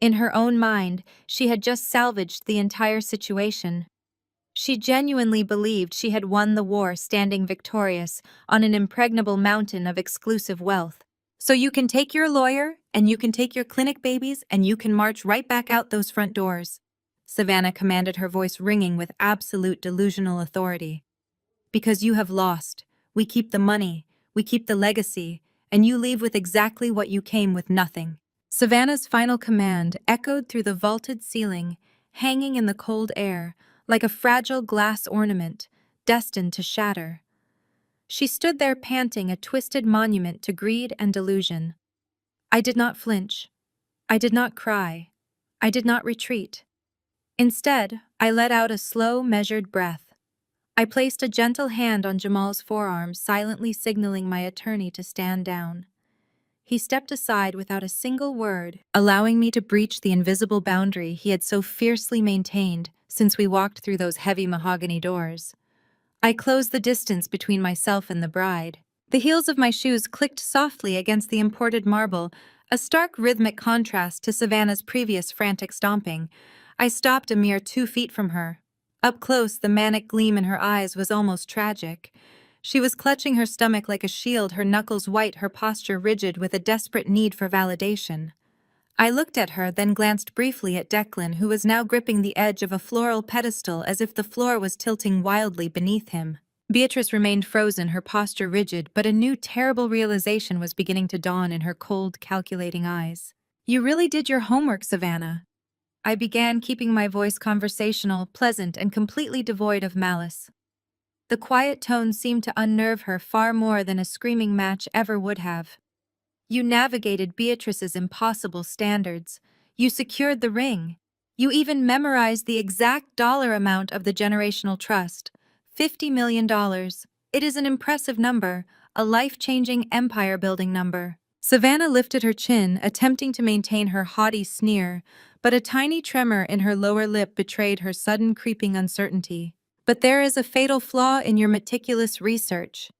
In her own mind, she had just salvaged the entire situation. She genuinely believed she had won the war, standing victorious on an impregnable mountain of exclusive wealth. So you can take your lawyer, and you can take your clinic babies, and you can march right back out those front doors, Savannah commanded, her voice ringing with absolute delusional authority. Because you have lost, we keep the money, we keep the legacy, and you leave with exactly what you came with: nothing. Savannah's final command echoed through the vaulted ceiling, hanging in the cold air, like a fragile glass ornament, destined to shatter. She stood there panting, a twisted monument to greed and delusion. I did not flinch. I did not cry. I did not retreat. Instead, I let out a slow, measured breath. I placed a gentle hand on Jamal's forearm, silently signaling my attorney to stand down. He stepped aside without a single word, allowing me to breach the invisible boundary he had so fiercely maintained since we walked through those heavy mahogany doors. I closed the distance between myself and the bride. The heels of my shoes clicked softly against the imported marble, a stark rhythmic contrast to Savannah's previous frantic stomping. I stopped a mere 2 feet from her. Up close, the manic gleam in her eyes was almost tragic. She was clutching her stomach like a shield, her knuckles white, her posture rigid with a desperate need for validation. I looked at her, then glanced briefly at Declan, who was now gripping the edge of a floral pedestal as if the floor was tilting wildly beneath him. Beatrice remained frozen, her posture rigid, but a new terrible realization was beginning to dawn in her cold, calculating eyes. You really did your homework, Savannah. I began, keeping my voice conversational, pleasant, and completely devoid of malice. The quiet tone seemed to unnerve her far more than a screaming match ever would have. You navigated Beatrice's impossible standards. You secured the ring. You even memorized the exact dollar amount of the generational trust, $50 million. It is an impressive number, a life-changing, empire-building number. Savannah lifted her chin, attempting to maintain her haughty sneer, but a tiny tremor in her lower lip betrayed her sudden creeping uncertainty. But there is a fatal flaw in your meticulous research.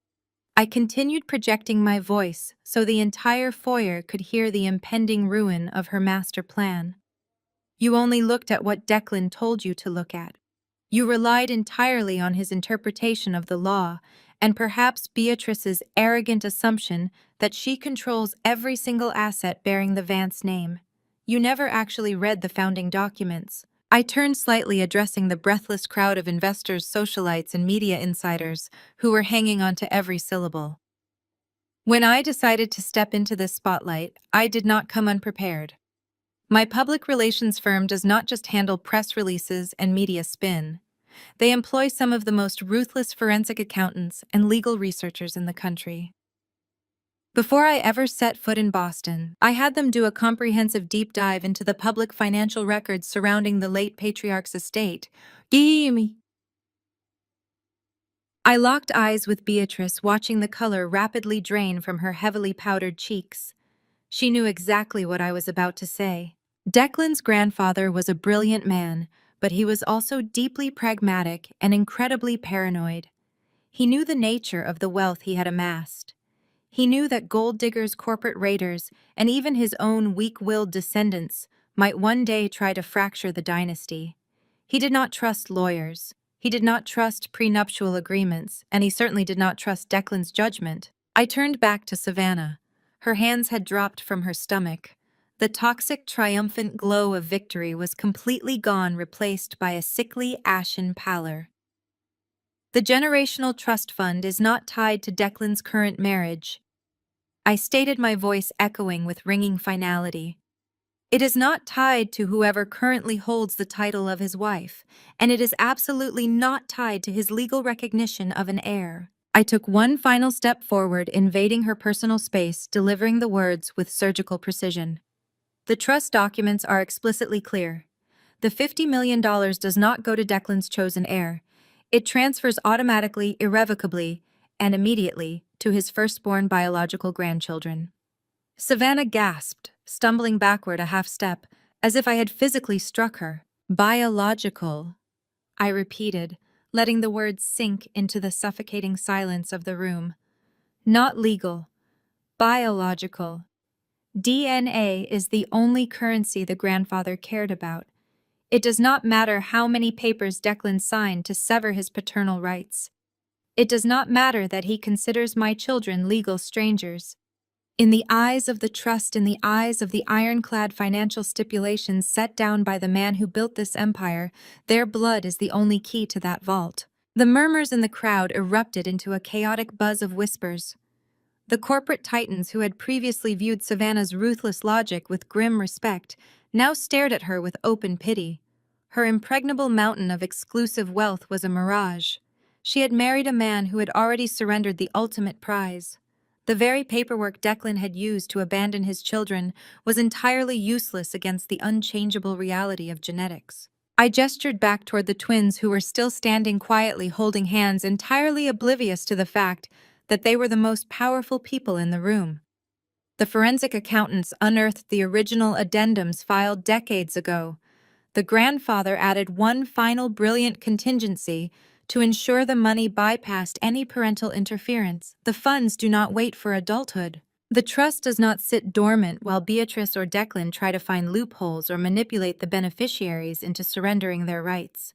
I continued, projecting my voice so the entire foyer could hear the impending ruin of her master plan. You only looked at what Declan told you to look at. You relied entirely on his interpretation of the law, and perhaps Beatrice's arrogant assumption that she controls every single asset bearing the Vance name. You never actually read the founding documents. I turned slightly, addressing the breathless crowd of investors, socialites, and media insiders who were hanging on to every syllable. When I decided to step into this spotlight, I did not come unprepared. My public relations firm does not just handle press releases and media spin. They employ some of the most ruthless forensic accountants and legal researchers in the country. Before I ever set foot in Boston, I had them do a comprehensive deep dive into the public financial records surrounding the late patriarch's estate. Gimme. I locked eyes with Beatrice, watching the color rapidly drain from her heavily powdered cheeks. She knew exactly what I was about to say. Declan's grandfather was a brilliant man, but he was also deeply pragmatic and incredibly paranoid. He knew the nature of the wealth he had amassed. He knew that gold diggers, corporate raiders, and even his own weak-willed descendants might one day try to fracture the dynasty. He did not trust lawyers. He did not trust prenuptial agreements, and he certainly did not trust Declan's judgment. I turned back to Savannah. Her hands had dropped from her stomach. The toxic, triumphant glow of victory was completely gone, replaced by a sickly, ashen pallor. The generational trust fund is not tied to Declan's current marriage. I stated, my voice echoing with ringing finality. It is not tied to whoever currently holds the title of his wife, and it is absolutely not tied to his legal recognition of an heir. I took one final step forward, invading her personal space, delivering the words with surgical precision. The trust documents are explicitly clear. The $50 million does not go to Declan's chosen heir. It transfers automatically, irrevocably, and immediately to his firstborn biological grandchildren. Savannah gasped, stumbling backward a half step, as if I had physically struck her. Biological, I repeated, letting the words sink into the suffocating silence of the room. Not legal, biological. DNA is the only currency the grandfather cared about. It does not matter how many papers Declan signed to sever his paternal rights. It does not matter that he considers my children legal strangers. In the eyes of the trust, in the eyes of the ironclad financial stipulations set down by the man who built this empire, their blood is the only key to that vault. The murmurs in the crowd erupted into a chaotic buzz of whispers. The corporate titans who had previously viewed Savannah's ruthless logic with grim respect now stared at her with open pity. Her impregnable mountain of exclusive wealth was a mirage. She had married a man who had already surrendered the ultimate prize. The very paperwork Declan had used to abandon his children was entirely useless against the unchangeable reality of genetics. I gestured back toward the twins who were still standing quietly holding hands, entirely oblivious to the fact that they were the most powerful people in the room. The forensic accountants unearthed the original addendums filed decades ago. The grandfather added one final brilliant contingency to ensure the money bypassed any parental interference. The funds do not wait for adulthood. The trust does not sit dormant while Beatrice or Declan try to find loopholes or manipulate the beneficiaries into surrendering their rights.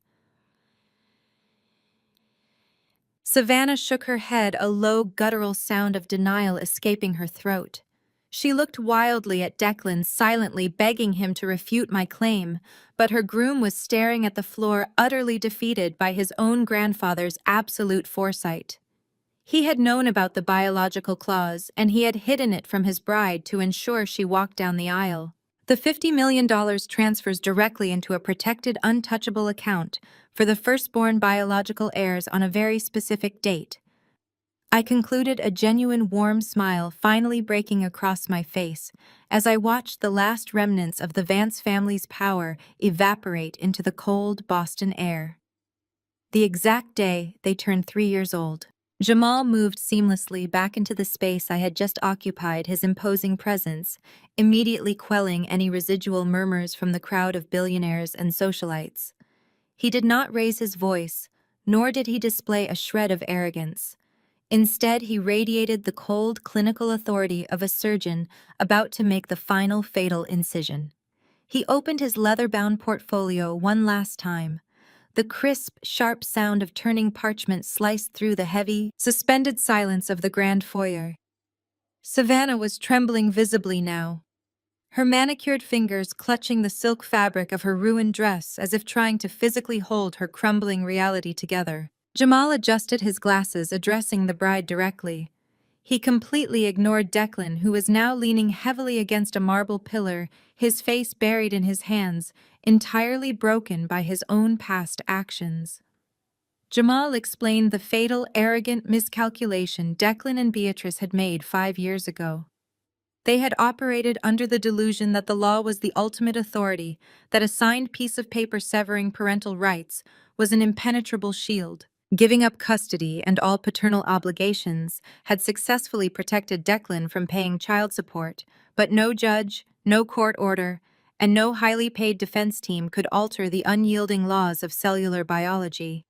Savannah shook her head, a low, guttural sound of denial escaping her throat. She looked wildly at Declan, silently begging him to refute my claim, but her groom was staring at the floor, utterly defeated by his own grandfather's absolute foresight. He had known about the biological clause, and he had hidden it from his bride to ensure she walked down the aisle. The $50 million transfers directly into a protected, untouchable account for the firstborn biological heirs on a very specific date. I concluded, a genuine warm smile finally breaking across my face as I watched the last remnants of the Vance family's power evaporate into the cold Boston air. The exact day they turned 3 years old. Jamal moved seamlessly back into the space I had just occupied, his imposing presence immediately quelling any residual murmurs from the crowd of billionaires and socialites. He did not raise his voice, nor did he display a shred of arrogance. Instead, he radiated the cold, clinical authority of a surgeon about to make the final fatal incision. He opened his leather-bound portfolio one last time. The crisp, sharp sound of turning parchment sliced through the heavy, suspended silence of the grand foyer. Savannah was trembling visibly now, her manicured fingers clutching the silk fabric of her ruined dress as if trying to physically hold her crumbling reality together. Jamal adjusted his glasses, addressing the bride directly. He completely ignored Declan, who was now leaning heavily against a marble pillar, his face buried in his hands, entirely broken by his own past actions. Jamal explained the fatal, arrogant miscalculation Declan and Beatrice had made 5 years ago. They had operated under the delusion that the law was the ultimate authority, that a signed piece of paper severing parental rights was an impenetrable shield. Giving up custody and all paternal obligations had successfully protected Declan from paying child support, but no judge, no court order, and no highly paid defense team could alter the unyielding laws of cellular biology.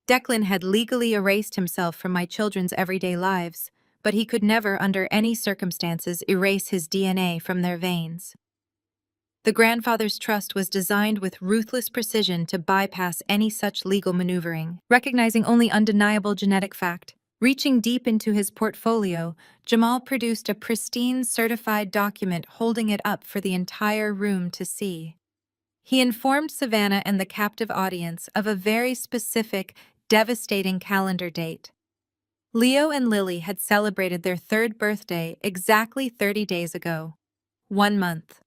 Declan had legally erased himself from my children's everyday lives, but he could never, under any circumstances, erase his DNA from their veins. The grandfather's trust was designed with ruthless precision to bypass any such legal maneuvering, recognizing only undeniable genetic fact. Reaching deep into his portfolio, Jamal produced a pristine, certified document, holding it up for the entire room to see. He informed Savannah and the captive audience of a very specific, devastating calendar date. Leo and Lily had celebrated their 3rd birthday exactly 30 days ago. 1 month.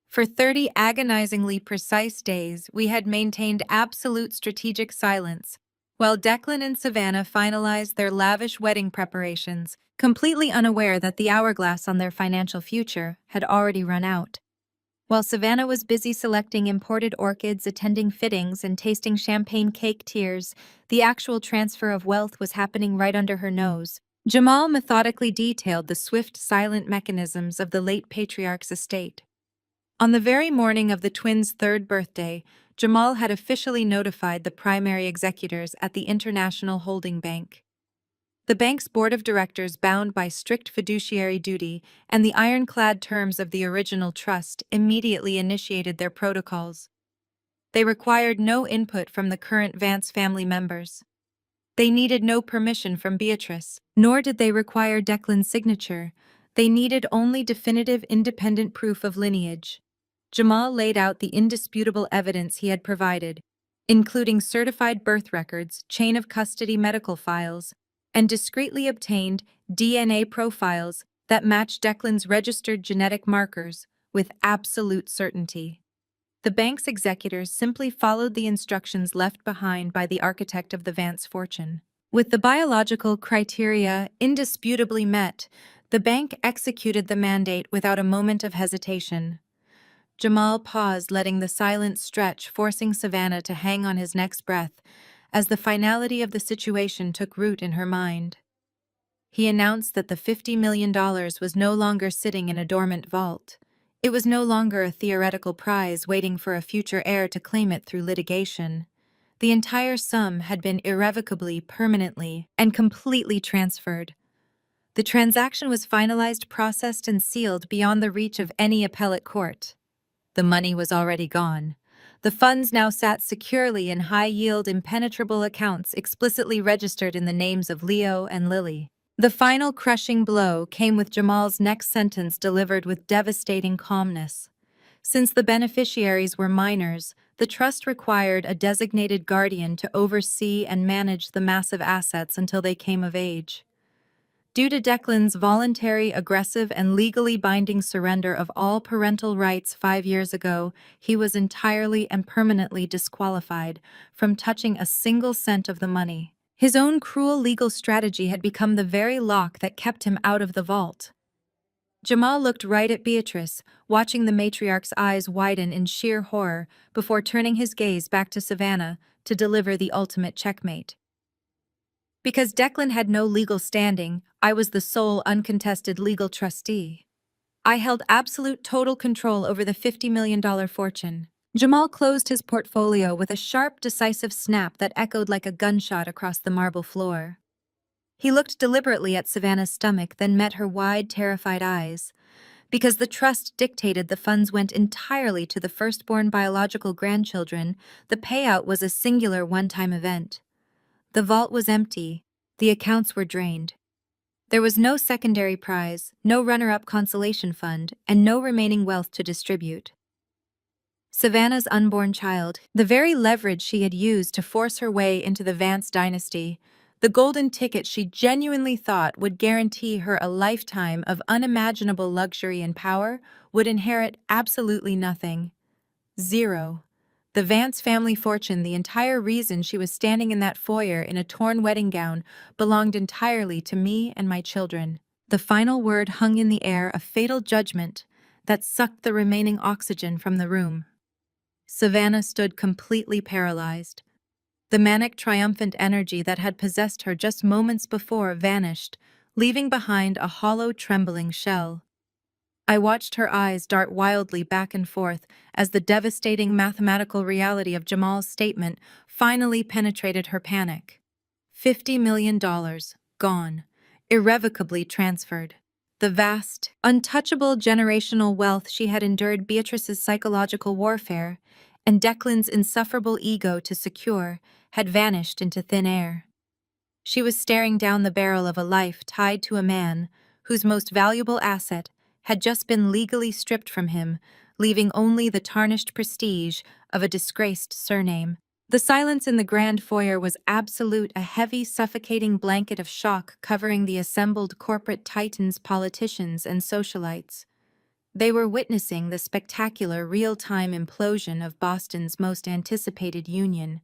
For 30 agonizingly precise days, we had maintained absolute strategic silence, while Declan and Savannah finalized their lavish wedding preparations, completely unaware that the hourglass on their financial future had already run out. While Savannah was busy selecting imported orchids, attending fittings, and tasting champagne cake tiers, the actual transfer of wealth was happening right under her nose. Jamal methodically detailed the swift, silent mechanisms of the late patriarch's estate. On the very morning of the twins' third birthday, Jamal had officially notified the primary executors at the International Holding Bank. The bank's board of directors, bound by strict fiduciary duty and the ironclad terms of the original trust, immediately initiated their protocols. They required no input from the current Vance family members. They needed no permission from Beatrice, nor did they require Declan's signature. They needed only definitive independent proof of lineage. Jamal laid out the indisputable evidence he had provided, including certified birth records, chain of custody medical files, and discreetly obtained DNA profiles that matched Declan's registered genetic markers with absolute certainty. The bank's executors simply followed the instructions left behind by the architect of the Vance fortune. With the biological criteria indisputably met, the bank executed the mandate without a moment of hesitation. Jamal paused, letting the silence stretch, forcing Savannah to hang on his next breath as the finality of the situation took root in her mind. He announced that the $50 million was no longer sitting in a dormant vault. It was no longer a theoretical prize waiting for a future heir to claim it through litigation. The entire sum had been irrevocably, permanently, and completely transferred. The transaction was finalized, processed, and sealed beyond the reach of any appellate court. The money was already gone. The funds now sat securely in high-yield, impenetrable accounts explicitly registered in the names of Leo and Lily. The final crushing blow came with Jamal's next sentence, delivered with devastating calmness. Since the beneficiaries were minors, the trust required a designated guardian to oversee and manage the massive assets until they came of age. Due to Declan's voluntary, aggressive, and legally binding surrender of all parental rights 5 years ago, he was entirely and permanently disqualified from touching a single cent of the money. His own cruel legal strategy had become the very lock that kept him out of the vault. Jamal looked right at Beatrice, watching the matriarch's eyes widen in sheer horror before turning his gaze back to Savannah to deliver the ultimate checkmate. Because Declan had no legal standing, I was the sole uncontested legal trustee. I held absolute total control over the $50 million fortune. Jamal closed his portfolio with a sharp, decisive snap that echoed like a gunshot across the marble floor. He looked deliberately at Savannah's stomach, then met her wide, terrified eyes. Because the trust dictated the funds went entirely to the firstborn biological grandchildren, the payout was a singular one-time event. The vault was empty. The accounts were drained. There was no secondary prize, no runner-up consolation fund, and no remaining wealth to distribute. Savannah's unborn child, the very leverage she had used to force her way into the Vance dynasty, the golden ticket she genuinely thought would guarantee her a lifetime of unimaginable luxury and power, would inherit absolutely nothing. Zero. The Vance family fortune, the entire reason she was standing in that foyer in a torn wedding gown, belonged entirely to me and my children. The final word hung in the air, a fatal judgment that sucked the remaining oxygen from the room. Savannah stood completely paralyzed. The manic, triumphant energy that had possessed her just moments before vanished, leaving behind a hollow, trembling shell. I watched her eyes dart wildly back and forth as the devastating mathematical reality of Jamal's statement finally penetrated her panic. $50 million, gone, irrevocably transferred. The vast, untouchable generational wealth she had endured Beatrice's psychological warfare and Declan's insufferable ego to secure had vanished into thin air. She was staring down the barrel of a life tied to a man whose most valuable asset had just been legally stripped from him, leaving only the tarnished prestige of a disgraced surname. The silence in the grand foyer was absolute, a heavy, suffocating blanket of shock covering the assembled corporate titans, politicians, and socialites. They were witnessing the spectacular real-time implosion of Boston's most anticipated union.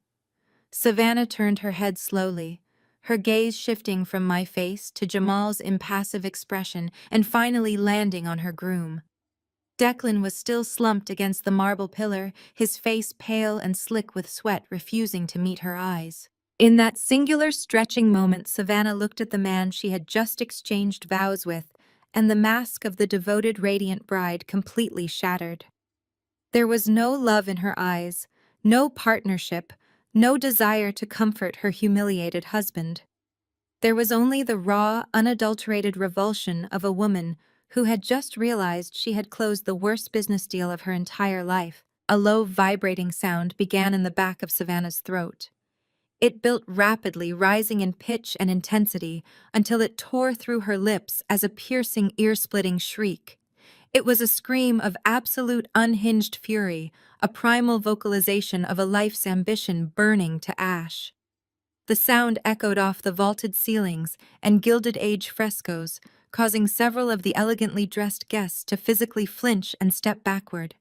Savannah turned her head slowly, her gaze shifting from my face to Jamal's impassive expression and finally landing on her groom. Declan was still slumped against the marble pillar, his face pale and slick with sweat, refusing to meet her eyes. In that singular stretching moment, Savannah looked at the man she had just exchanged vows with, and the mask of the devoted, radiant bride completely shattered. There was no love in her eyes, no partnership, no desire to comfort her humiliated husband. There was only the raw, unadulterated revulsion of a woman who had just realized she had closed the worst business deal of her entire life. A low, vibrating sound began in the back of Savannah's throat. It built rapidly, rising in pitch and intensity until it tore through her lips as a piercing, ear-splitting shriek. It was a scream of absolute unhinged fury, a primal vocalization of a life's ambition burning to ash. The sound echoed off the vaulted ceilings and Gilded Age frescoes, causing several of the elegantly dressed guests to physically flinch and step backward.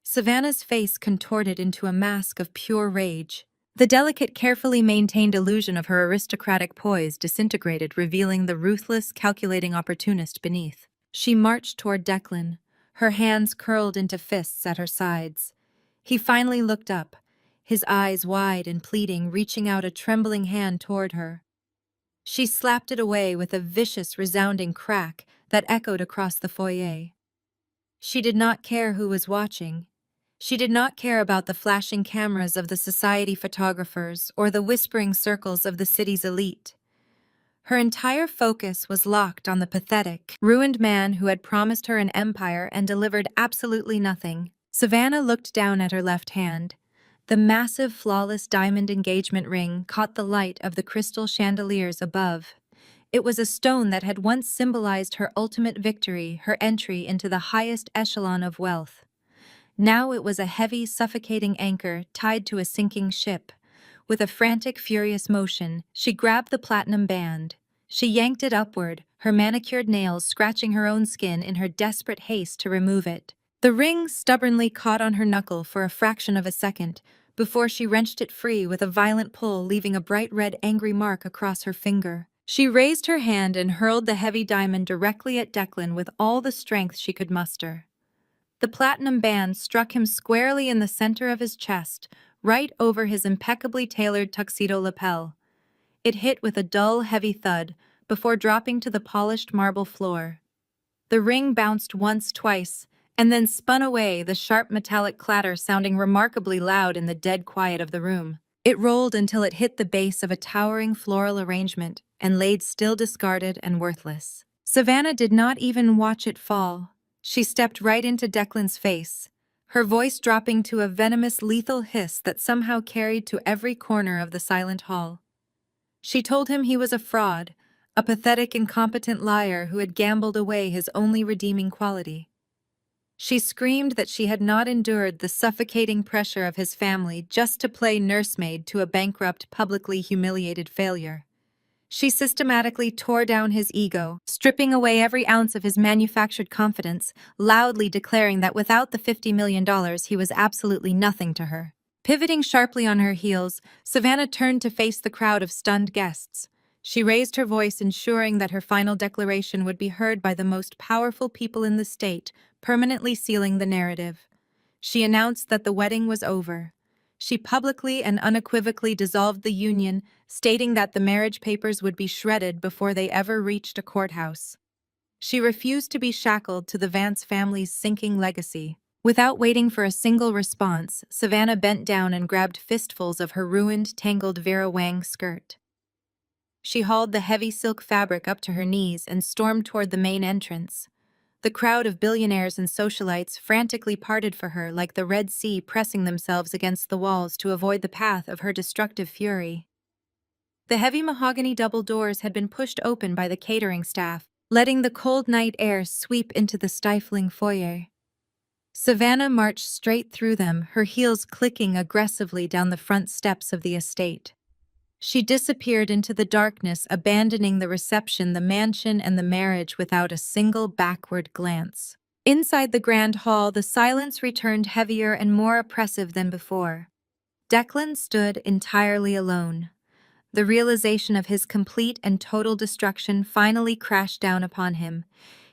Savannah's face contorted into a mask of pure rage. The delicate, carefully maintained illusion of her aristocratic poise disintegrated, revealing the ruthless, calculating opportunist beneath. She marched toward Declan, her hands curled into fists at her sides. He finally looked up, his eyes wide and pleading, reaching out a trembling hand toward her. She slapped it away with a vicious, resounding crack that echoed across the foyer. She did not care who was watching. She did not care about the flashing cameras of the society photographers or the whispering circles of the city's elite. Her entire focus was locked on the pathetic, ruined man who had promised her an empire and delivered absolutely nothing. Savannah looked down at her left hand. The massive, flawless diamond engagement ring caught the light of the crystal chandeliers above. It was a stone that had once symbolized her ultimate victory, her entry into the highest echelon of wealth. Now it was a heavy, suffocating anchor tied to a sinking ship. With a frantic, furious motion, she grabbed the platinum band. She yanked it upward, her manicured nails scratching her own skin in her desperate haste to remove it. The ring stubbornly caught on her knuckle for a fraction of a second, before she wrenched it free with a violent pull, leaving a bright red angry mark across her finger. She raised her hand and hurled the heavy diamond directly at Declan with all the strength she could muster. The platinum band struck him squarely in the center of his chest, right over his impeccably tailored tuxedo lapel. It hit with a dull, heavy thud before dropping to the polished marble floor. The ring bounced once, twice, and then spun away, the sharp metallic clatter sounding remarkably loud in the dead quiet of the room. It rolled until it hit the base of a towering floral arrangement and laid still, discarded and worthless. Savannah did not even watch it fall. She stepped right into Declan's face, her voice dropping to a venomous, lethal hiss that somehow carried to every corner of the silent hall. She told him he was a fraud, a pathetic, incompetent liar who had gambled away his only redeeming quality. She screamed that she had not endured the suffocating pressure of his family just to play nursemaid to a bankrupt, publicly humiliated failure. She systematically tore down his ego, stripping away every ounce of his manufactured confidence, loudly declaring that without the $50 million, he was absolutely nothing to her. Pivoting sharply on her heels, Savannah turned to face the crowd of stunned guests. She raised her voice, ensuring that her final declaration would be heard by the most powerful people in the state, permanently sealing the narrative. She announced that the wedding was over. She publicly and unequivocally dissolved the union, stating that the marriage papers would be shredded before they ever reached a courthouse. She refused to be shackled to the Vance family's sinking legacy. Without waiting for a single response, Savannah bent down and grabbed fistfuls of her ruined, tangled Vera Wang skirt. She hauled the heavy silk fabric up to her knees and stormed toward the main entrance. The crowd of billionaires and socialites frantically parted for her like the Red Sea, pressing themselves against the walls to avoid the path of her destructive fury. The heavy mahogany double doors had been pushed open by the catering staff, letting the cold night air sweep into the stifling foyer. Savannah marched straight through them, her heels clicking aggressively down the front steps of the estate. She disappeared into the darkness, abandoning the reception, the mansion, and the marriage without a single backward glance. Inside the grand hall, the silence returned heavier and more oppressive than before. Declan stood entirely alone. The realization of his complete and total destruction finally crashed down upon him.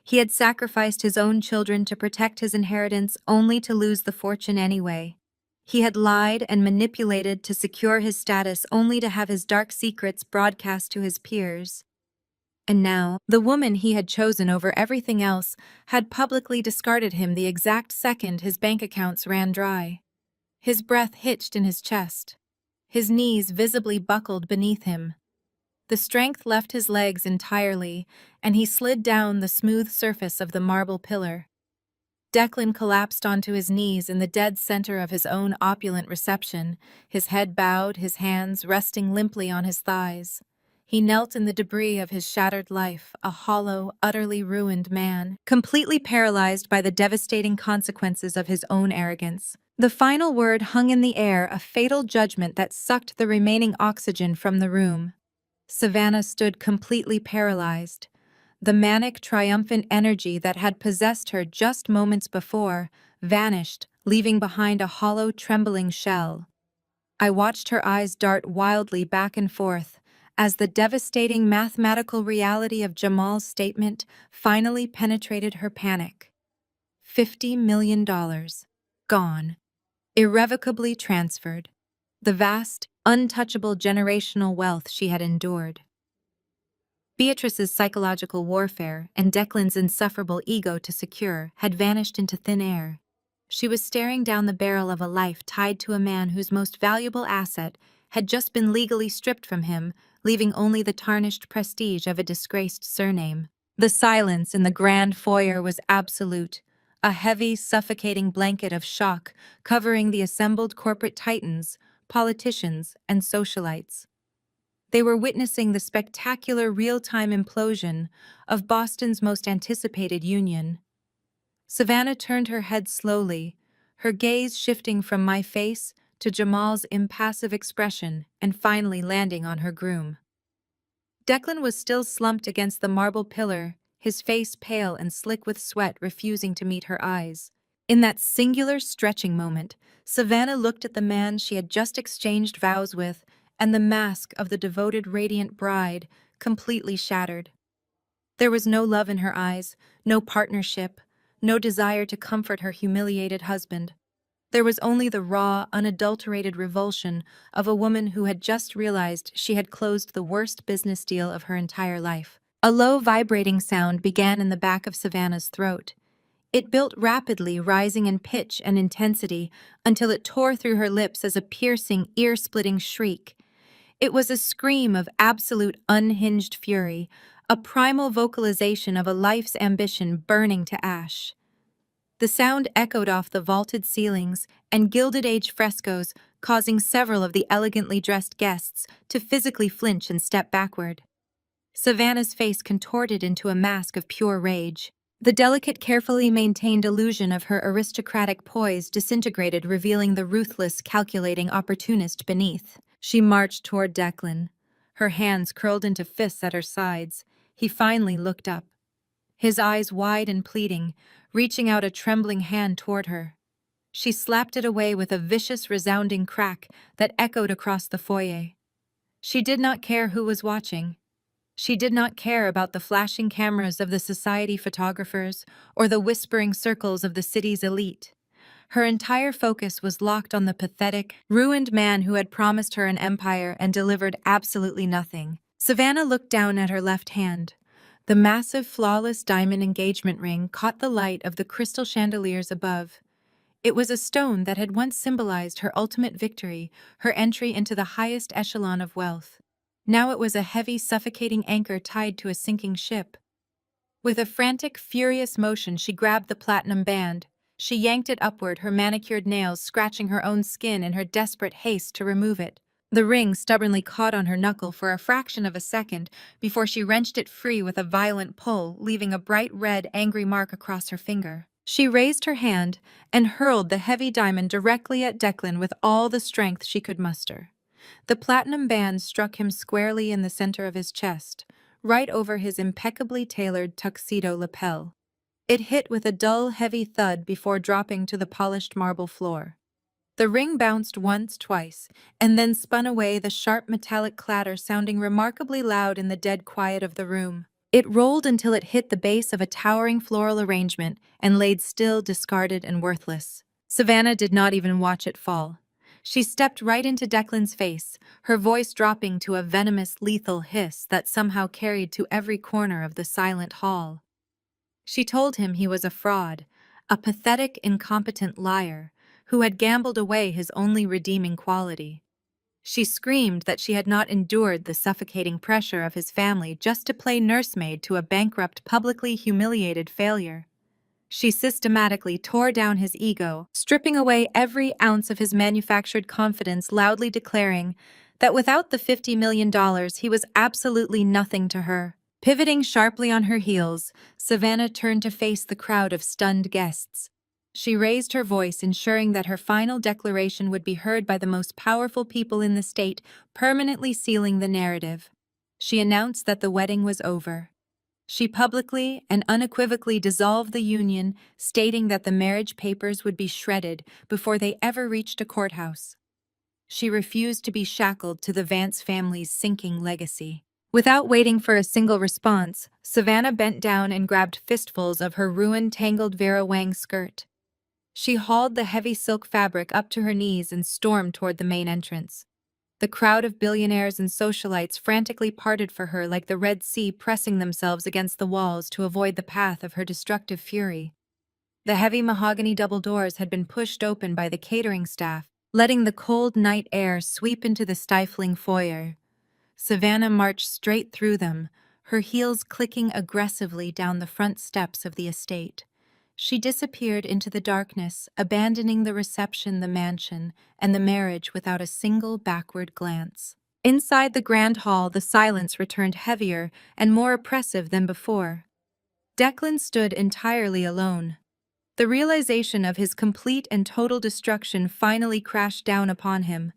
He had sacrificed his own children to protect his inheritance, only to lose the fortune anyway. He had lied and manipulated to secure his status, only to have his dark secrets broadcast to his peers. And now, the woman he had chosen over everything else had publicly discarded him the exact second his bank accounts ran dry. His breath hitched in his chest. His knees visibly buckled beneath him. The strength left his legs entirely, and he slid down the smooth surface of the marble pillar. Declan collapsed onto his knees in the dead center of his own opulent reception, his head bowed, his hands resting limply on his thighs. He knelt in the debris of his shattered life, a hollow, utterly ruined man, completely paralyzed by the devastating consequences of his own arrogance. The final word hung in the air, a fatal judgment that sucked the remaining oxygen from the room. Savannah stood completely paralyzed. The manic, triumphant energy that had possessed her just moments before vanished, leaving behind a hollow, trembling shell. I watched her eyes dart wildly back and forth as the devastating mathematical reality of Jamal's statement finally penetrated her panic. $50 million. Gone. Irrevocably transferred. The vast, untouchable generational wealth she had endured. Beatrice's psychological warfare and Declan's insufferable ego to secure had vanished into thin air. She was staring down the barrel of a life tied to a man whose most valuable asset had just been legally stripped from him, leaving only the tarnished prestige of a disgraced surname. The silence in the grand foyer was absolute, a heavy, suffocating blanket of shock covering the assembled corporate titans, politicians, and socialites. They were witnessing the spectacular real-time implosion of Boston's most anticipated union. Savannah turned her head slowly, her gaze shifting from my face to Jamal's impassive expression and finally landing on her groom. Declan was still slumped against the marble pillar, his face pale and slick with sweat, refusing to meet her eyes. In that singular stretching moment, Savannah looked at the man she had just exchanged vows with, and the mask of the devoted, radiant bride completely shattered. There was no love in her eyes, no partnership, no desire to comfort her humiliated husband. There was only the raw, unadulterated revulsion of a woman who had just realized she had closed the worst business deal of her entire life. A low, vibrating sound began in the back of Savannah's throat. It built rapidly, rising in pitch and intensity until it tore through her lips as a piercing, ear-splitting shriek. It was a scream of absolute unhinged fury, a primal vocalization of a life's ambition burning to ash. The sound echoed off the vaulted ceilings and Gilded Age frescoes, causing several of the elegantly dressed guests to physically flinch and step backward. Savannah's face contorted into a mask of pure rage. The delicate, carefully maintained illusion of her aristocratic poise disintegrated, revealing the ruthless, calculating opportunist beneath. She marched toward Declan, her hands curled into fists at her sides. He finally looked up, his eyes wide and pleading, reaching out a trembling hand toward her. She slapped it away with a vicious, resounding crack that echoed across the foyer. She did not care who was watching. She did not care about the flashing cameras of the society photographers or the whispering circles of the city's elite. Her entire focus was locked on the pathetic, ruined man who had promised her an empire and delivered absolutely nothing. Savannah looked down at her left hand. The massive, flawless diamond engagement ring caught the light of the crystal chandeliers above. It was a stone that had once symbolized her ultimate victory, her entry into the highest echelon of wealth. Now it was a heavy, suffocating anchor tied to a sinking ship. With a frantic, furious motion, she grabbed the platinum band. She yanked it upward, her manicured nails scratching her own skin in her desperate haste to remove it. The ring stubbornly caught on her knuckle for a fraction of a second before she wrenched it free with a violent pull, leaving a bright red, angry mark across her finger. She raised her hand and hurled the heavy diamond directly at Declan with all the strength she could muster. The platinum band struck him squarely in the center of his chest, right over his impeccably tailored tuxedo lapel. It hit with a dull, heavy thud before dropping to the polished marble floor. The ring bounced once, twice, and then spun away, the sharp metallic clatter sounding remarkably loud in the dead quiet of the room. It rolled until it hit the base of a towering floral arrangement and laid still, discarded and worthless. Savannah did not even watch it fall. She stepped right into Declan's face, her voice dropping to a venomous, lethal hiss that somehow carried to every corner of the silent hall. She told him he was a fraud, a pathetic, incompetent liar who had gambled away his only redeeming quality. She screamed that she had not endured the suffocating pressure of his family just to play nursemaid to a bankrupt, publicly humiliated failure. She systematically tore down his ego, stripping away every ounce of his manufactured confidence, loudly declaring that without the $50 million, he was absolutely nothing to her. Pivoting sharply on her heels, Savannah turned to face the crowd of stunned guests. She raised her voice, ensuring that her final declaration would be heard by the most powerful people in the state, permanently sealing the narrative. She announced that the wedding was over. She publicly and unequivocally dissolved the union, stating that the marriage papers would be shredded before they ever reached a courthouse. She refused to be shackled to the Vance family's sinking legacy. Without waiting for a single response, Savannah bent down and grabbed fistfuls of her ruined, tangled Vera Wang skirt. She hauled the heavy silk fabric up to her knees and stormed toward the main entrance. The crowd of billionaires and socialites frantically parted for her like the Red Sea, pressing themselves against the walls to avoid the path of her destructive fury. The heavy mahogany double doors had been pushed open by the catering staff, letting the cold night air sweep into the stifling foyer. Savannah marched straight through them, her heels clicking aggressively down the front steps of the estate. She disappeared into the darkness, abandoning the reception, the mansion, and the marriage without a single backward glance. Inside the grand hall, the silence returned heavier and more oppressive than before. Declan stood entirely alone. The realization of his complete and total destruction finally crashed down upon him.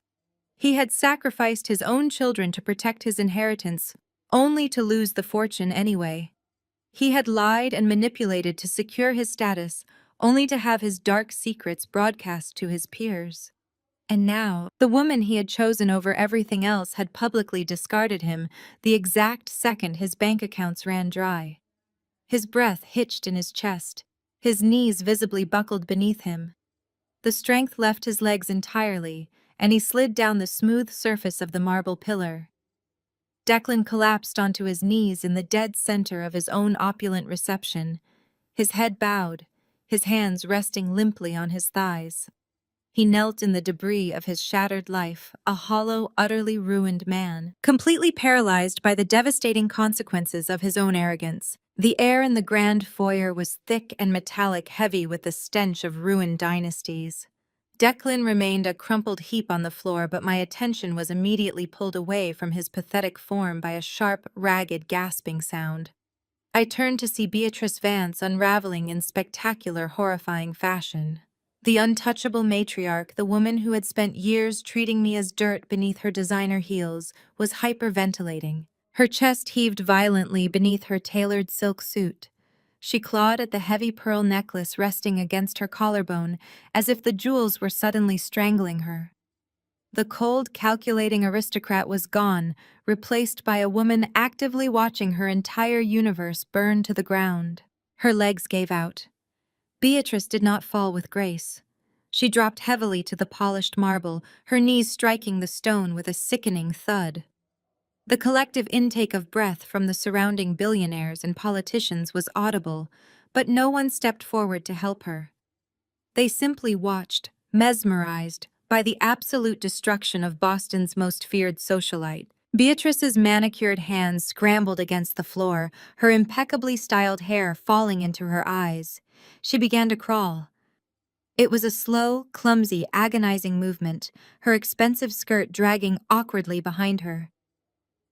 He had sacrificed his own children to protect his inheritance, only to lose the fortune anyway. He had lied and manipulated to secure his status, only to have his dark secrets broadcast to his peers. And now, the woman he had chosen over everything else had publicly discarded him the exact second his bank accounts ran dry. His breath hitched in his chest, his knees visibly buckled beneath him. The strength left his legs entirely, and he slid down the smooth surface of the marble pillar. Declan collapsed onto his knees in the dead center of his own opulent reception, his head bowed, his hands resting limply on his thighs. He knelt in the debris of his shattered life, a hollow, utterly ruined man, completely paralyzed by the devastating consequences of his own arrogance. The air in the grand foyer was thick and metallic, heavy with the stench of ruined dynasties. Declan remained a crumpled heap on the floor, but my attention was immediately pulled away from his pathetic form by a sharp, ragged, gasping sound. I turned to see Beatrice Vance unraveling in spectacular, horrifying fashion. The untouchable matriarch, the woman who had spent years treating me as dirt beneath her designer heels, was hyperventilating. Her chest heaved violently beneath her tailored silk suit. She clawed at the heavy pearl necklace resting against her collarbone, as if the jewels were suddenly strangling her. The cold, calculating aristocrat was gone, replaced by a woman actively watching her entire universe burn to the ground. Her legs gave out. Beatrice did not fall with grace. She dropped heavily to the polished marble, her knees striking the stone with a sickening thud. The collective intake of breath from the surrounding billionaires and politicians was audible, but no one stepped forward to help her. They simply watched, mesmerized by the absolute destruction of Boston's most feared socialite. Beatrice's manicured hands scrambled against the floor, her impeccably styled hair falling into her eyes. She began to crawl. It was a slow, clumsy, agonizing movement, her expensive skirt dragging awkwardly behind her.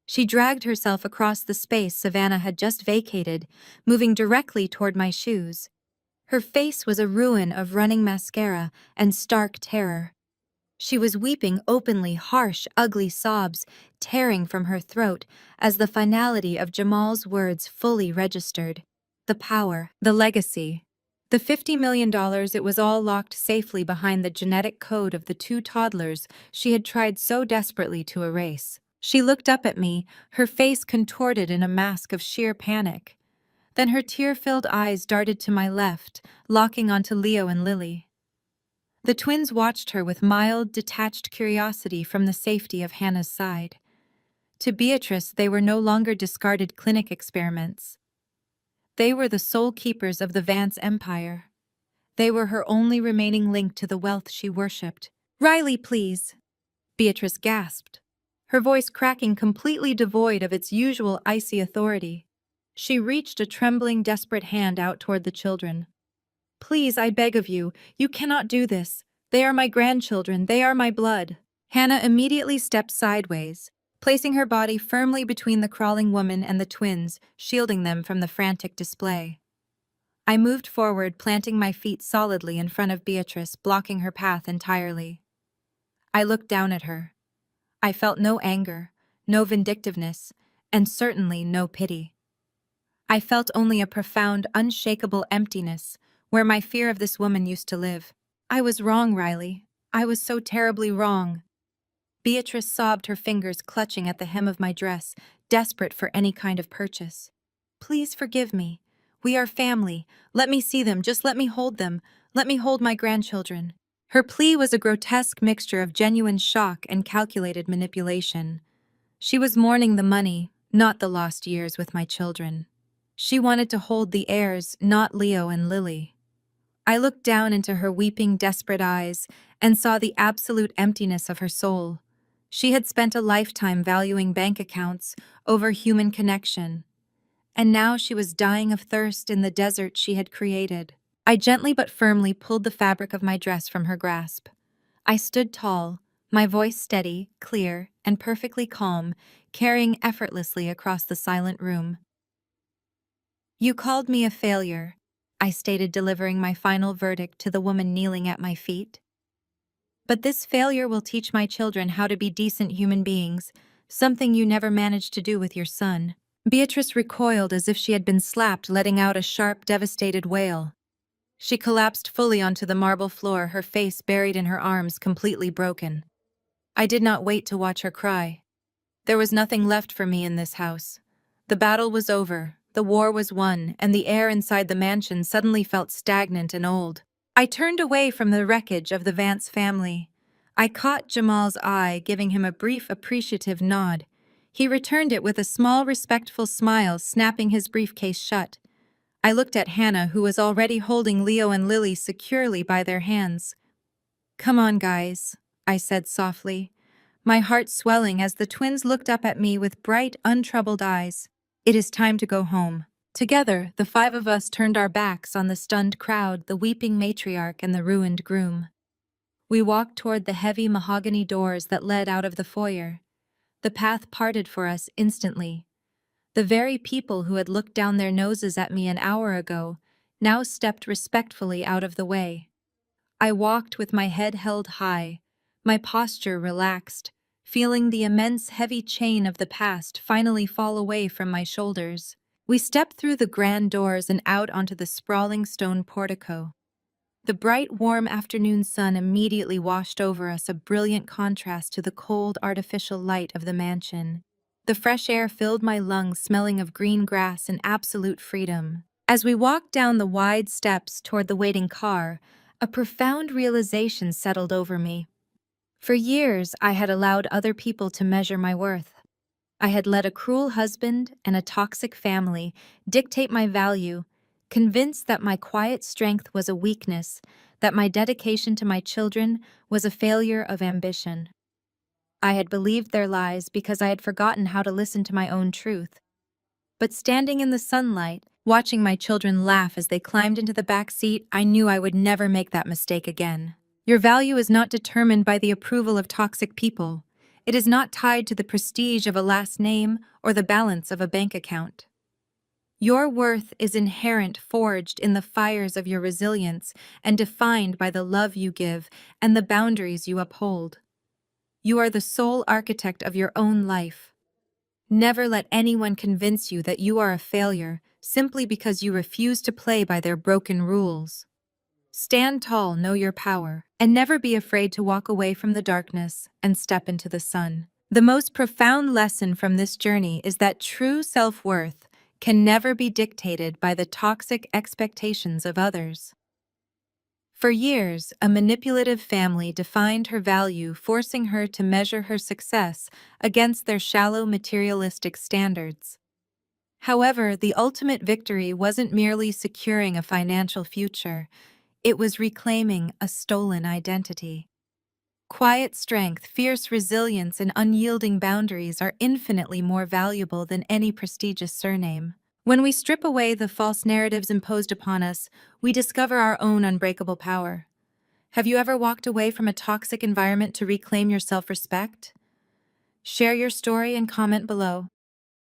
She dragged herself across the space Savannah had just vacated, moving directly toward my shoes. Her face was a ruin of running mascara and stark terror. She was weeping openly, harsh, ugly sobs tearing from her throat as the finality of Jamal's words fully registered. The power, the legacy. The $50 million, it was all locked safely behind the genetic code of the two toddlers she had tried so desperately to erase. She looked up at me, her face contorted in a mask of sheer panic. Then her tear-filled eyes darted to my left, locking onto Leo and Lily. The twins watched her with mild, detached curiosity from the safety of Hannah's side. To Beatrice, they were no longer discarded clinic experiments. They were the sole keepers of the Vance empire. They were her only remaining link to the wealth she worshipped. "Riley, please," Beatrice gasped, her voice cracking, completely devoid of its usual icy authority. She reached a trembling, desperate hand out toward the children. "Please, I beg of you, you cannot do this. They are my grandchildren, they are my blood." Hannah immediately stepped sideways, placing her body firmly between the crawling woman and the twins, shielding them from the frantic display. I moved forward, planting my feet solidly in front of Beatrice, blocking her path entirely. I looked down at her. I felt no anger, no vindictiveness, and certainly no pity. I felt only a profound, unshakable emptiness, where my fear of this woman used to live. "I was wrong, Riley. I was so terribly wrong." Beatrice sobbed, her fingers clutching at the hem of my dress, desperate for any kind of purchase. "Please forgive me. We are family. Let me see them. Just let me hold them. Let me hold my grandchildren." Her plea was a grotesque mixture of genuine shock and calculated manipulation. She was mourning the money, not the lost years with my children. She wanted to hold the heirs, not Leo and Lily. I looked down into her weeping, desperate eyes and saw the absolute emptiness of her soul. She had spent a lifetime valuing bank accounts over human connection, and now she was dying of thirst in the desert she had created. I gently but firmly pulled the fabric of my dress from her grasp. I stood tall, my voice steady, clear, and perfectly calm, carrying effortlessly across the silent room. "You called me a failure," I stated, delivering my final verdict to the woman kneeling at my feet. "But this failure will teach my children how to be decent human beings, something you never managed to do with your son." Beatrice recoiled as if she had been slapped, letting out a sharp, devastated wail. She collapsed fully onto the marble floor, her face buried in her arms, completely broken. I did not wait to watch her cry. There was nothing left for me in this house. The battle was over, the war was won, and the air inside the mansion suddenly felt stagnant and old. I turned away from the wreckage of the Vance family. I caught Jamal's eye, giving him a brief, appreciative nod. He returned it with a small, respectful smile, snapping his briefcase shut. I looked at Hannah, who was already holding Leo and Lily securely by their hands. "Come on, guys," I said softly, my heart swelling as the twins looked up at me with bright, untroubled eyes. "It is time to go home." Together, the five of us turned our backs on the stunned crowd, the weeping matriarch, and the ruined groom. We walked toward the heavy mahogany doors that led out of the foyer. The path parted for us instantly. The very people who had looked down their noses at me an hour ago now stepped respectfully out of the way. I walked with my head held high, my posture relaxed, feeling the immense heavy chain of the past finally fall away from my shoulders. We stepped through the grand doors and out onto the sprawling stone portico. The bright, warm afternoon sun immediately washed over us, a brilliant contrast to the cold, artificial light of the mansion. The fresh air filled my lungs, smelling of green grass and absolute freedom. As we walked down the wide steps toward the waiting car, a profound realization settled over me. For years, I had allowed other people to measure my worth. I had let a cruel husband and a toxic family dictate my value, convinced that my quiet strength was a weakness, that my dedication to my children was a failure of ambition. I had believed their lies because I had forgotten how to listen to my own truth. But standing in the sunlight, watching my children laugh as they climbed into the back seat, I knew I would never make that mistake again. Your value is not determined by the approval of toxic people. It is not tied to the prestige of a last name or the balance of a bank account. Your worth is inherent, forged in the fires of your resilience, and defined by the love you give and the boundaries you uphold. You are the sole architect of your own life. Never let anyone convince you that you are a failure simply because you refuse to play by their broken rules. Stand tall, know your power, and never be afraid to walk away from the darkness and step into the sun. The most profound lesson from this journey is that true self-worth can never be dictated by the toxic expectations of others. For years, a manipulative family defined her value, forcing her to measure her success against their shallow materialistic standards. However, the ultimate victory wasn't merely securing a financial future, it was reclaiming a stolen identity. Quiet strength, fierce resilience, and unyielding boundaries are infinitely more valuable than any prestigious surname. When we strip away the false narratives imposed upon us, we discover our own unbreakable power. Have you ever walked away from a toxic environment to reclaim your self-respect? Share your story and comment below.